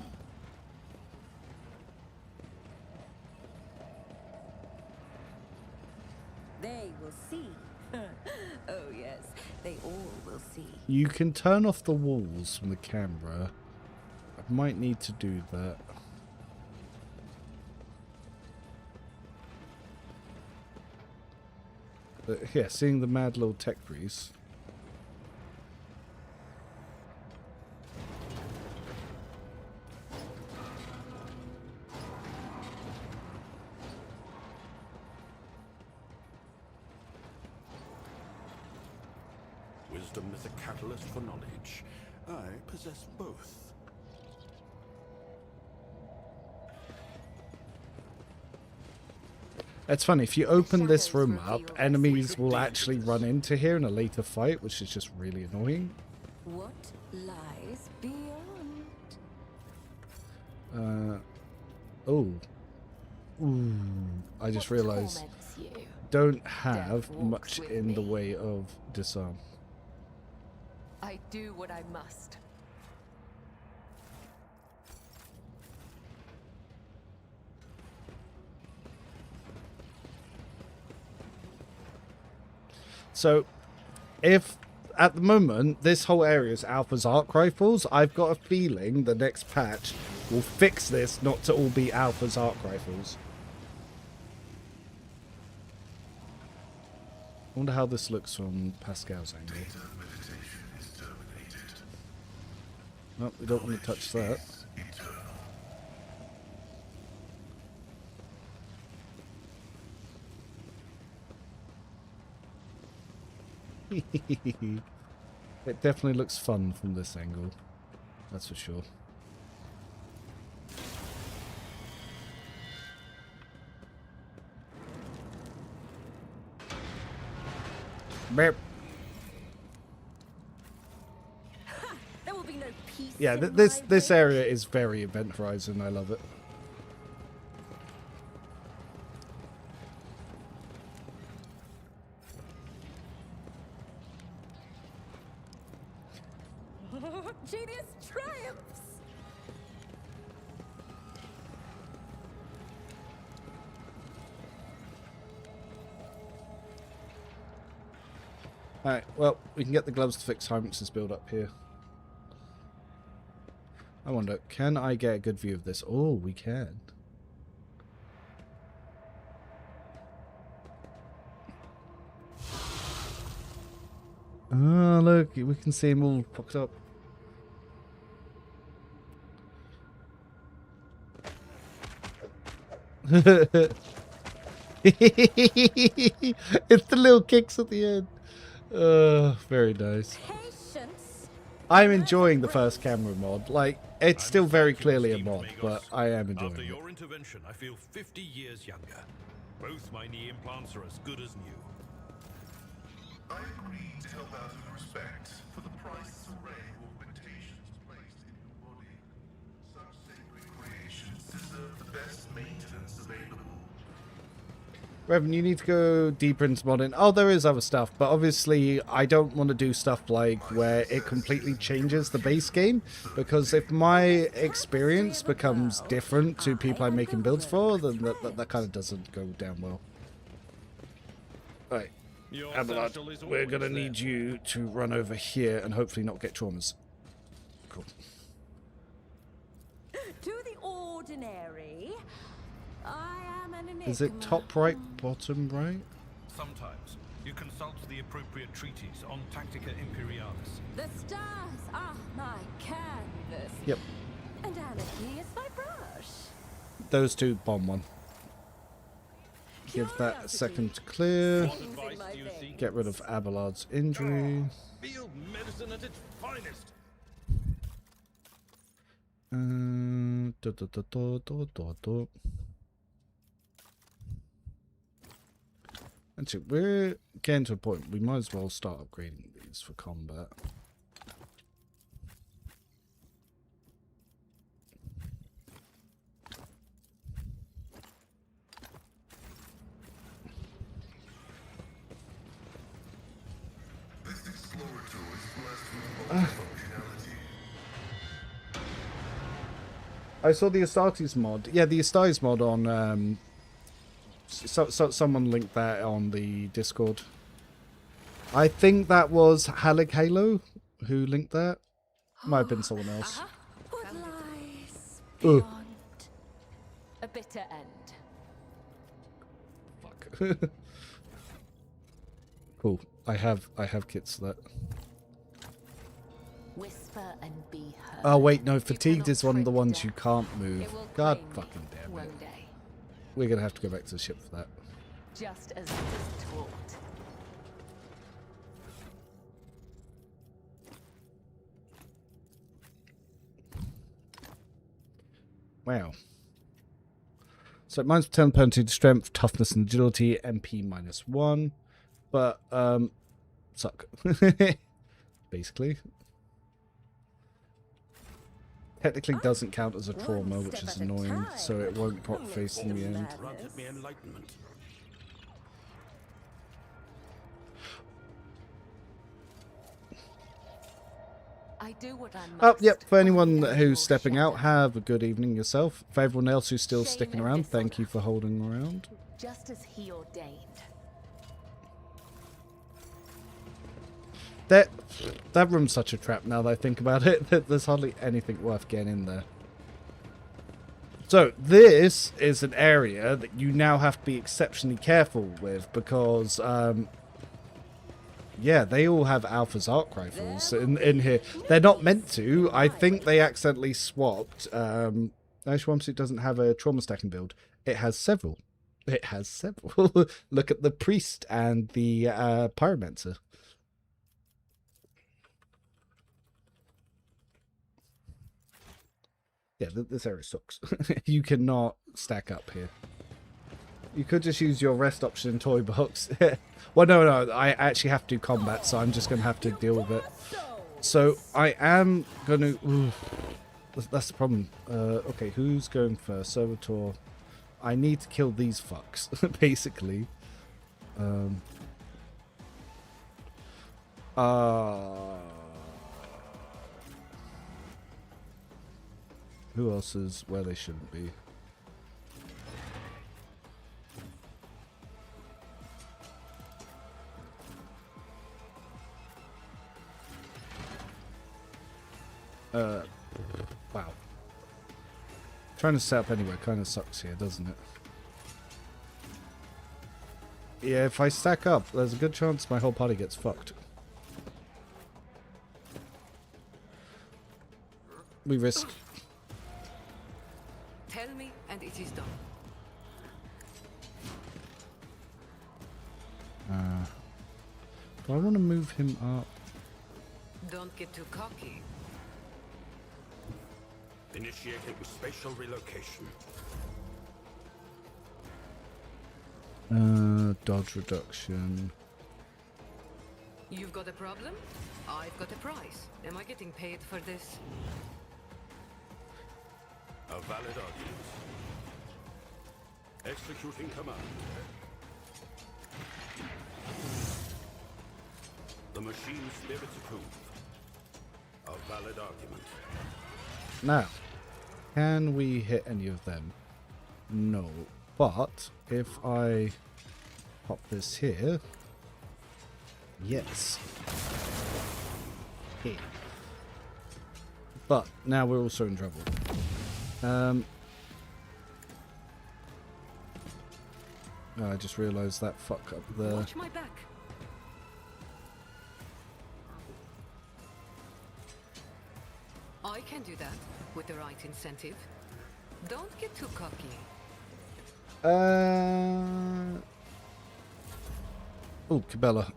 S7: They will see. Oh yes, they all will see.
S1: You can turn off the walls from the camera. I might need to do that. But yeah, seeing the mad little tech breeze.
S4: Wisdom is a catalyst for knowledge. I possess both.
S1: It's funny, if you open this room up, enemies will actually run into here in a later fight, which is just really annoying.
S7: What lies beyond?
S1: Oh. Ooh. I just
S2: What
S1: realized
S2: torments you?
S1: don't have
S2: Death
S1: much
S2: walks with
S1: in the
S2: me.
S1: way of disarm.
S2: I do what I must.
S1: So, if at the moment this whole area is Alpha's arc rifles, I've got a feeling the next patch will fix this not to all be Alpha's arc rifles. I wonder how this looks from Pascal's angle.
S6: Data meditation is terminated.
S1: Oh, we don't want to touch that.
S6: Eternal.
S1: It definitely looks fun from this angle. That's for sure. Beep.
S7: There will be no peace.
S1: Yeah,
S7: in
S1: this
S7: my
S1: area is very Event Horizon. I love it.
S7: Genius triumphs.
S1: Alright, well, we can get the gloves to fix Heinrichs' build up here. I wonder, can I get a good view of this? Oh, we can. Oh, look, we can see him all popped up. It's the little kicks at the end. Very nice.
S7: Patience.
S1: I'm enjoying the first camera mod. Like, it's still very clearly a mod, but I am enjoying
S5: After
S1: it.
S5: your intervention, I feel 50 years younger. Both my knee implants are as good as new.
S6: I agreed to help out with respect for the priceless array of augmentations placed in your body. Such sacred creations deserve the best maintenance available.
S1: Revan, you need to go deeper into modding. Oh, there is other stuff, but obviously I don't want to do stuff like where it completely changes the base game, because if my experience becomes different to people I'm making builds for, then that kind of doesn't go down well. Right, Abelard, we're going to need you to run over here and hopefully not get traumas. Cool.
S7: To the ordinary, I am an enigma.
S1: Is it top right, bottom right?
S8: Sometimes you consult the appropriate treatise on Tactica Imperialis.
S7: The stars are my canvas.
S1: Yep.
S7: And anarchy is my brush.
S1: Those two, bomb one. Give that a second to clear.
S5: What advice do you seek?
S1: Get rid of Abelard's injury.
S5: Field medicine at its finest.
S1: Actually, we're getting to a point. We might as well start upgrading these for combat.
S6: This explorer tool is blessed with multifunctionality.
S1: I saw the Astartes mod. Yeah, the Astartes mod on. Someone linked that on the Discord. I think that was Halic Halo who linked that. Might have been someone else.
S7: What lies
S1: Ugh.
S7: beyond?
S2: A bitter end.
S1: Fuck. Cool. I have kits for that.
S2: Whisper and be heard.
S1: Oh wait, no,
S2: You
S1: fatigued
S2: cannot
S1: is one of the
S2: trick
S1: ones
S2: death.
S1: you can't move.
S2: It will
S1: God
S2: claim me
S1: fucking damn
S2: one
S1: it.
S2: day,
S1: We're gonna have to go back to the ship for that.
S2: just as it is taught.
S1: Wow. So mine's return penalty to strength, toughness, and agility, MP -1. But suck. Basically. Technically doesn't count as a trauma, which is annoying, so it won't pop face in the end.
S4: Granted me enlightenment.
S2: I do what I must.
S1: Oh, yep, for
S2: on
S1: anyone
S2: the
S1: who's
S2: evil
S1: stepping out,
S2: shadow.
S1: have a good evening yourself. For everyone else who's still
S2: Shame
S1: sticking
S2: and
S1: around, thank you
S2: dishonor.
S1: for holding around.
S2: Just as he ordained.
S1: That room's such a trap now that I think about it. There's hardly anything worth getting in there. So, this is an area that you now have to be exceptionally careful with because, yeah, they all have Alpha's arc rifles in here. They're not meant to. I think they accidentally swapped. Actually, Womsuit doesn't have a trauma stacking build. It has several. It has several. Look at the Priest and the Pyromancer. Yeah, this area sucks. You cannot stack up here. You could just use your rest option in toy box. Well, no, I actually have to do combat, so I'm just going to have to deal with it. So, I am going to... That's the problem. Okay, who's going first? Servitor. I need to kill these fucks, basically. Who else is where they shouldn't be? Wow. Trying to set up anywhere kind of sucks here, doesn't it? Yeah, if I stack up, there's a good chance my whole party gets fucked. We risk.
S3: Tell me, and it is done.
S1: Do I want to move him up?
S3: Don't get too cocky.
S4: Initiating spatial relocation.
S1: Dodge reduction.
S3: You've got a problem? I've got a price. Am I getting paid for this?
S4: A valid argument. Executing command. The machine spirits approve. A valid argument.
S1: Now, can we hit any of them? No. But if I pop this here, yes. Here. But now we're also in trouble. I just realised that fuck up there.
S3: Watch my back. I can do that with the right incentive. Don't get too cocky.
S1: Oh, Cabela.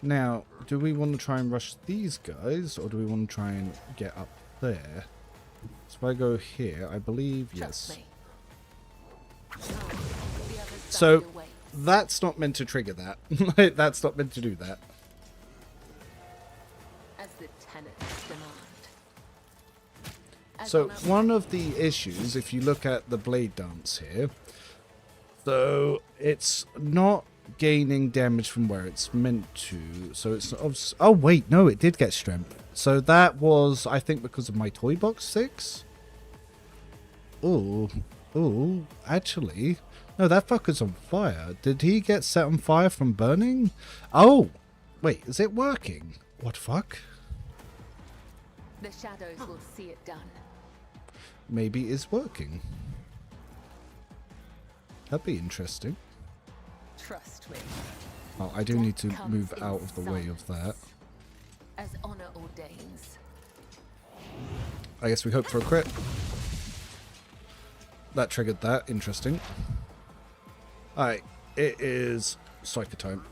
S1: Now, do we want to try and rush these guys, or do we want to try and get up there? So if I go here, I believe, yes. So, that's not meant to trigger that. That's not meant to do that.
S2: As the tenants demand.
S1: So, one of the issues, if you look at the blade dance here, so it's not gaining damage from where it's meant to. So it's oh wait, no, it did get strength. So that was, I think, because of my toy box 6. Oh, actually, no, that fucker's on fire. Did he get set on fire from burning? Oh, wait, is it working? What the fuck?
S2: The shadows will see it done.
S1: Maybe it's working. That'd be interesting.
S2: Trust me.
S1: Oh, I do need to move out of the way of that.
S2: As honor ordains.
S1: I guess we hope for a crit. That triggered that. Interesting. Alright, it is Psycho time.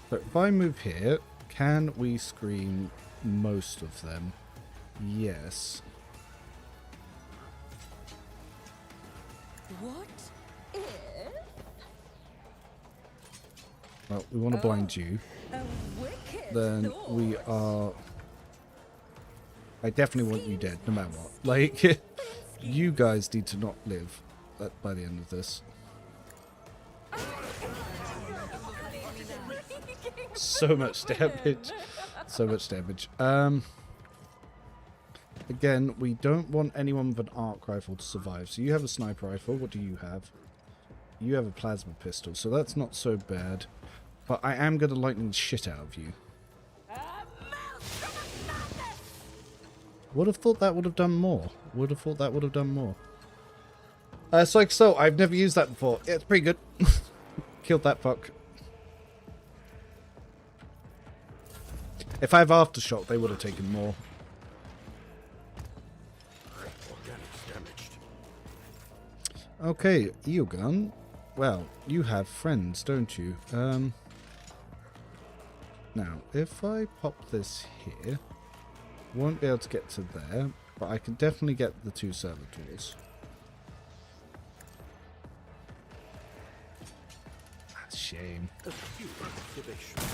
S1: So if I move here, can we scream most of them? Yes.
S7: What if
S1: Well, we want to blind you.
S7: a wicked
S1: Then
S7: thought?
S1: we are... I definitely want you dead, no matter what. Like, you guys need to not live by the end of this. So much damage. So much damage. Again, we don't want anyone with an arc rifle to survive. So you have a sniper rifle. What do you have? You have a plasma pistol. So that's not so bad. But I am going to lightning the shit out of you. Would have thought that would have done more. Would have thought that would have done more. So I've never used that before. Yeah, it's pretty good. Killed that fuck. If I have aftershock, they would have taken more.
S4: Organics damaged.
S1: Okay, Eogun. Well, you have friends, don't you? Now, if I pop this here, won't be able to get to there, but I can definitely get the 2 servitors. That's a shame.
S4: A few observations.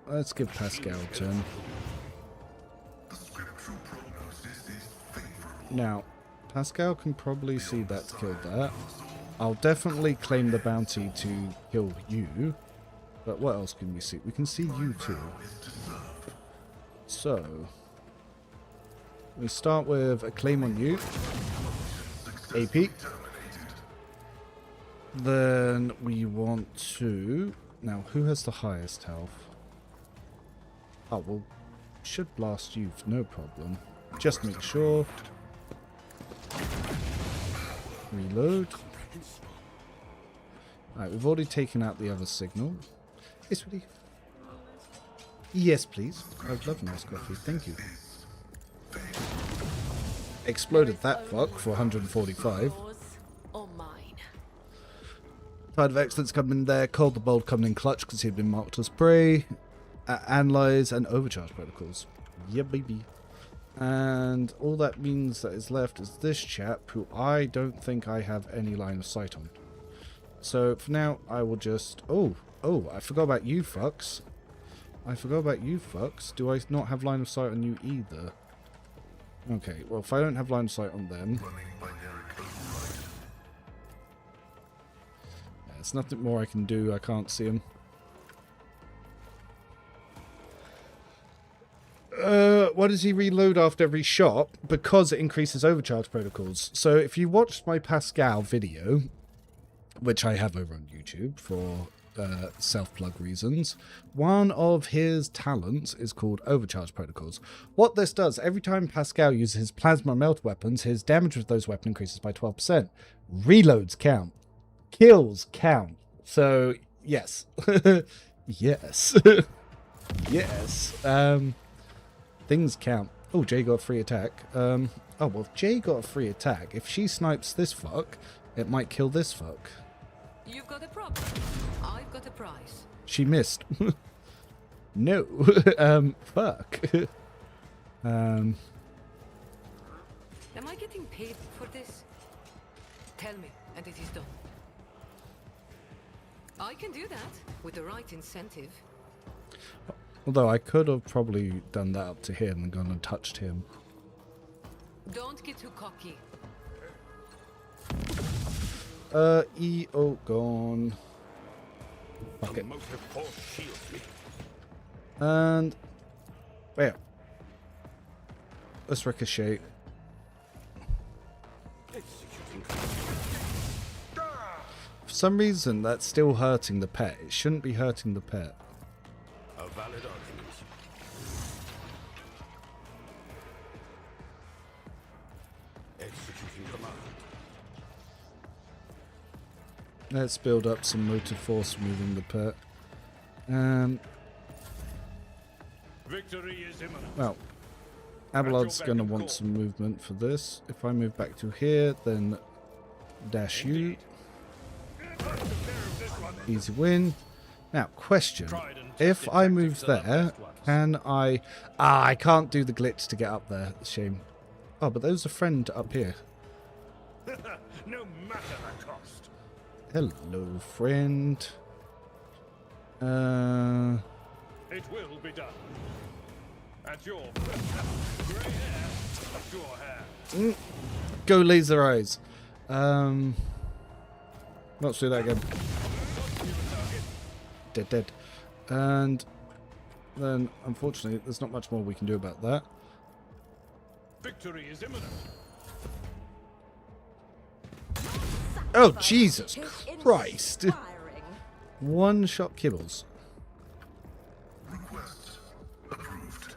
S1: Let's give Pascal a turn.
S6: The scriptural prognosis is favorable.
S1: Now, Pascal can probably see that to kill that. I'll definitely claim the bounty to kill you. But what else can we see? We can see you too. So, we start with a claim on you. AP. Then we want to... Now, who has the highest health? Oh, well, should blast you, no problem. Just make sure. Reload. Alright, we've already taken out the other signal. Yes, really? Yes, please. I'd love nice coffee. Thank you. Exploded that fuck for 145.
S2: Yours or mine.
S1: Tide of Excellence coming in there. Cold the Bold coming in clutch because he'd been marked as prey. Analyze and overcharge protocols. Yeah, baby. And all that means that is left is this chap, who I don't think I have any line of sight on. So for now, I will just... Oh, I forgot about you fucks. Do I not have line of sight on you either? Okay, well, if I don't have line of sight on them... There's nothing more I can do. I can't see them. Why does he reload after every shot? Because it increases overcharge protocols. So if you watched my Pascal video, which I have over on YouTube for self-plug reasons, one of his talents is called overcharge protocols. What this does, every time Pascal uses his plasma melt weapons, his damage with those weapons increases by 12%. Reloads count. Kills count. So, yes. Yes. Yes. Things count. Oh, Jay got a free attack. Oh, well, if Jay got a free attack, if she snipes this fuck, it might kill this fuck.
S3: You've got a problem. I've got a prize.
S1: She missed. No. Fuck.
S3: Am I getting paid for this? Tell me, and it is done. I can do that with the right incentive.
S1: Although I could have probably done that up to him and gone and touched him.
S3: Don't get too cocky.
S1: EO gone. Fuck
S4: The
S1: it.
S4: motive force shields me.
S1: And... Where? Let's ricochet.
S4: Executing.
S1: For some reason, that's still hurting the pet. It shouldn't be hurting the pet.
S4: A valid argument. Executing command.
S1: Let's build up some motive force moving the pet.
S5: Victory is imminent.
S1: Well, Abelard's going to want some movement for this. If I move back to here, then dash you. Easy win. Now, question. If I move there, can I... Ah, I can't do the glitch to get up there. Shame. Oh, but there's a friend up here.
S5: No matter the cost.
S1: Hello, friend.
S5: It will be done. At your grey hair, at your hair.
S1: Go laser eyes. Let's do that again. Dead. And then, unfortunately, there's not much more we can do about that.
S5: Victory is imminent.
S1: Oh, Jesus Christ.
S7: Inspiring.
S1: One-shot kibbles.
S6: Request approved.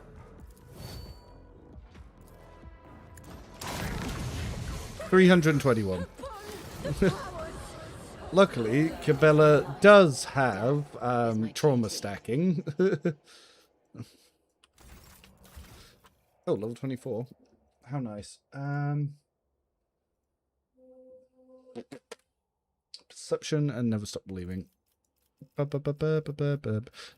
S1: 321. Luckily, Cabela does have trauma stacking. Oh, level 24. How nice. Perception and never stop believing.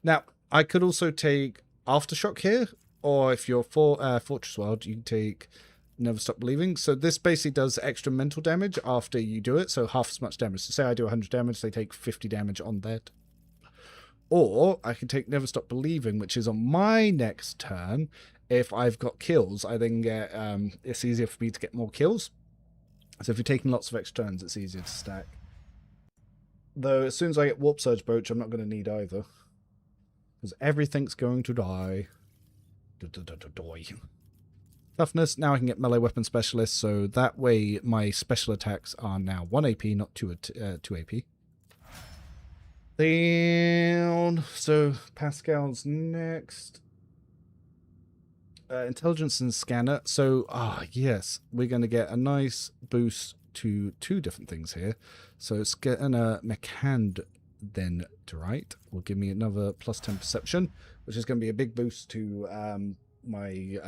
S1: Now, I could also take Aftershock here, or if you're Fortress World, you can take Never Stop Believing. So this basically does extra mental damage after you do it, so half as much damage. So say I do 100 damage, they take 50 damage on that. Or I can take Never Stop Believing, which is on my next turn. If I've got kills, I then get, it's easier for me to get more kills. So if you're taking lots of extra turns, it's easier to stack. Though as soon as I get Warp Surge Brooch, I'm not going to need either. Because everything's going to die. Toughness, now I can get Melee Weapon Specialist, so that way my special attacks are now 1 AP, not 2 AP. Then, so Pascal's next. Intelligence and Scanner. So, yes, we're going to get a nice boost to 2 different things here. So Scanner Mechand then to right will give me another plus 10 Perception, which is going to be a big boost to my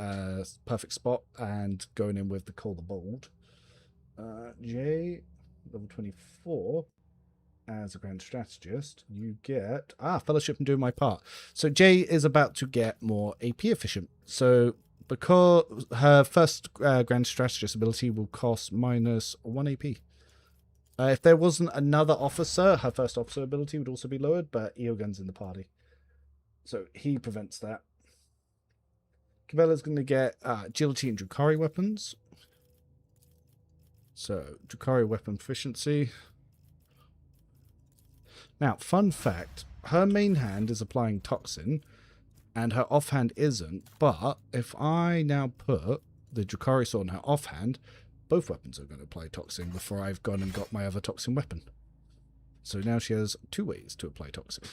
S1: perfect spot and going in with the Call the Bold. J, level 24. As a Grand Strategist, you get... Fellowship and doing my part. So Jay is about to get more AP efficient. So because her first Grand Strategist ability will cost minus 1 AP. If there wasn't another officer, her first officer ability would also be lowered, but Eogun's in the party. So he prevents that. Cabella's going to get agility and Drukhari weapons. So, Drukhari weapon proficiency. Now, fun fact, her main hand is applying toxin, and her offhand isn't, but if I now put the Drukhari sword on her offhand, both weapons are going to apply toxin before I've gone and got my other toxin weapon. So now she has 2 ways to apply toxin.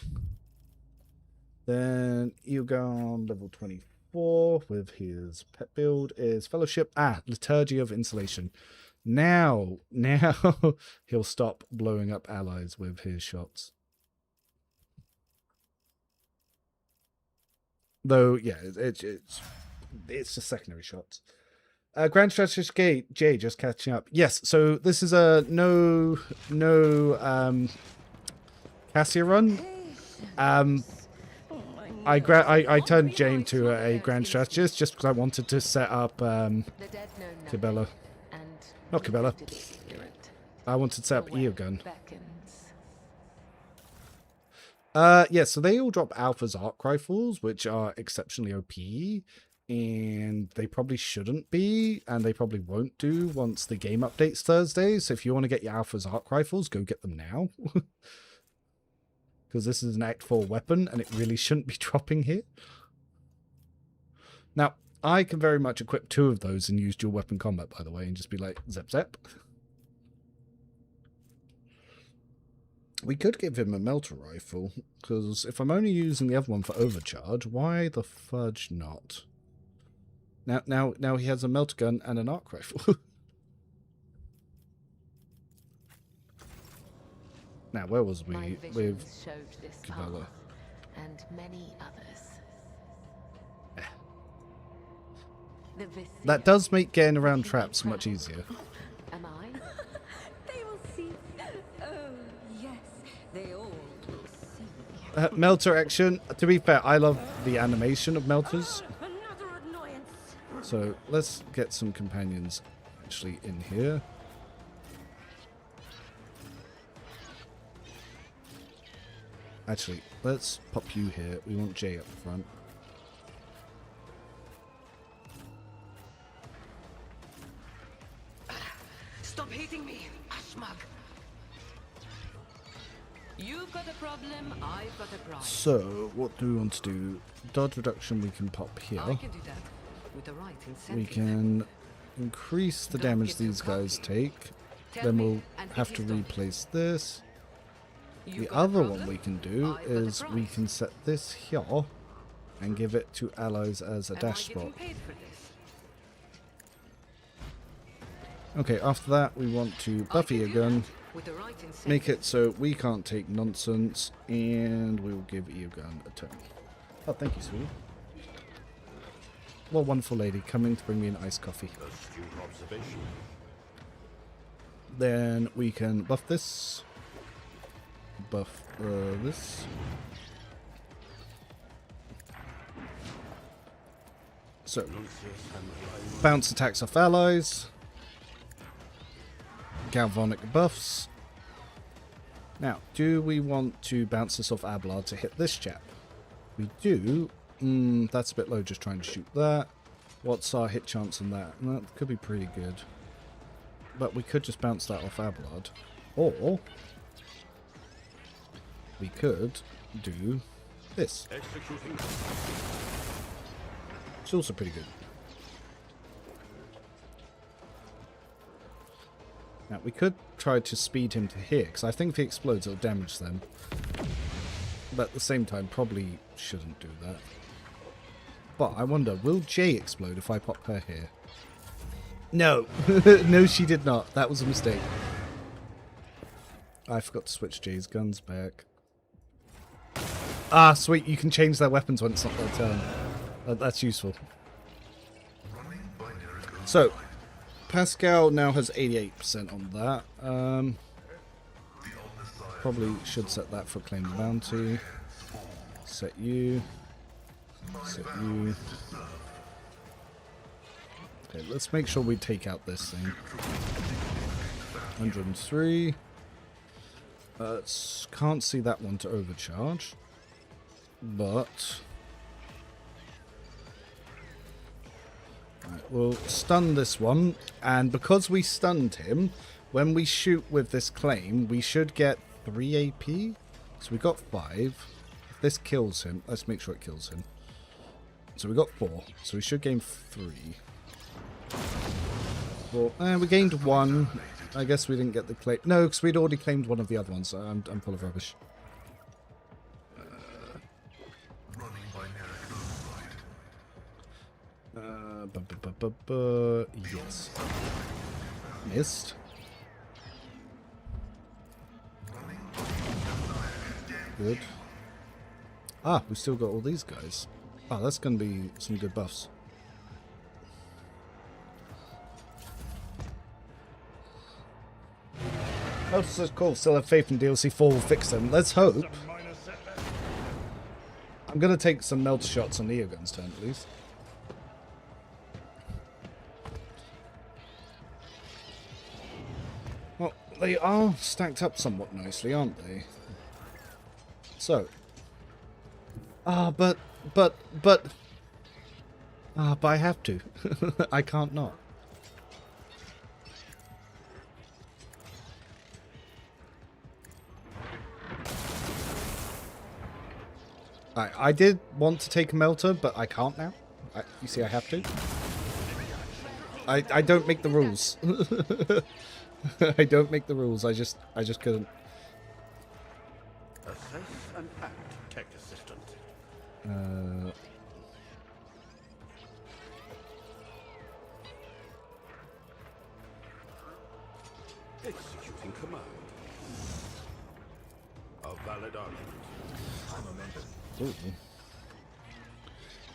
S1: Then Eogun, level 24, with his pet build is Fellowship. Liturgy of Insulation. Now he'll stop blowing up allies with his shots. Though, yeah, it's just secondary shots. Grand Strategist J just catching up. Yes, so this is a no Cassia run. I turned Jay into a Grand Strategist just because I wanted to set up Cabela. Not Cabela. I wanted to set up Eogun. Yeah, so they all drop Alpha's arc rifles, which are exceptionally OP, and they probably shouldn't be, and they probably won't do once the game updates Thursday. So if you want to get your Alpha's arc rifles, go get them now. Because this is an Act 4 weapon, and it really shouldn't be dropping here. Now, I can very much equip 2 of those and use dual weapon combat, by the way, and just be like, zep zep. We could give him a melter rifle, because if I'm only using the other one for overcharge, why the fudge not? Now he has a melter gun and an arc rifle. Now, where was we with Cabela?
S2: And many others.
S1: That does make getting around traps much easier.
S2: Am I?
S7: They will see. Oh, yes. They all will see.
S1: Melter action. To be fair, I love the animation of melters.
S7: Another annoyance.
S1: So let's get some companions actually in here. Actually, let's pop you here. We want Jay up front.
S3: Stop hitting me, Ashmag. You've got a problem, I've got a problem.
S1: So, what do we want to do? Dodge reduction we can pop here.
S3: I can do that with the right incentive.
S1: We can increase the damage these guys take. Then we'll have to replace this. The other one we can do is we can set this here and give it to allies as a dash spot. Okay, after that we want to buff Eogun, make it so we can't take nonsense, and we will give Eogun a turn. Oh, thank you, sweetie. What a wonderful lady, coming to bring me an iced coffee. Then we can buff this. Buff this. So, bounce attacks off allies. Galvanic buffs. Now, do we want to bounce this off Abelard to hit this chap? We do. That's a bit low, just trying to shoot that. What's our hit chance on that? That could be pretty good. But we could just bounce that off Abelard. Or we could do this. It's also pretty good. Now, we could try to speed him to here, because I think if he explodes, it'll damage them. But at the same time, probably shouldn't do that. But I wonder, will Jay explode if I pop her here? No. No, she did not. That was a mistake. I forgot to switch Jay's guns back. Ah, sweet. You can change their weapons when it's not their turn. That's useful. So, Pascal now has 88% on that. Probably should set that for claim the bounty. Set you. Set you. Okay, let's make sure we take out this thing. 103. Can't see that one to overcharge. But... Right, we'll stun this one. And because we stunned him, when we shoot with this claim, we should get 3 AP. So we got 5. If this kills him, let's make sure it kills him. So we got 4. So we should gain 3. Well, we gained 1. I guess we didn't get the claim. No, because we'd already claimed one of the other ones. So I'm full of rubbish. Yes. Missed. Good. Ah, we still got all these guys. Oh, that's going to be some good buffs. Oh, so cool. Still have faith in DLC 4 will fix them. Let's hope. I'm going to take some melter shots on Neogun's turn, at least. Well, they are stacked up somewhat nicely, aren't they? So. But I have to. I can't not. I did want to take a melter, but I can't now. You see, I have to. I don't make the rules. I don't make the rules. I just couldn't.
S4: Assess and act, tech assistant. Executing command. A valid argument.
S1: Ooh.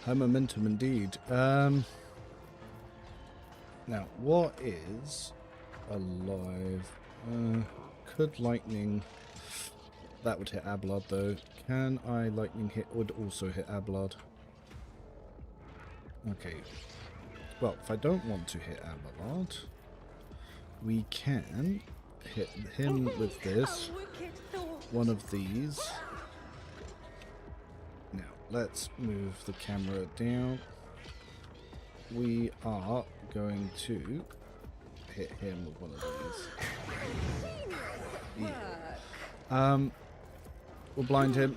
S1: High momentum indeed. Now, what is alive? Could lightning... That would hit Abelard, though. Can I lightning hit? Would also hit Abelard. Okay. Well, if I don't want to hit Abelard, we can hit him with this. One of these. Now, let's move the camera down. We are going to hit him with one of these. Yeah. We'll blind him.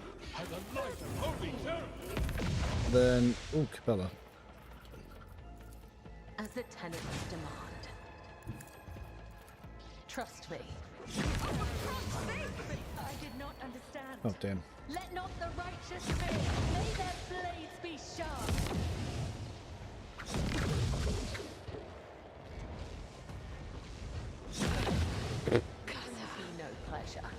S1: Then, oh, Cabela.
S2: As the tenants demand. Trust me. I did not understand.
S1: Oh, damn.
S2: Let not the righteous fail. May their blades be sharp. Be no pleasure.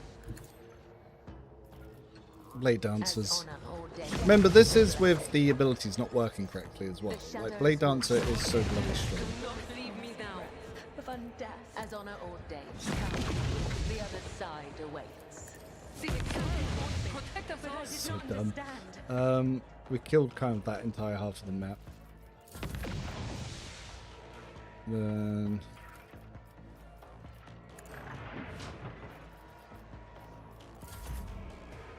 S1: Blade Dancers. Remember, this is with the abilities not working correctly as well. Like, Blade Dancer is so bloody strong.
S3: Leave me now.
S2: As honor ordained, the other side awaits.
S3: Protect us all.
S1: So dumb. We killed kind of that entire half of the map. Then...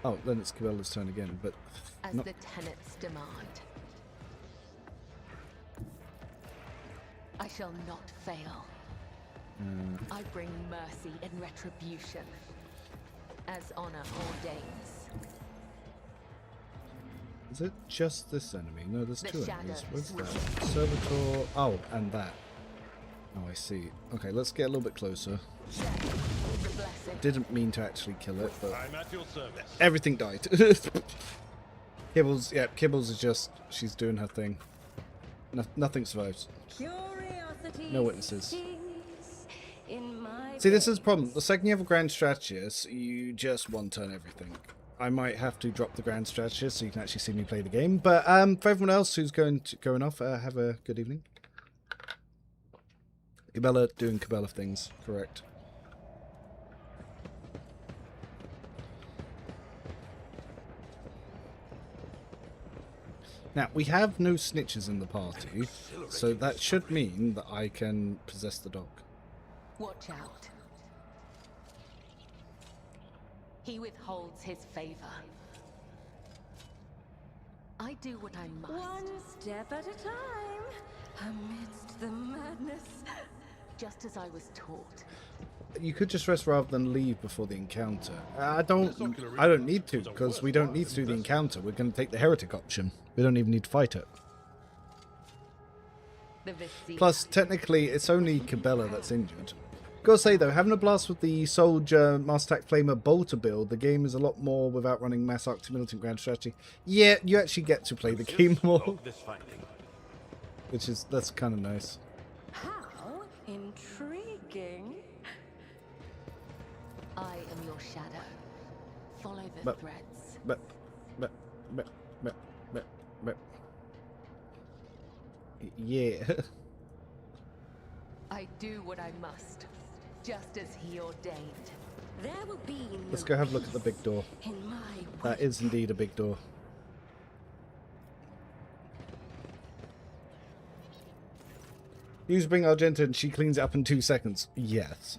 S1: Oh, then it's Cabela's turn again, but...
S2: As the tenants demand. I shall not fail. I bring mercy and retribution, as honor ordains.
S1: Is it just this enemy? No, there's
S2: The
S1: two enemies.
S2: shadows
S1: Where's that?
S2: will-
S1: Servitor... Oh, and that. Oh, I see. Okay, let's get a little bit closer.
S2: The blessing.
S1: Didn't mean to actually kill it, but...
S5: I'm at your service.
S1: Everything died. Kibbles, yeah, Kibbles is just... She's doing her thing. Nothing survives. No witnesses. See, this is the problem. The second you have a Grand Strategist, you just one-turn everything. I might have to drop the Grand Strategist so you can actually see me play the game. But for everyone else who's going off, have a good evening. Cabela doing Cabela things, correct. Now, we have no snitches in the party, so that should mean that I can possess the dog.
S2: Watch out. He withholds his favor. I do what I must.
S7: One step at a time, amidst the madness.
S2: Just as I was taught.
S1: You could just rest rather than leave before the encounter. I don't need to, because we don't need to do the encounter. We're going to take the Heretic option. We don't even need to fight it. Plus, technically, it's only Cabela that's injured. Gotta say though, having a blast with the Soldier Master Attack Flamer Bolter build, the game is a lot more without running Mass Arc to Militant Grand Strategy. Yeah, you actually get to play the game more. That's kind of nice.
S7: How intriguing.
S2: I am your shadow. Follow the threads.
S1: But. Yeah.
S2: I do what I must, just as he ordained.
S7: There will be no
S1: Let's go have a look at the big door.
S7: in my
S1: That is indeed a big door. Use Bring Argenta and she cleans it up in 2 seconds. Yes.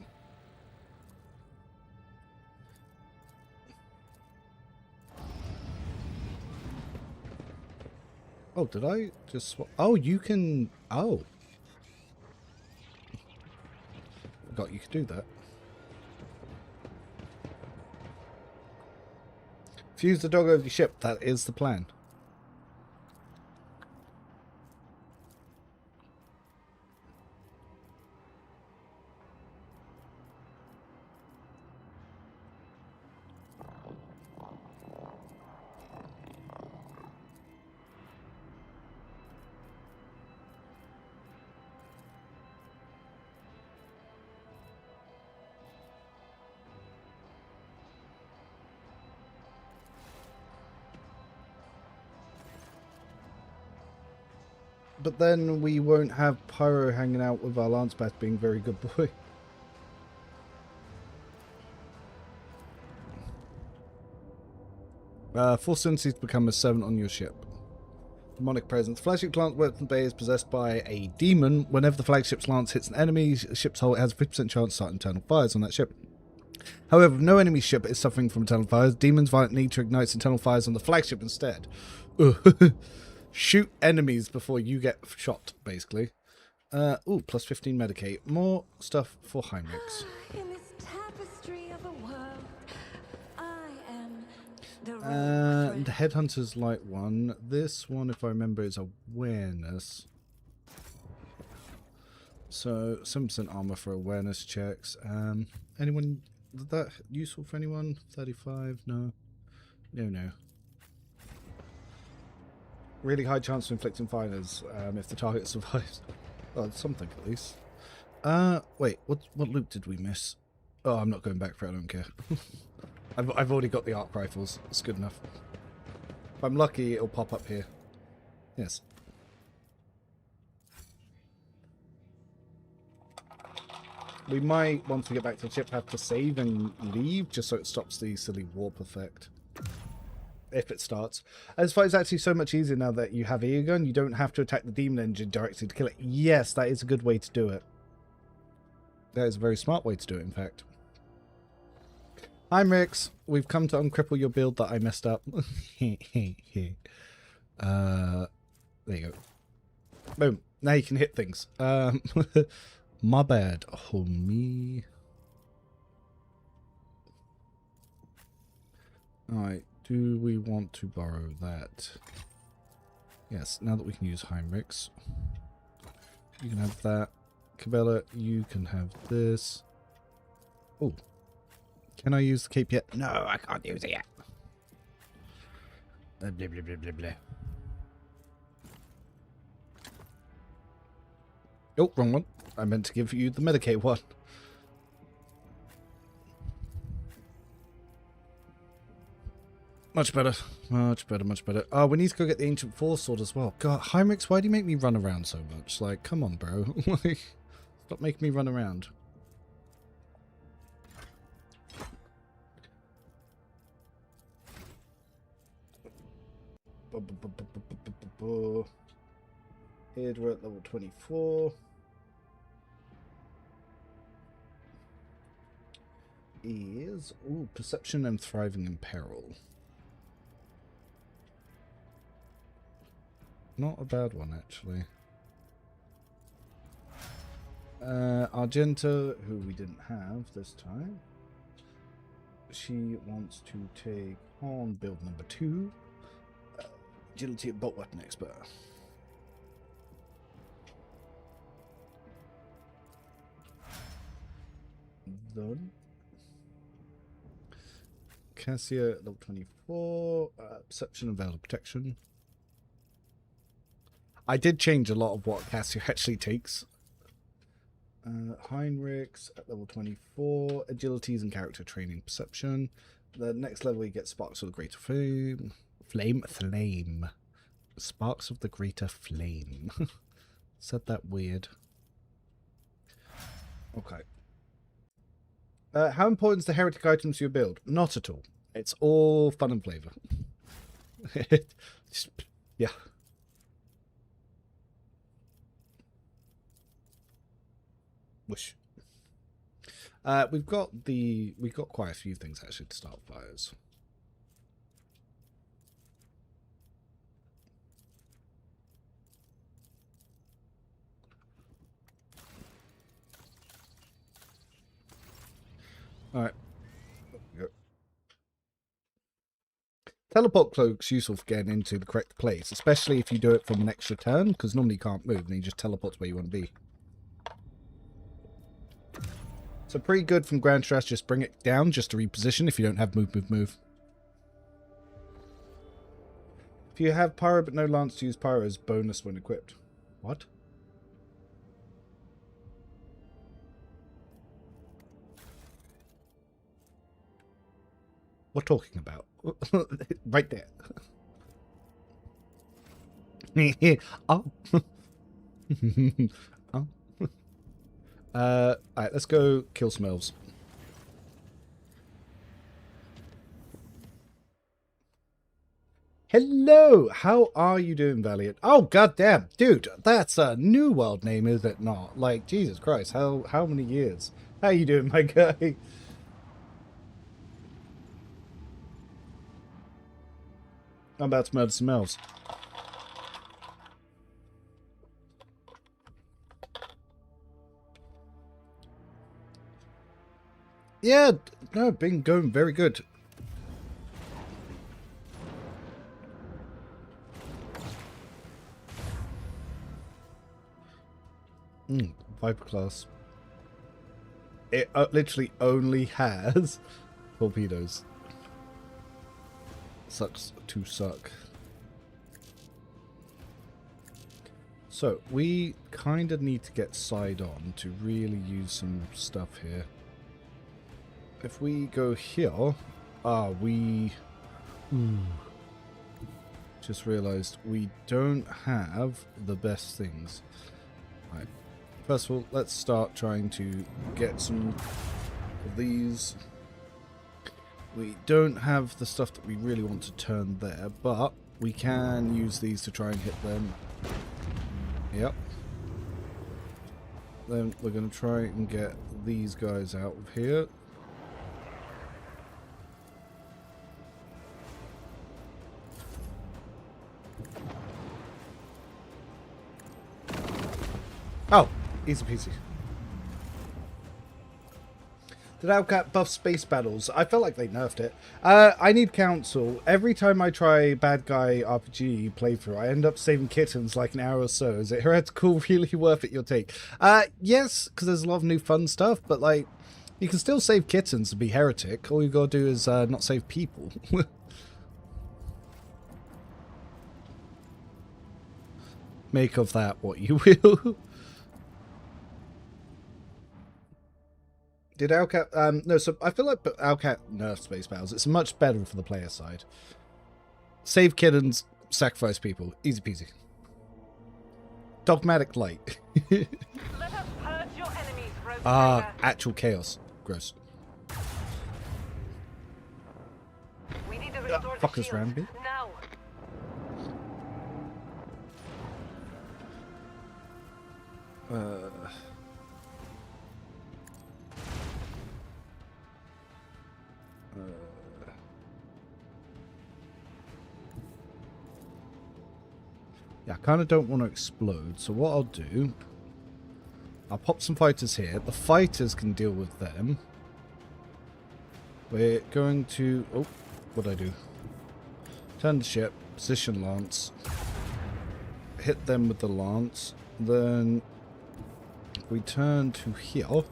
S1: Oh, did I just swap? Oh, you can... Oh. Forgot you could do that. Fuse the dog over the ship. That is the plan. But then we won't have Pyro hanging out with our Lance Bath being very good boy. Force senses become a servant on your ship. Demonic presence. Flagship Lance weapon bay is possessed by a demon. Whenever the flagship's lance hits an enemy ship's hull, it has a 50% chance to start internal fires on that ship. However, if no enemy ship is suffering from internal fires, demon's violent nature ignites internal fires on the flagship instead. Shoot enemies before you get shot, basically. Ooh, plus 15 Medicaid. More stuff for Heinrichs.
S7: In this tapestry of a world, I am the
S1: And Headhunter's light one. This one, if I remember, is awareness. So 7% armor for awareness checks. Anyone? Is that useful for anyone? 35? No. No. Really high chance of inflicting fires if the target survives. Oh, something at least. Wait, what loop did we miss? Oh, I'm not going back for it, I don't care. I've already got the arc rifles. It's good enough. If I'm lucky, it'll pop up here. Yes. We might, once we get back to the ship, have to save and leave, just so it stops the silly warp effect. If it starts. As far as it's actually so much easier now that you have air gun, you don't have to attack the demon engine directly to kill it. Yes, that is a good way to do it. That is a very smart way to do it, in fact. Hi, Mix. We've come to uncripple your build that I messed up. There you go. Boom. Now you can hit things. My bad, homie. Alright. Do we want to borrow that? Yes, now that we can use Heinrichs. You can have that. Cabela, you can have this. Oh. Can I use the cape yet? No, I can't use it yet. Blah, blah, blah, blah, blah. Oh, wrong one. I meant to give you the Medicaid one. Much better. Much better, much better. Oh, we need to go get the Ancient Force Sword as well. God, Heinrichs, why do you make me run around so much? Like, come on, bro. Like, stop making me run around. Here we're at level 24. Is perception and thriving in peril. Not a bad one, actually. Argenta, who we didn't have this time. She wants to take on build number 2. Agility and bolt weapon expert. Done. Cassia at level 24. Perception and veil of protection. I did change a lot of what Cassia actually takes. Heinrichs at level 24. Agilities and character training perception. The next level you get Sparks of the Greater Flame. Flame. Sparks of the Greater Flame. Said that weird. Okay. How important is the heretic items you build? Not at all. It's all fun and flavor. Yeah. Wish. We've got quite a few things actually to start fires. All right. Go. Teleport cloak's useful for getting into the correct place, especially if you do it from an extra turn, because normally you can't move and you just teleport to where you want to be. So pretty good from Grand Stress, just bring it down just to reposition if you don't have move. If you have Pyro but no Lance, to use Pyro as bonus when equipped. What? We're talking about. Right there. Oh. Oh. Alright, let's go kill some elves. Hello! How are you doing, Valiant? Oh, goddamn! Dude, that's a new world name, is it not? Like, Jesus Christ, how many years? How you doing, my guy? I'm about to murder some elves. Yeah, no, been going very good. Viper class. It literally only has torpedoes. Sucks to suck. So, we kind of need to get side on to really use some stuff here. If we go here, we just realized we don't have the best things. Right. First of all, let's start trying to get some of these. We don't have the stuff that we really want to turn there, but we can use these to try and hit them. Yep. Then we're going to try and get these guys out of here. Oh, easy peasy. Did Alcat buff space battles? I felt like they nerfed it. I need counsel. Every time I try bad guy RPG playthrough, I end up saving kittens like an hour or so. Is it heretical? Really worth it, your take? Yes, because there's a lot of new fun stuff, but like, you can still save kittens to be heretic. All you gotta do is not save people. Make of that what you will. Did Alcat... no, so I feel like Alcat nerfed space battles. It's much better for the player side. Save kittens, sacrifice people. Easy peasy. Dogmatic light.
S9: Let us purge your enemies,
S1: actual chaos. Gross.
S9: We need to restore
S1: Fuck
S9: the
S1: this
S9: shield.
S1: Ramby.
S9: Now.
S1: Yeah, I kind of don't want to explode, so what I'll do, I'll pop some fighters here. The fighters can deal with them. We're going to... Oh, what'd I do? Turn the ship, position lance, hit them with the lance, then we turn to here.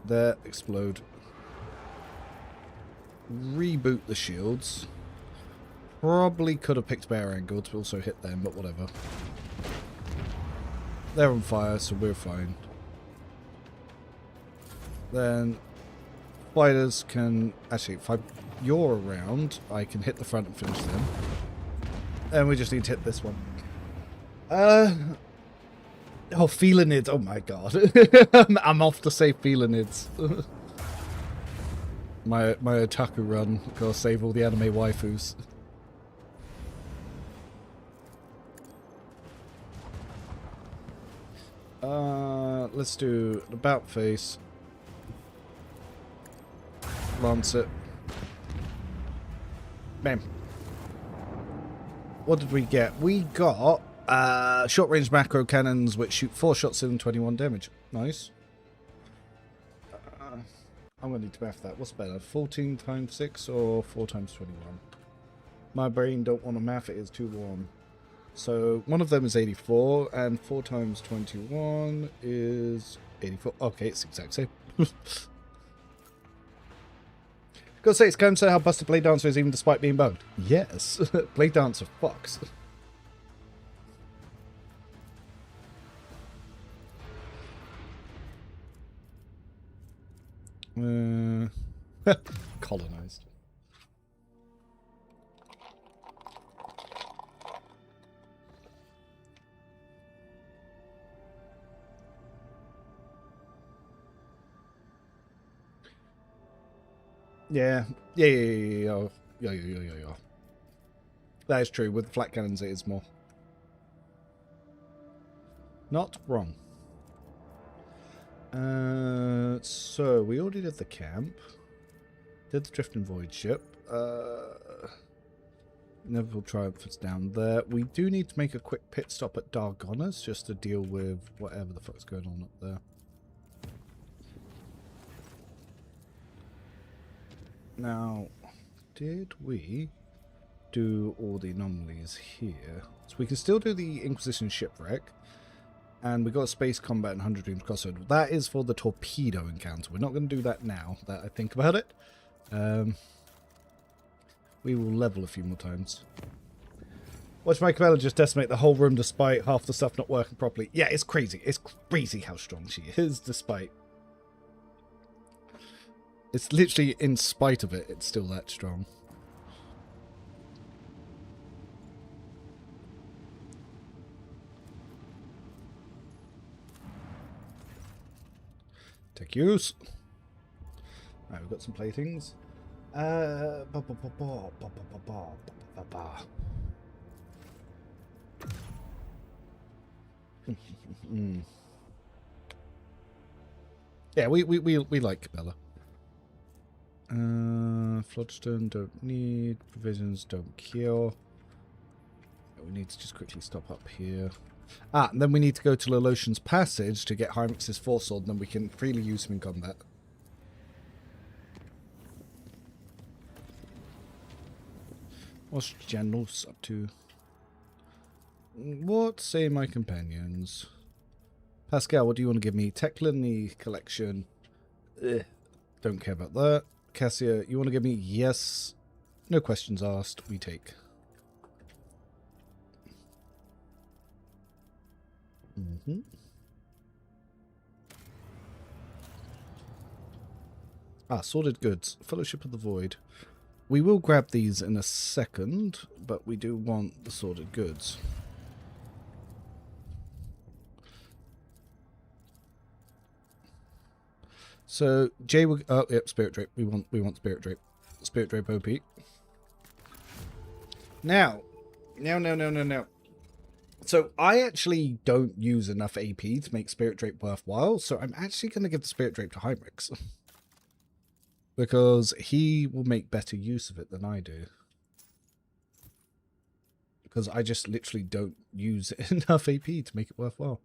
S1: There, explode. Reboot the shields. Probably could have picked better angle to also hit them, but whatever. They're on fire, so we're fine. Then fighters can... Actually, if you're around, I can hit the front and finish them. And we just need to hit this one. Oh, Felinids. Oh my god. I'm off to say Felinids. my otaku run. Gotta save all the anime waifus. Let's do the about face. Lance it. Bam. What did we get? We got short range macro cannons which shoot 4 shots in 21 damage. Nice. I'm gonna need to math that. What's better? 14 times 6 or 4 times 21? My brain don't want to math it, it's too warm. So one of them is 84 and 4 times 21 is 84. Okay, it's the exact same. Gotta say, it's going to say how busted Blade Dancer is even despite being bugged. Yes, Blade Dancer fucks. Colonized. Yeah. Yeah. That is true. With flat cannons, it is more. Not wrong. So we already did the camp. Did the Drift and Void ship. Neverville Triumph is down there. We do need to make a quick pit stop at Dargonas just to deal with whatever the fuck's going on up there. Now, did we do all the anomalies here? So we can still do the Inquisition shipwreck. And we got a space combat and 100 Dreams crossover. That is for the torpedo encounter. We're not going to do that now that I think about it. We will level a few more times. Watch my Cabela just decimate the whole room despite half the stuff not working properly. Yeah, it's crazy. It's crazy how strong she is despite... It's literally in spite of it, it's still that strong. Take use. Alright, we've got some playthings. Yeah, we like Cabela. Floodstone don't need. Provisions don't kill. We need to just quickly stop up here. Ah, and then we need to go to Loloshan's Passage to get Hyrex's Force Sword, and then we can freely use him in combat. What's Janos up to? What say my companions? Pascal, what do you want to give me? Teclin collection. Don't care about that. Cassia, you want to give me? Yes. No questions asked. We take. Ah, Sordid Goods. Fellowship of the Void. We will grab these in a second, but we do want the Sordid Goods. So Jay will... Oh, yep, Spirit Drape. We want Spirit Drape. Spirit Drape OP. Now. So I actually don't use enough AP to make Spirit Drape worthwhile, so I'm actually going to give the Spirit Drape to Heinrichs. Because he will make better use of it than I do. Because I just literally don't use enough AP to make it worthwhile.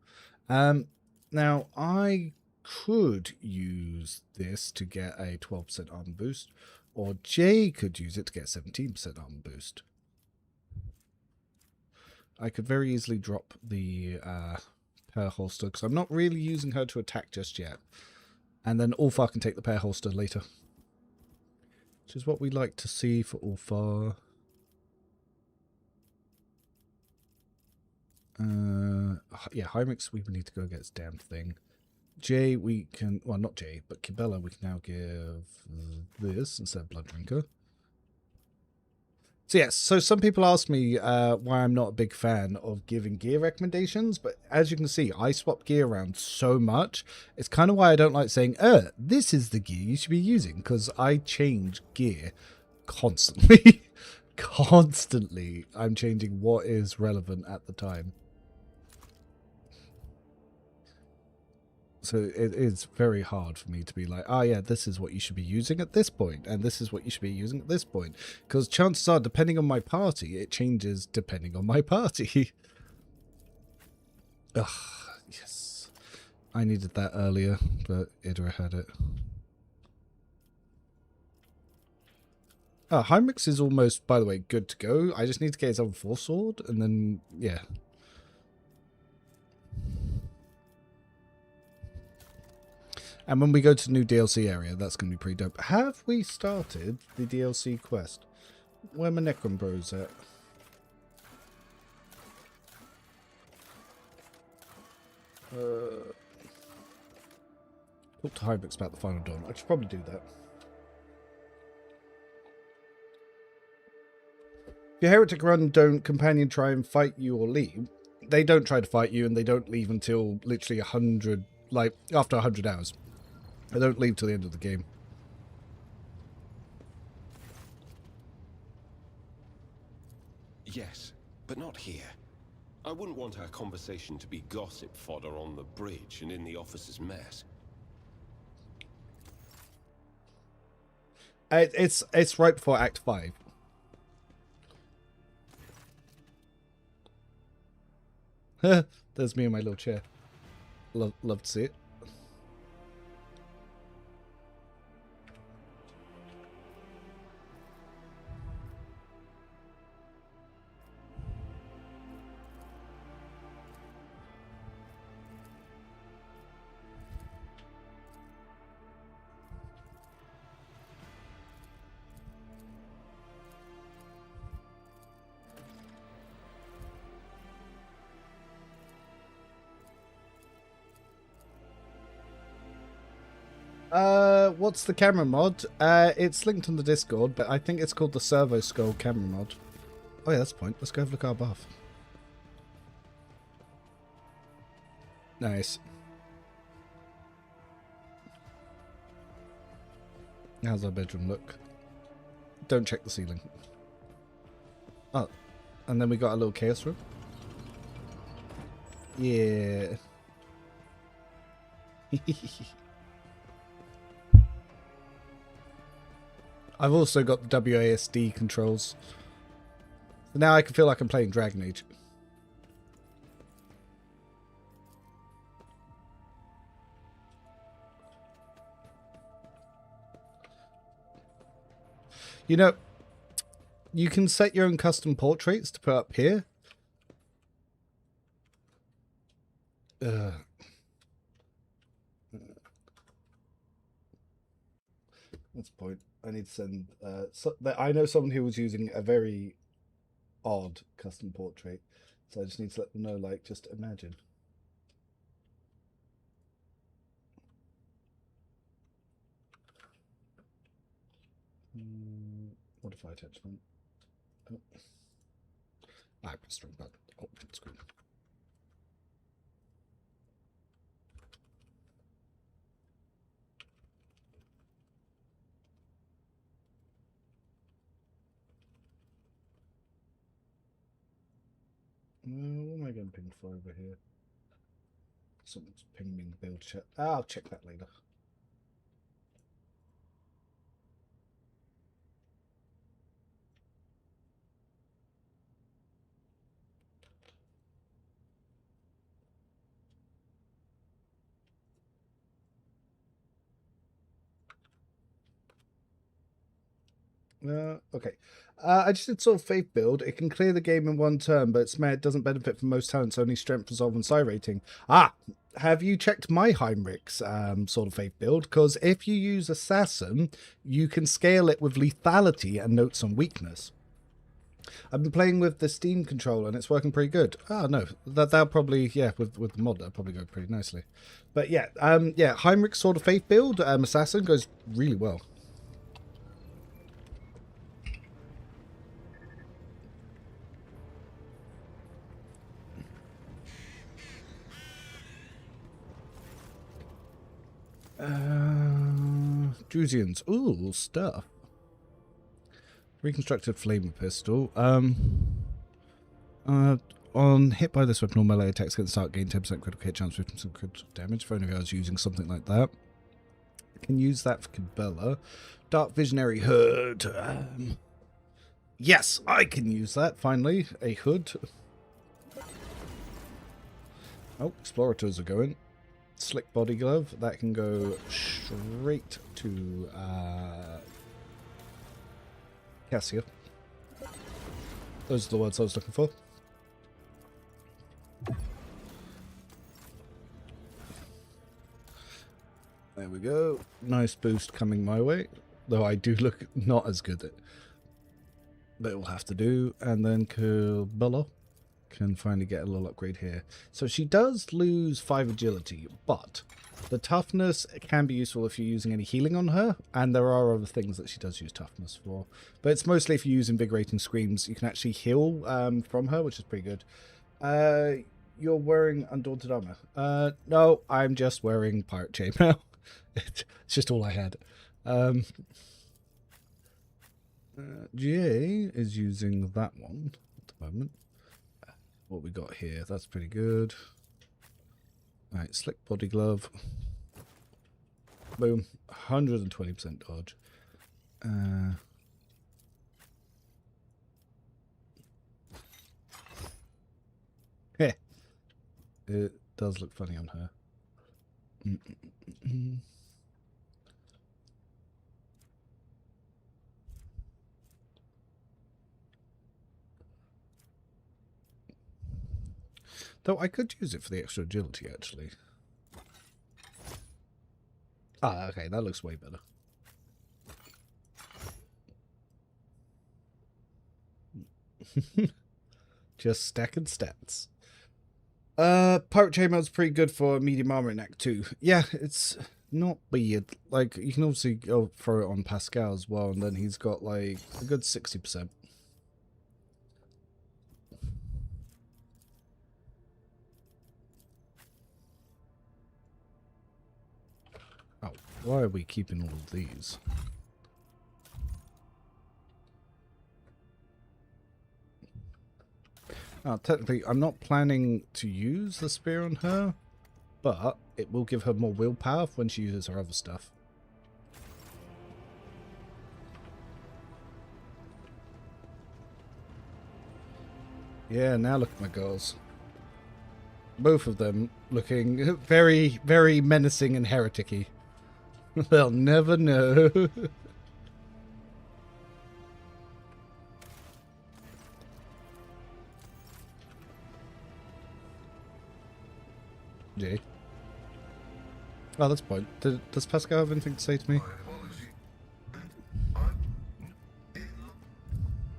S1: Now, I could use this to get a 12% armor boost, or Jay could use it to get 17% armor boost. I could very easily drop the pair holster, because I'm not really using her to attack just yet. And then Ulfar can take the pair holster later. Which is what we like to see for Ulfar. Yeah, Heinrichs, we need to go get this damn thing. Jay, we can... Well, not Jay, but Kibella, we can now give this instead of Blood Drinker. So yes, so some people ask me why I'm not a big fan of giving gear recommendations, but as you can see, I swap gear around so much. It's kind of why I don't like saying, this is the gear you should be using, because I change gear constantly. Constantly, I'm changing what is relevant at the time. So it is very hard for me to be like, oh yeah, this is what you should be using at this point, and this is what you should be using at this point. Because chances are, depending on my party, it changes depending on my party. Ugh, yes. I needed that earlier, but Idra had it. Heinrichs is almost, by the way, good to go. I just need to get his other Force Sword, and then, yeah. And when we go to the new DLC area, that's going to be pretty dope. Have we started the DLC quest? Where my Necron bros at? Talk to Heinrichs about the Final Dawn. I should probably do that. If your Heretic run don't companion try and fight you or leave, they don't try to fight you and they don't leave until literally 100, like after 100 hours. They don't leave till the end of the game.
S10: Yes, but not here. I wouldn't want our conversation to be gossip fodder on the bridge and in the officers' mess.
S1: It's right before Act 5. There's me in my little chair. Love to see it. What's the camera mod? It's linked on the Discord, but I think it's called the Servo Skull camera mod. Oh yeah, that's the point. Let's go have a look at our bath. Nice. How's our bedroom look? Don't check the ceiling. Oh, and then we got a little chaos room. Yeah. I've also got the WASD controls. So now I can feel like I'm playing Dragon Age. You know, you can set your own custom portraits to put up here. That's the point. I need to send... I know someone who was using a very odd custom portrait. So I just need to let them know, like, just imagine. Modify attachment. Oh. I pressed the wrong button. Option screen. What am I going getting pinged for over here? Someone's pinging me in the build chat. I'll check that later. Okay. I just did sort of faith build. It can clear the game in one turn, but its merit doesn't benefit from most talents, only strength, resolve, and psi rating. Have you checked my Heinrich's sort of faith build? Because if you use Assassin, you can scale it with lethality and notes on weakness. I've been playing with the Steam controller and it's working pretty good. Oh no, that'll probably, yeah, with the mod that'll probably go pretty nicely. But yeah, Heinrich's sort of faith build, Assassin goes really well. Drusians. Ooh, stuff. Reconstructed flamer pistol. On hit by this weapon, all melee attacks can start gain 10% critical hit chance, 15% critical damage. If only I was using something like that. I can use that for Cabela. Dark Visionary Hood. Yes, I can use that, finally. A hood. Oh, Explorators are going. Slick Body Glove. That can go straight to Cassia. Those are the words I was looking for. There we go. Nice boost coming my way. Though I do look not as good at it. But it will have to do. And then Cabela can finally get a little upgrade here. So she does lose 5 agility, but the toughness can be useful if you're using any healing on her, and there are other things that she does use toughness for. But it's mostly if you use invigorating screams, you can actually heal from her, which is pretty good. You're wearing undaunted armor. No, I'm just wearing pirate chainmail. It's just all I had. GA is using that one at the moment. What we got here, that's pretty good. Alright, Slick Body Glove. Boom. 120% dodge. It does look funny on her. Though I could use it for the extra agility, actually. Ah, okay, that looks way better. Just stacking stats. Pirate Chainmail's pretty good for medium armor in Act 2. Yeah, it's not weird. Like, you can obviously go throw it on Pascal as well, and then he's got, like, a good 60%. Oh, why are we keeping all of these? Technically, I'm not planning to use the spear on her, but it will give her more willpower when she uses her other stuff. Yeah, now look at my girls. Both of them looking very, very menacing and heretic-y. They'll never know. Jay. Oh, that's point. Does Pascal have anything to say to me?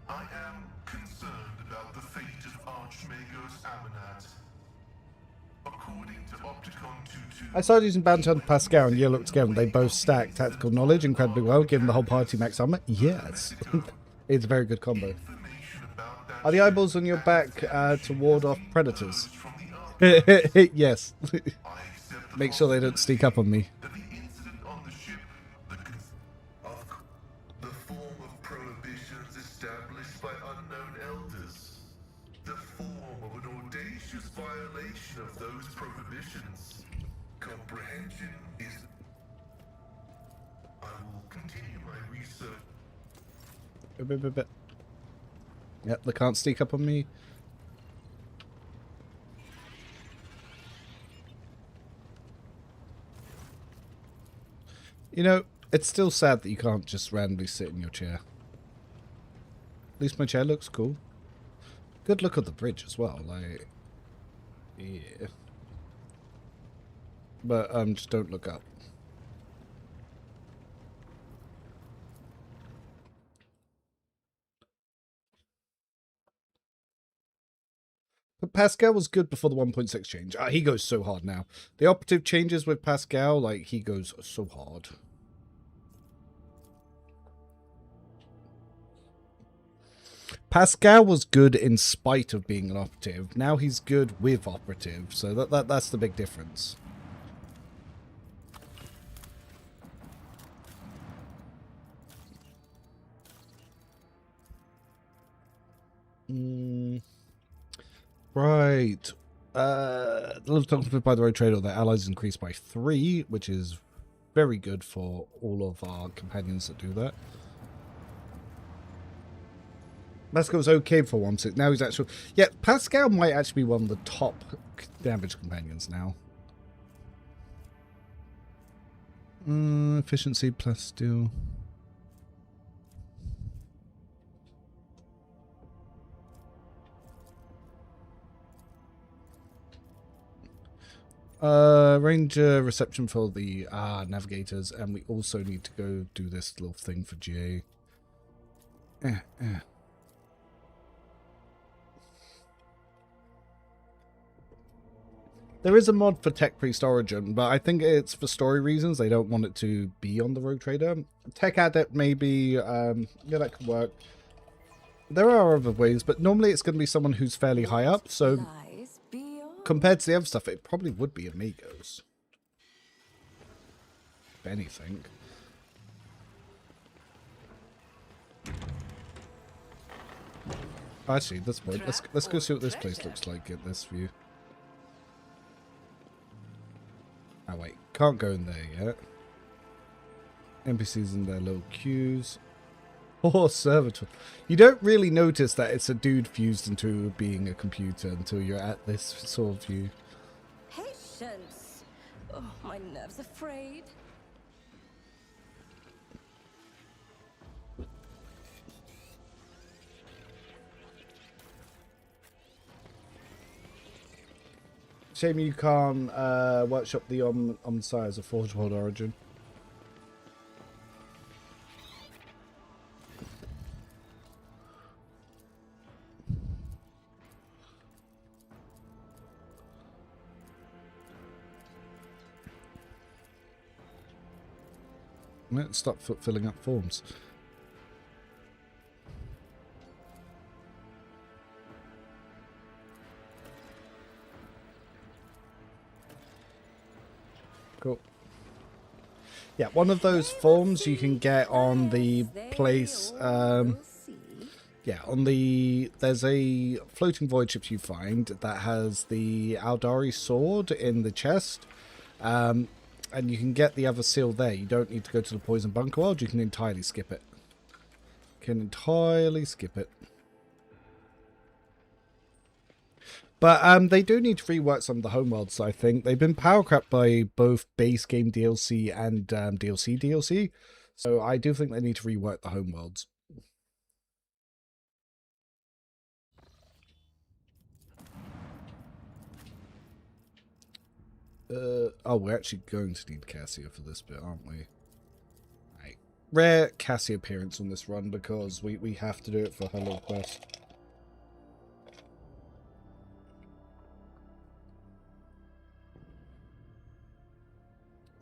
S6: I am concerned about the fate of Archmagos Amanat. According to Opticon 22...
S1: I started using Bounty on Pascal and looked together. They both stack tactical knowledge incredibly well, given the whole party max armor. Yes. It's a very good combo. Are the eyeballs on your back to ward off predators? Yes. Make sure they don't sneak up on me.
S6: The incident on the ship, the form of prohibitions established by unknown elders. the form of an audacious violation of those prohibitions. Comprehension is... I will continue my research.
S1: Yep, they can't sneak up on me. You know, it's still sad that you can't just randomly sit in your chair. At least my chair looks cool. Good look at the bridge as well, like... Yeah. But, just don't look up. But Pascal was good before the 1.6 change. He goes so hard now. The operative changes with Pascal, like, he goes so hard. Pascal was good in spite of being an operative. Now he's good with operative, so that's the big difference. Right. The little token by the road trader, their allies increased by 3, which is very good for all of our companions that do that. Pascal's okay for 1.6. Now he's actually... Yeah, Pascal might actually be one of the top damage companions now. Efficiency plus steel. Ranger reception for the navigators, and we also need to go do this little thing for GA. There is a mod for Tech Priest Origin, but I think it's for story reasons. They don't want it to be on the Rogue Trader. Tech Adept maybe, yeah, that could work. There are other ways, but normally it's going to be someone who's fairly high up, so compared to the other stuff, it probably would be Amigos. If anything. Actually, this point, let's go see what this place looks like at this view. Oh wait, can't go in there yet. NPCs in their little queues. Oh, servitor. You don't really notice that it's a dude fused into being a computer until you're at this sort of view.
S7: Patience. Oh, my nerves are frayed.
S1: Shame you can't workshop the Omnisci as a Forge World Origin. Let's stop filling up forms. Cool. Yeah, one of those forms you can get on the place. Yeah, on the... There's a floating void ship you find that has the Aldari sword in the chest. And you can get the other seal there. You don't need to go to the poison bunker world. You can entirely skip it. But they do need to rework some of the homeworlds, I think. They've been power crept by both base game DLC and DLC. So I do think they need to rework the homeworlds. Oh, we're actually going to need Cassia for this bit, aren't we? Right. Rare Cassia appearance on this run because we have to do it for her little quest.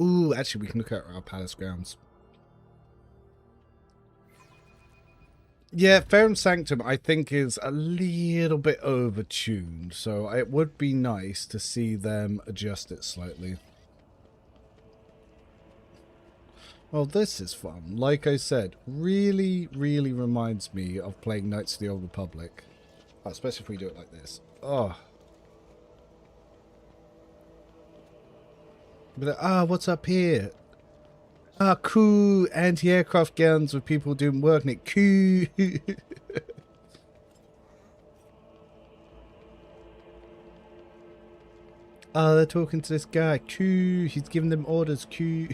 S1: Ooh, actually we can look at our palace grounds. Yeah, Ferrum Sanctum, I think, is a little bit overtuned, so it would be nice to see them adjust it slightly. Well, this is fun. Like I said, really reminds me of playing Knights of the Old Republic. Oh, especially if we do it like this. Oh. But, what's up here? Cool. Anti-aircraft guns with people doing work in it. Cool. They're talking to this guy. Cool. He's giving them orders. Cool.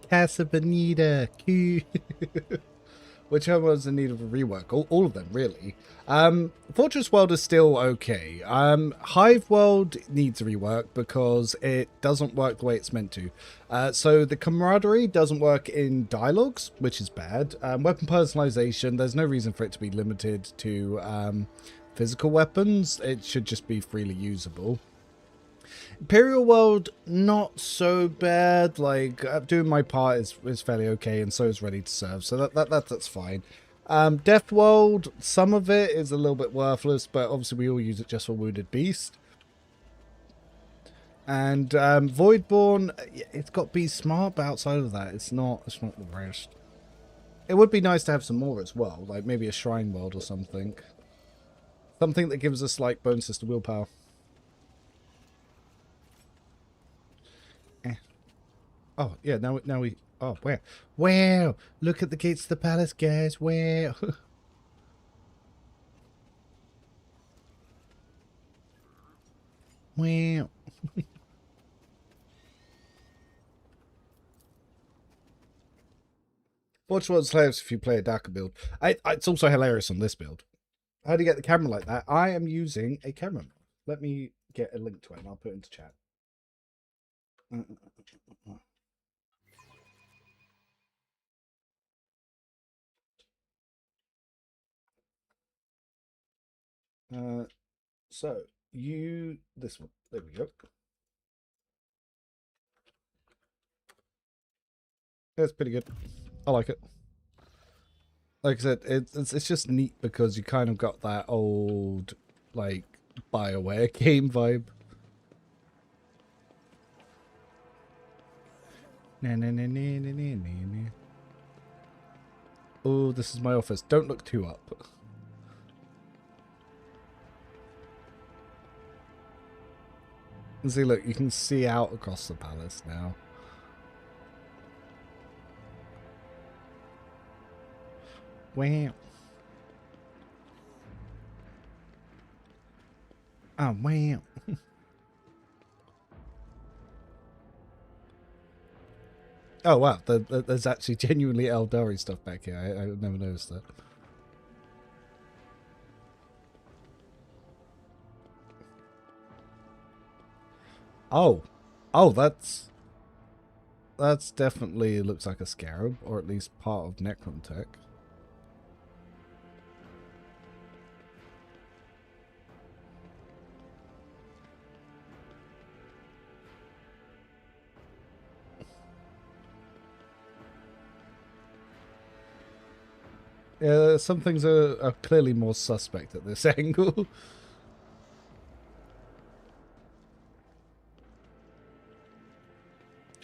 S1: Casa Bonita. Cool. Whichever one's in need of a rework. All of them, really. Fortress World is still okay. Hive World needs a rework because it doesn't work the way it's meant to. So the camaraderie doesn't work in dialogues, which is bad. Weapon personalization, there's no reason for it to be limited to physical weapons. It should just be freely usable. Imperial World, not so bad. Like, doing my part is fairly okay, and so is Ready to Serve, so that's fine. Death World, some of it is a little bit worthless, but obviously we all use it just for Wounded Beast. And Voidborn, it's got Be Smart, but outside of that, it's not the worst. It would be nice to have some more as well, like maybe a Shrine World or something. Something that gives us, like, bonuses to willpower. Oh, yeah, now we... Oh, where? Wow! Look at the gates of the palace, guys. Wow! Wow! Watch what's hilarious if you play a darker build. It's also hilarious on this build. How do you get the camera like that? I am using a camera. Let me get a link to it and I'll put it into chat. So this one, there we go. That's pretty good. I like it. Like I said, it's just neat because you kind of got that old, like, BioWare game vibe. Oh, this is my office. Don't look too up. And see, look, you can see out across the palace now. Wow. Oh, wow. Oh, wow. There's actually genuinely Eldari stuff back here. I never noticed that. Oh, that's definitely looks like a scarab, or at least part of Necrontech. Yeah, some things are clearly more suspect at this angle.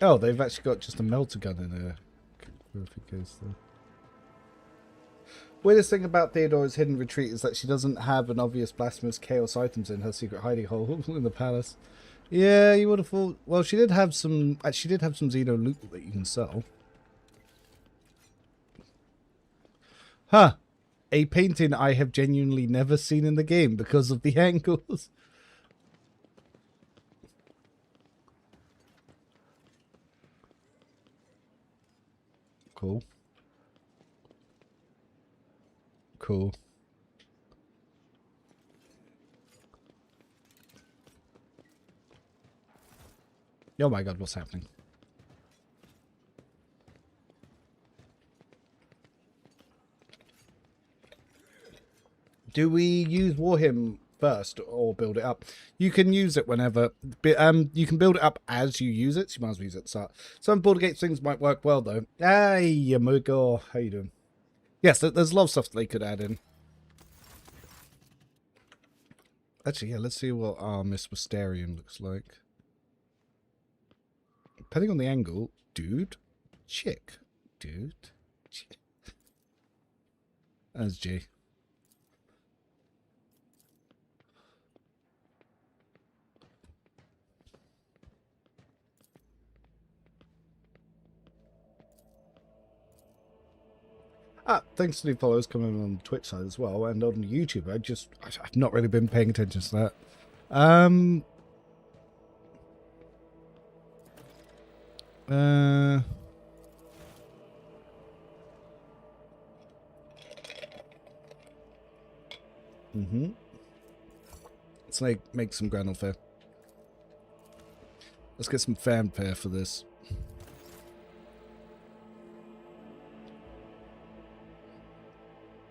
S1: Oh, they've actually got just a melter gun in there. Weirdest thing about Theodora's hidden retreat is that she doesn't have an obvious blasphemous chaos items in her secret hiding hole in the palace. Yeah, you would have thought. Well, she did have some. She did have some Xeno loot that you can sell. Huh. A painting I have genuinely never seen in the game because of the angles. Cool. Cool. Oh my god, what's happening? Do we use Warhim first or build it up? You can use it whenever. You can build it up as you use it, so you might as well use it to start. Some Border Gate things might work well, though. Hey, Yamugo. How you doing? Yes, there's a lot of stuff that they could add in. Actually, yeah, let's see what our Miss Wisterian looks like. Depending on the angle, dude, chick, dude, chick. As G. Thanks to new followers coming on the Twitch side as well, and on YouTube. I've not really been paying attention to that. Let's make some grand fair. Let's get some fanfare for this.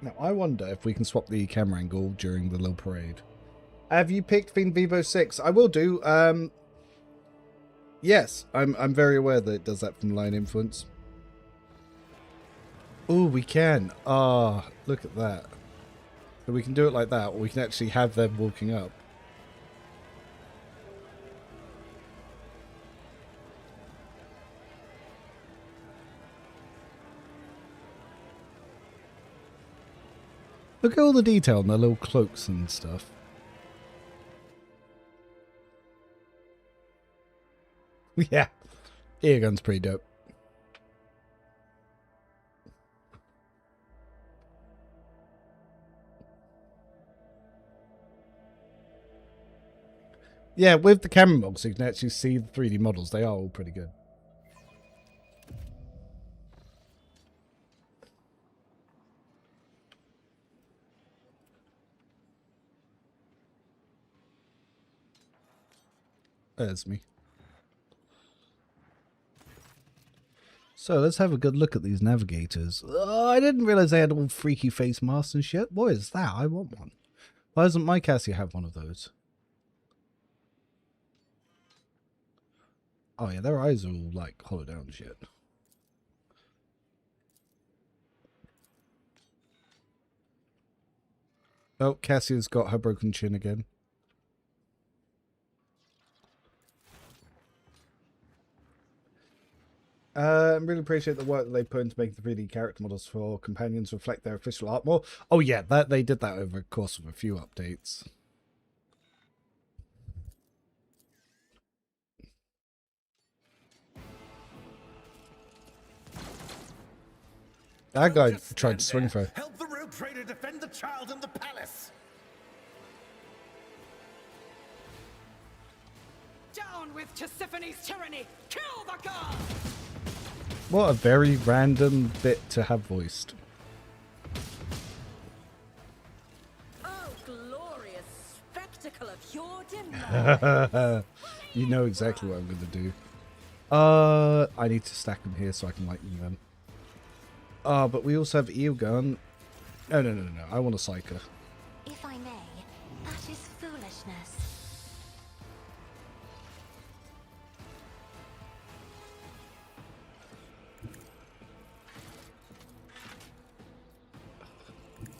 S1: Now, I wonder if we can swap the camera angle during the little parade. Have you picked Fiend Vivo 6? I will do. Yes, I'm very aware that it does that from line influence. Oh, we can. Ah, look at that. So we can do it like that, or we can actually have them walking up. Look at all the detail on their little cloaks and stuff. Yeah, eargun's pretty dope. Yeah, with the camera mods, so you can actually see the 3D models. They are all pretty good. There's me. So let's have a good look at these navigators. Oh, I didn't realize they had all freaky face masks and shit. What is that? I want one. Why doesn't my Cassie have one of those? Oh yeah, their eyes are all like hollowed out and shit. Oh, Cassia's got her broken chin again. I really appreciate the work that they put into making the 3D character models for companions reflect their official art more. Oh yeah, that they did that over the course of a few updates. That guy tried to swing for her.
S11: Help the rogue trader defend the child in the palace.
S9: Down with Tisiphone's tyranny! Kill the god!
S1: What a very random bit to have voiced.
S7: Oh, glorious spectacle of your demise.
S1: You know exactly what I'm going to do. I need to stack them here so I can lighten them. But we also have eel gun. No. I want a psyker.
S7: If I may, that is foolishness.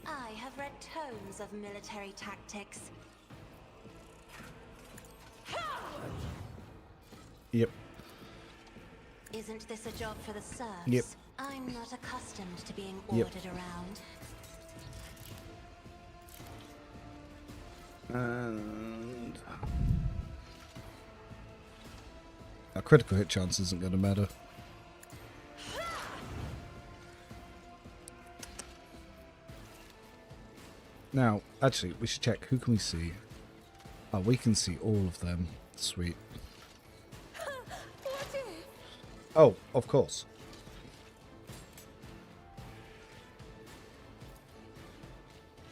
S7: I have read tomes of military tactics.
S1: Yep.
S7: Isn't this a job for the serfs?
S1: Yep.
S7: I'm not accustomed to being ordered around.
S1: And a critical hit chance isn't going to matter. Now, actually, we should check. Who can we see? Oh, we can see all of them. Sweet. Oh, of course.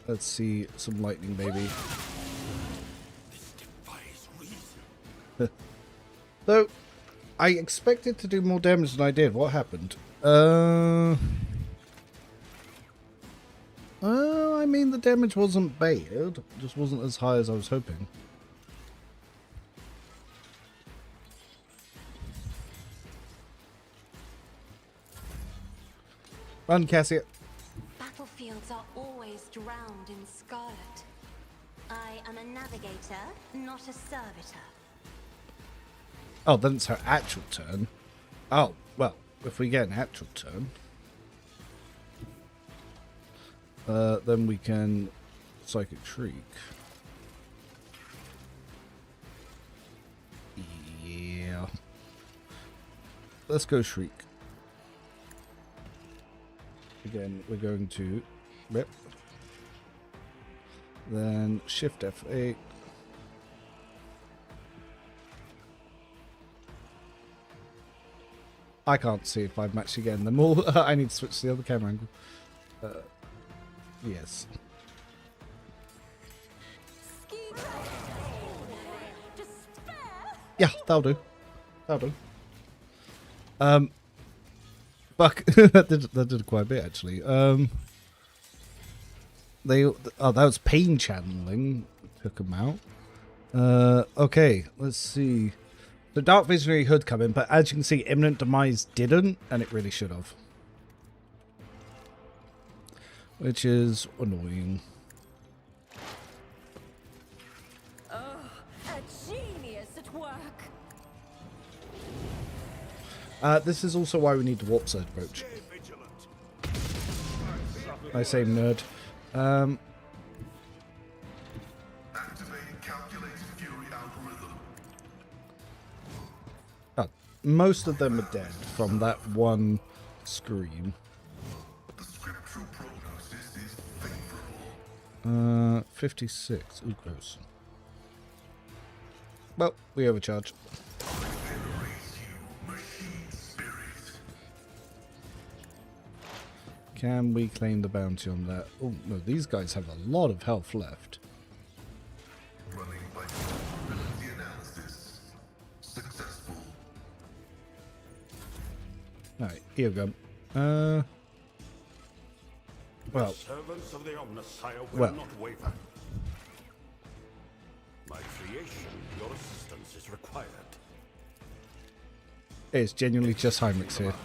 S1: Let's see some lightning, baby.
S4: This defies reason.
S1: Though, I expected to do more damage than I did. What happened? I mean, the damage wasn't bad. It just wasn't as high as I was hoping. Run, Cassia.
S7: Battlefields are always drowned in scarlet. I am a navigator, not a servitor.
S1: Oh, then it's her actual turn. Oh, well, if we get an actual turn. Then we can Psychic Shriek. Yeah. Let's go Shriek. Again, we're going to rip. Then Shift F8. I can't see if I'm actually getting them all. I need to switch to the other camera angle. Yes. Yeah, that'll do. That'll do. Buck, that did quite a bit actually. That was pain channeling. Took them out. Okay, let's see. The Dark Visionary Hood come in, but as you can see, Imminent Demise didn't, and it really should have. Which is annoying.
S2: Oh, a genius at work.
S1: This is also why we need the Warp Surge Brooch. I say nerd.
S6: Activating calculated fury algorithm.
S1: Oh, most of them are dead from that one scream.
S6: The scriptural prognosis is favorable.
S1: 56. Ooh, gross. Well, we overcharged. Can we claim the bounty on that? Oh, no, these guys have a lot of health left.
S6: Running by probability analysis. Successful.
S1: Alright, here we go. Well.
S4: Servants of the Omnissiah will
S1: Well.
S4: not waver. My creation, your assistance is required.
S1: It's genuinely just Heinrichs here.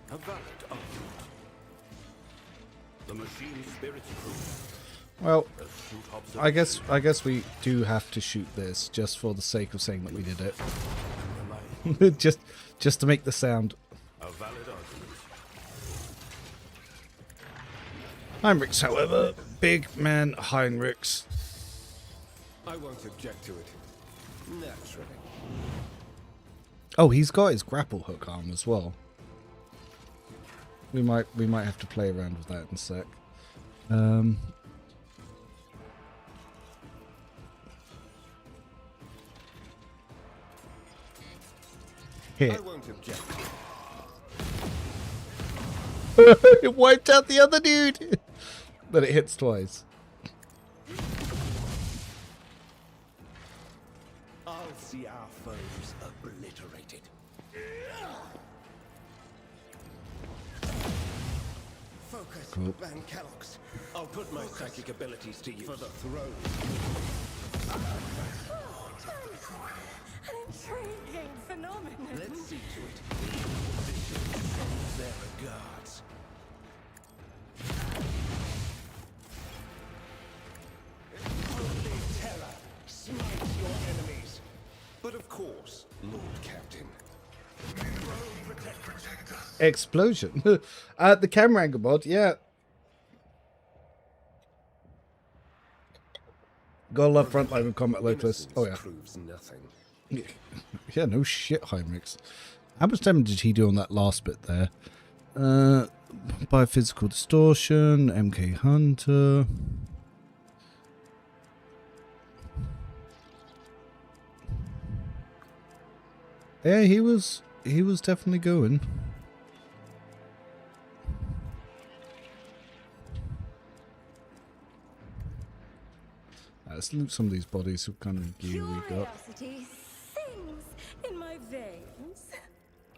S4: A valid argument. The machine spirit's proof.
S1: Well, I guess we do have to shoot this just for the sake of saying that we did it. just to make the sound.
S4: A valid argument.
S1: Heinrichs, however, big man Heinrichs.
S10: I won't object to it. Naturally.
S1: Oh, he's got his grapple hook arm as well. We might have to play around with that in a sec. Here.
S10: I won't object.
S1: It wiped out the other dude, but it hits twice.
S11: I'll see our foes obliterated. Focus,
S1: Cool.
S11: Van Kellogg's.
S10: I'll put my psychic abilities to use.
S11: For the throne.
S2: An intriguing phenomenon.
S11: Let's see to it. Position sends their regards. Holy terror, smite your enemies.
S10: But of course, Lord Captain.
S6: Protect us.
S1: Explosion. The camera angle mod, yeah. Gotta love frontline with combat localists. Oh yeah.
S10: Proves nothing.
S1: Yeah, no shit, Heinrichs. How much damage did he do on that last bit there? Biophysical distortion, MK Hunter. Yeah, he was definitely going. Let's loot some of these bodies. What kind of gear we got?
S2: Curiosity sings in my veins.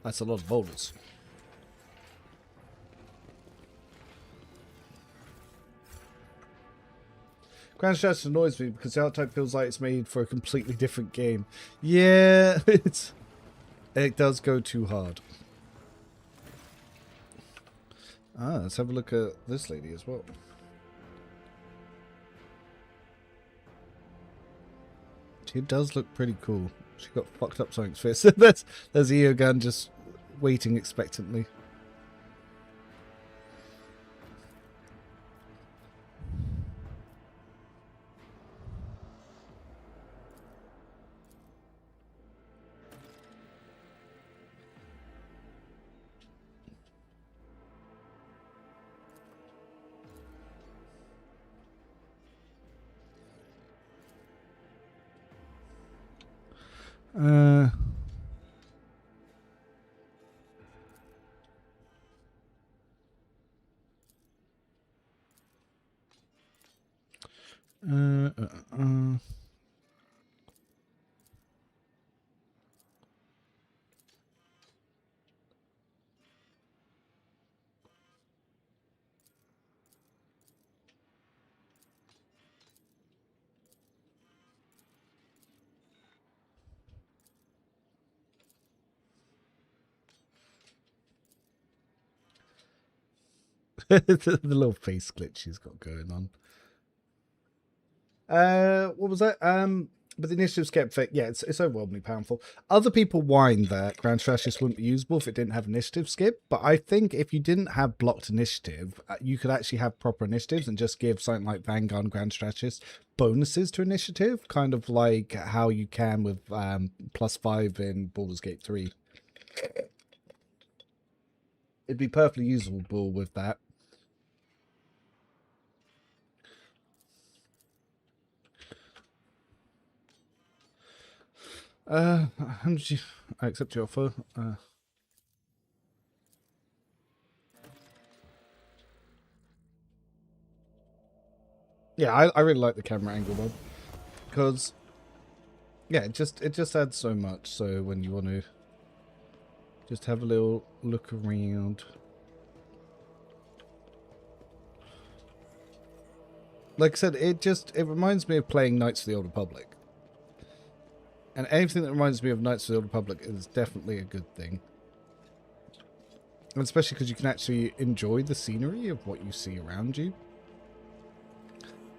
S1: That's a lot of boulders. Grand Strats annoys me because the art type feels like it's made for a completely different game. Yeah, it does go too hard. Let's have a look at this lady as well. She does look pretty cool. She got fucked up something's fist. There's Eogan just waiting expectantly. The little face glitch she's got going on. What was that? But the initiative's kept fit. Yeah, it's overwhelmingly powerful. Other people whine that Grand Strategist wouldn't be usable if it didn't have initiative skip, but I think if you didn't have blocked initiative, you could actually have proper initiatives and just give something like Vanguard and Grand Strategist bonuses to initiative, kind of like how you can with +5 in Baldur's Gate 3. It'd be perfectly usable with that. How did you... I accept your offer. Yeah, I really like the camera angle though, because yeah, it just adds so much. So when you want to just have a little look around, like I said, it reminds me of playing Knights of the Old Republic. And anything that reminds me of Knights of the Old Republic is definitely a good thing. And especially because you can actually enjoy the scenery of what you see around you.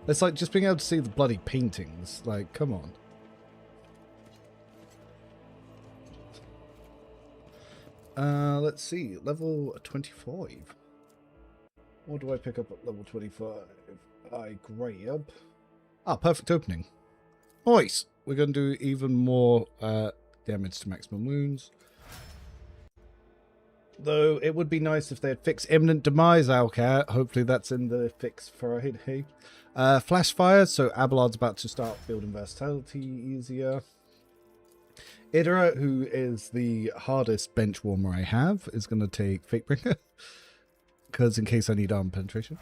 S1: It's like just being able to see the bloody paintings. Like, come on. Let's see. Level 25. What do I pick up at level 25? I grab... Ah, perfect opening. Nice. We're going to do even more damage to maximum wounds. Though it would be nice if they had fixed imminent demise, Alcat. Hopefully that's in the fix Friday. Flash fire, so Abelard's about to start building versatility easier. Idra, who is the hardest bench warmer I have, is going to take Fatebringer. Because in case I need arm penetration.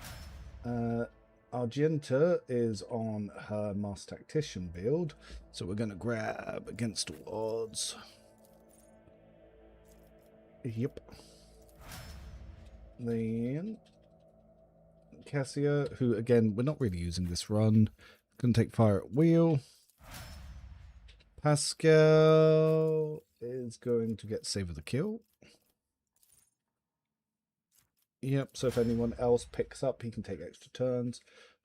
S1: Argenta is on her Master Tactician build, so we're going to grab Against All Odds. Yep. Then Cassia, who again, we're not really using this run. Going to take Fire at Wheel. Pascal is going to get Save of the Kill. Yep, so if anyone else picks up, he can take extra turns.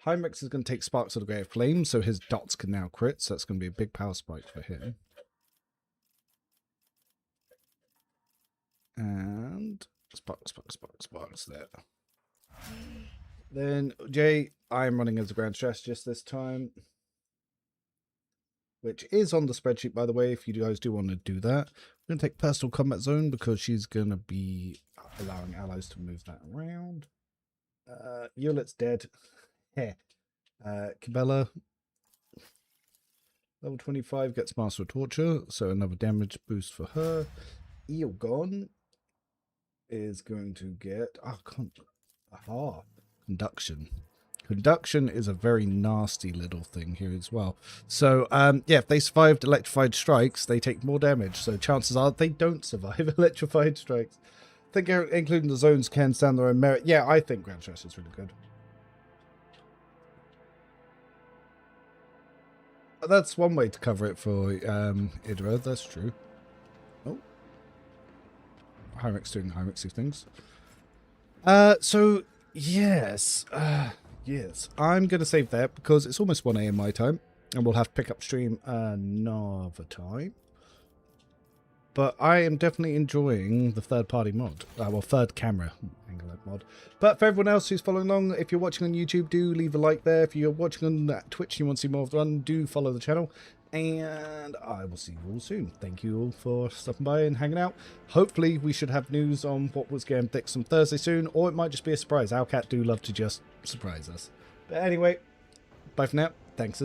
S1: Heinrichs is going to take Sparks of the Grey Flame, so his dots can now crit, so that's going to be a big power spike for him. And sparks there. Then Jay, I'm running as a Grand Strategist this time, which is on the spreadsheet, by the way, if you guys do want to do that. We're going to take Personal Combat Zone because she's going to be allowing allies to move that around. Eulet's dead. Cabela, level 25, gets Master of Torture, so another damage boost for her. Eogon is going to get... Conduction. Conduction is a very nasty little thing here as well. So, yeah, if they survived Electrified Strikes, they take more damage. So chances are they don't survive Electrified Strikes. I think including the zones can stand their own merit. Yeah, I think Grand Stress is really good. That's one way to cover it for Idra, that's true. Oh. Hyrix doing Hyrixy things. So, yes. Yes. I'm going to save that because it's almost 1 AM my time. And we'll have to pick up stream another time. But I am definitely enjoying the third-party mod. Well, third camera angle mod. But for everyone else who's following along, if you're watching on YouTube, do leave a like there. If you're watching on Twitch and you want to see more of the run, do follow the channel. And I will see you all soon. Thank you all for stopping by and hanging out. Hopefully, we should have news on what was getting fixed on Thursday soon, or it might just be a surprise. Our cat do love to just surprise us. But anyway, bye for now. Thanks as